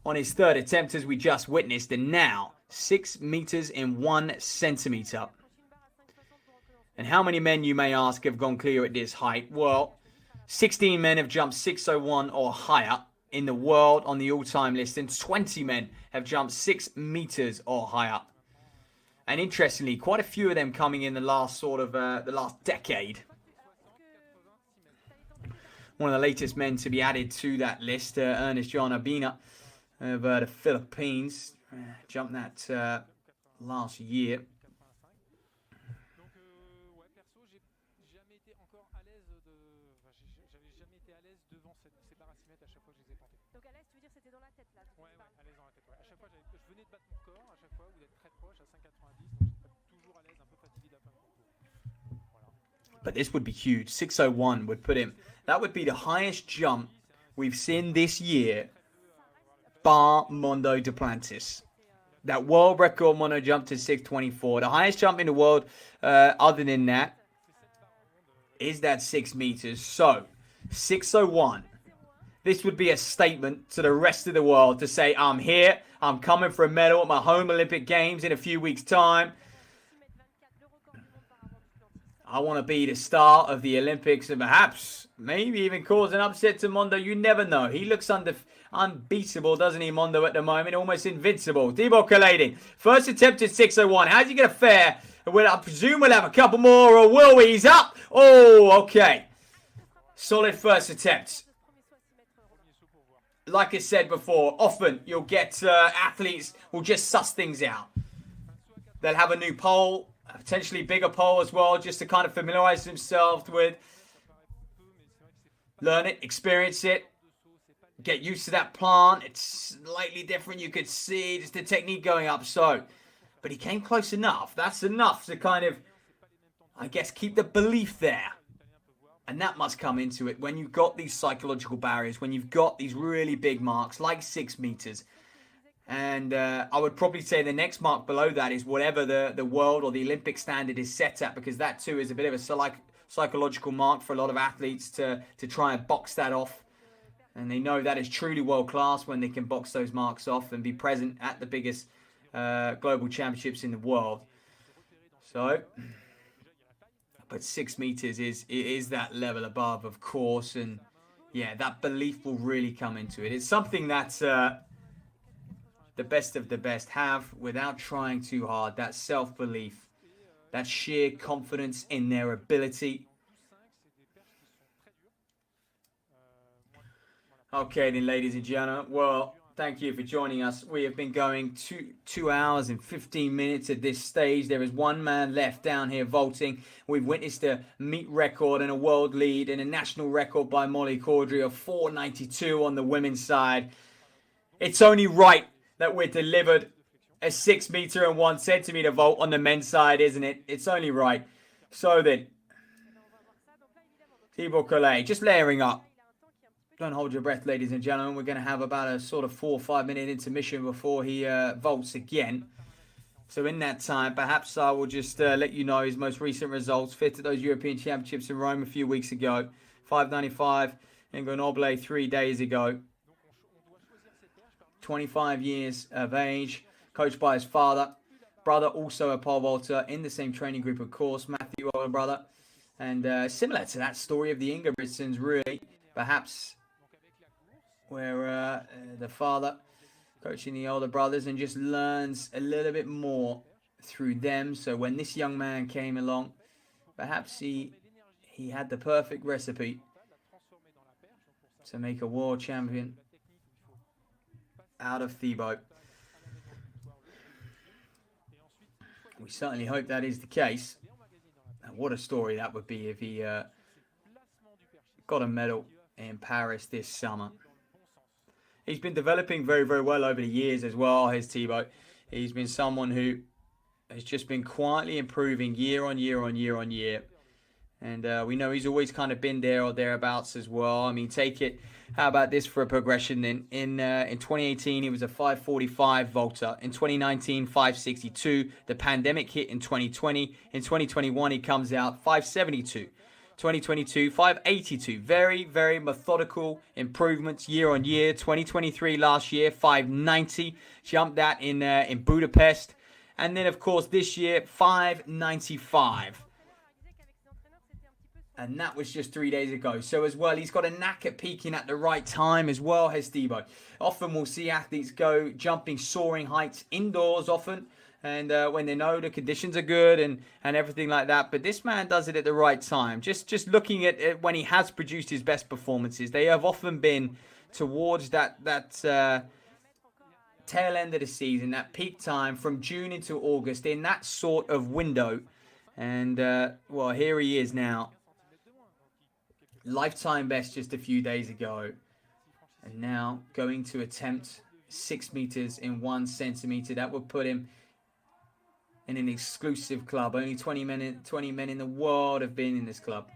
on his 3rd attempt as we just witnessed. And now, 6 meters in 1 centimeter. And how many men, you may ask, have gone clear at this height? Well, 16 men have jumped 601 or higher in the world on the all-time list. And 20 men have jumped 6 meters or higher. And interestingly, quite a few of them coming in the last the last decade. One of the latest men to be added to that list, Ernest Janabina of the Philippines. Jumped that last year. Donc à l'aise, tu veux dire c'était dans la tête là. Ouais, à l'aise dans la tête. Ouais. À chaque fois, je venais de battre mon record, à chaque fois, ou d'être très proche à 5,90, donc j'étais toujours à l'aise, un peu fatigué de la fin de concours. Voilà. But this would be huge. 6:01 would put him. That would be the highest jump we've seen this year, bar Mondo Duplantis. That world record mono jump to 6:24. The highest jump in the world, other than that, is that 6 meters. So, 6:01. This would be a statement to the rest of the world to say, I'm here, I'm coming for a medal at my home Olympic Games in a few weeks' time. I want to be the star of the Olympics and perhaps, maybe even cause an upset to Mondo. You never know. He looks unbeatable, doesn't he, Mondo, at the moment? Almost invincible. Thibaut Collating, first attempt at 6:01. How's he going to fare? I presume we'll have a couple more, or will we? He's up. Oh, okay. Solid first attempt. Like I said before, often you'll get athletes will just suss things out. They'll have a new pole, a potentially bigger pole as well, just to kind of familiarize themselves with. Learn it, experience it, get used to that plant. It's slightly different. You could see just the technique going up. So, but he came close enough. That's enough to kind of, I guess, keep the belief there. And that must come into it when you've got these psychological barriers, when you've got these really big marks like 6 meters. And I would probably say the next mark below that is whatever the world or the Olympic standard is set at, because that too is a bit of a psychological mark for a lot of athletes to try and box that off. And they know that is truly world class when they can box those marks off and be present at the biggest global championships in the world. So, but 6 meters is that level above, of course, and yeah, that belief will really come into it. It's something that the best of the best have without trying too hard. That self-belief, that sheer confidence in their ability. Okay then, ladies and gentlemen, well, thank you for joining us. We have been going 2 hours and 15 minutes at this stage. There is one man left down here vaulting. We've witnessed a meet record and a world lead and a national record by Molly Caudry of 492 on the women's side. It's only right that we're delivered a 6 meter and 1 centimeter vault on the men's side, isn't it? It's only right. So then, Thibaut Collating, just layering up. Don't hold your breath, ladies and gentlemen. We're going to have about a sort of 4 or 5 minute intermission before he vaults again. So in that time, perhaps I will just let you know his most recent results. Fifth at those European Championships in Rome a few weeks ago. 595 in Grenoble 3 days ago. 25 years of age. Coached by his father. Brother also a pole vaulter in the same training group, of course. Matthew, older brother. And similar to that story of the Ingebrigtsens, really. Perhaps where the father coaching the older brothers and just learns a little bit more through them. So when this young man came along, perhaps he had the perfect recipe to make a world champion out of Thibaut. We certainly hope that is the case. And what a story that would be if he got a medal in Paris this summer. He's been developing very, very well over the years as well, his Thibaut. He's been someone who has just been quietly improving year on year on year on year. And we know he's always kind of been there or thereabouts as well. I mean, take it. How about this for a progression then? In 2018, he was a 545 vaulter. In 2019, 562. The pandemic hit in 2020. In 2021, he comes out 572. 2022, 582. Very, very methodical improvements year on year. 2023 last year, 590. Jumped that in Budapest. And then, of course, this year, 595. And that was just 3 days ago. So as well, he's got a knack at peaking at the right time as well, has Thibaut. Often we'll see athletes go jumping soaring heights indoors often. and when they know the conditions are good and everything like that. But this man does it at the right time. Just looking at it when he has produced his best performances, they have often been towards that tail end of the season, that peak time from June into August, in that sort of window. And well, here he is now. Lifetime best just a few days ago. And now going to attempt 6 meters in 1 centimeter. That would put him in an exclusive club. Only 20 men in the world have been in this club.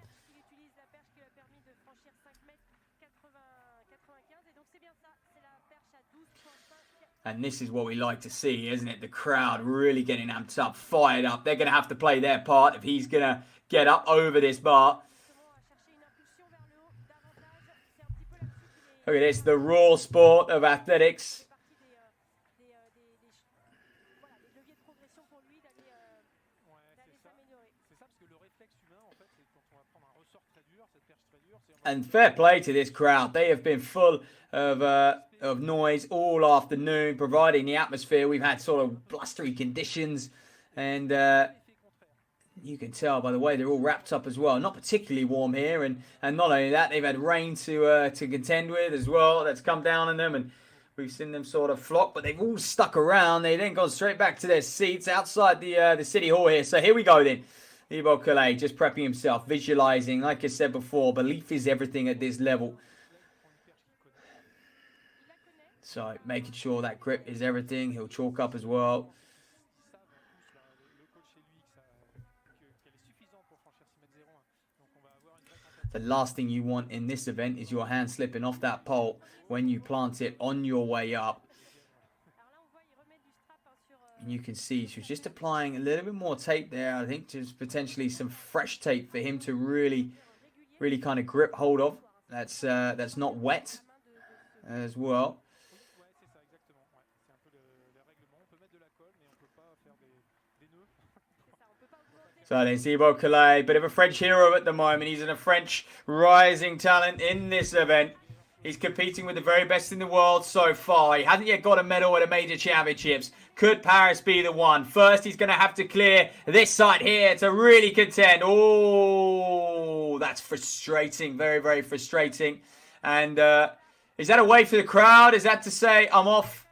And this is what we like to see, isn't it? The crowd really getting amped up, fired up. They're going to have to play their part if he's going to get up over this bar. Look at this, the raw sport of athletics. And fair play to this crowd. They have been full of noise all afternoon, providing the atmosphere. We've had sort of blustery conditions, and you can tell by the way they're all wrapped up as well. Not particularly warm here, and not only that, they've had rain to contend with as well. That's come down on them, and we've seen them sort of flock, but they've all stuck around. They then gone straight back to their seats outside the city hall here. So here we go then. Thibaut Calais just prepping himself, visualizing. Like I said before, belief is everything at this level. So making sure that grip is everything. He'll chalk up as well. The last thing you want in this event is your hand slipping off that pole when you plant it on your way up. And you can see she's just applying a little bit more tape there. I think there's potentially some fresh tape for him to really kind of grip hold of. That's not wet as well. So then Thibaut Calais, bit of a French hero at the moment. He's a French rising talent in this event. He's competing with the very best in the world so far. He hasn't yet got a medal at a major championships. Could Paris be the one? First, he's going to have to clear this side here to really contend. Oh, that's frustrating. Very, very frustrating. And is that a way for the crowd? Is that to say, I'm off?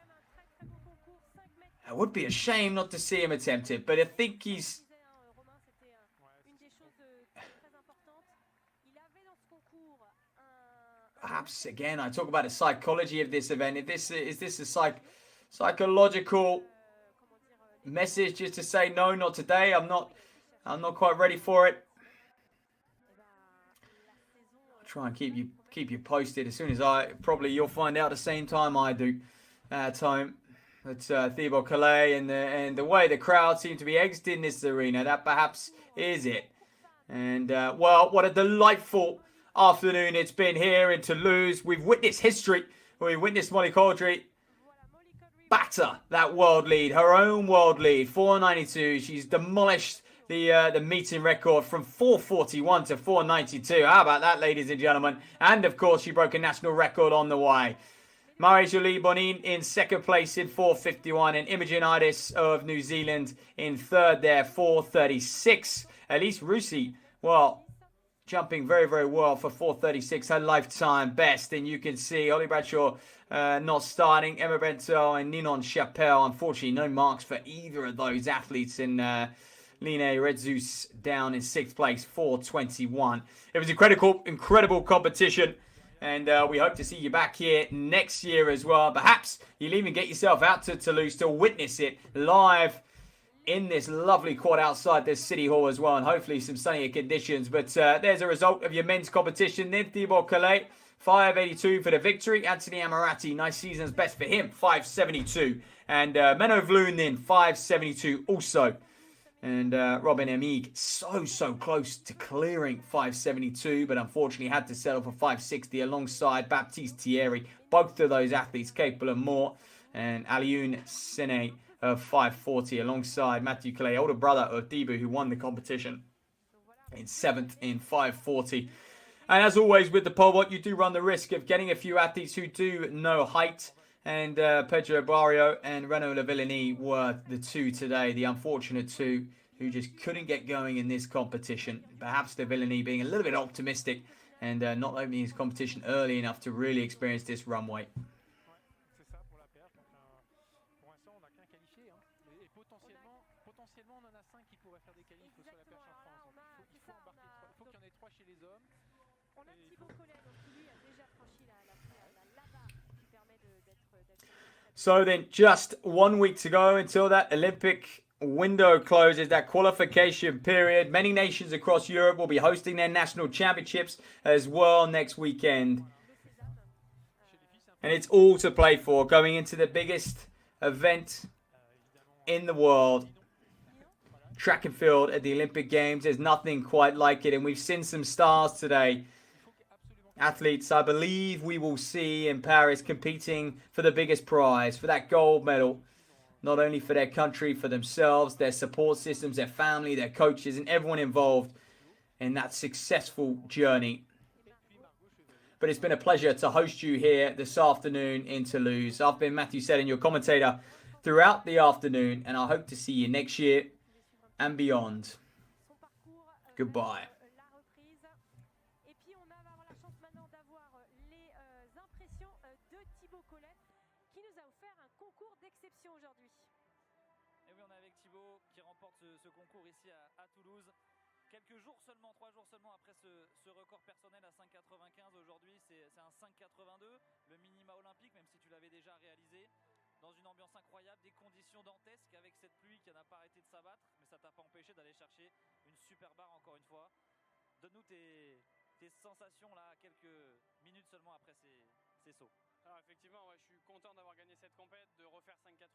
It would be a shame not to see him attempt it. But I think he's... Perhaps, again, I talk about the psychology of this event. Is this a psychological message just to say, no, not today. I'm not quite ready for it. I'll try and keep you posted as soon as you'll find out the same time I do at home. But Thibaut Calais and the way the crowd seem to be exiting this arena, that perhaps is it. And, well, what a delightful afternoon it's been here in Toulouse. We've witnessed history. We've witnessed Molly Caudry batter that world lead, her own world lead, 492. She's demolished the meeting record from 441 to 492. How about that, ladies and gentlemen? And, of course, she broke a national record on the way. Marie-Julie Bonin in second place in 451. And Imogen Idis of New Zealand in third there, 436. Elise Russi, well, jumping very, very well for 436, her lifetime best. And you can see Holly Bradshaw not starting. Emma Bentel and Ninon Chappelle. Unfortunately, no marks for either of those athletes. And Line Redzus down in sixth place, 421. It was incredible competition. And we hope to see you back here next year as well. Perhaps you'll even get yourself out to Toulouse to witness it live in this lovely quad outside this city hall as well, and hopefully some sunnier conditions. But there's a result of your men's competition then. Thibaut Calais, 582 for the victory. Anthony Amorati, nice season's best for him, 572. And Menno Vloon then, 572 also. And Robin Emig, so close to clearing 572, but unfortunately had to settle for 560 alongside Baptiste Thierry. Both of those athletes capable of more. And Alioune Sene of 540 alongside Matthew Calais, older brother of Debu, who won the competition in 7th in 540. And as always with the pole vault, you do run the risk of getting a few athletes who do know height And Pedro Barrio and Renaud Lavillenie were the two today, the unfortunate two who just couldn't get going in this competition. Perhaps Lavillenie being a little bit optimistic and not opening his competition early enough to really experience this runway. Ouais, c'est ça pour la perche. Donc, pour l'instant, on n'a qu'un qualifié. Hein. Et potentiellement, on en a 5 qui pourraient faire des qualifs sur la perche en France. Donc, il faut embarquer 3. Il faut qu'il y en ait 3 chez les hommes. On a Thibaut Collet, donc qui lui a déjà franchi la lava qui permet d'être. So then just 1 week to go until that Olympic window closes, that qualification period. Many nations across Europe will be hosting their national championships as well next weekend. And it's all to play for, going into the biggest event in the world. Track and field at the Olympic Games. There's nothing quite like it. And we've seen some stars today. Athletes, I believe we will see in Paris competing for the biggest prize, for that gold medal. Not only for their country, for themselves, their support systems, their family, their coaches, and everyone involved in that successful journey. But it's been a pleasure to host you here this afternoon in Toulouse. I've been Matthew Seddon, your commentator throughout the afternoon, and I hope to see you next year and beyond. Goodbye. Et puis on va avoir la chance maintenant d'avoir les impressions de Thibaut Collet qui nous a offert un concours d'exception aujourd'hui. Et oui, on est avec Thibaut qui remporte ce concours ici à Toulouse. Quelques jours seulement, 3 jours seulement après ce record personnel à 5,95 aujourd'hui, c'est un 5,82, le minima olympique, même si tu l'avais déjà réalisé, dans une ambiance incroyable, des conditions dantesques avec cette pluie qui n'a pas arrêté de s'abattre, mais ça t'a pas empêché d'aller chercher une super barre encore une fois. Donne-nous tes sensations là, quelques minutes seulement après ces sauts. Alors effectivement, ouais, je suis content d'avoir gagné cette compète, de refaire 5,80.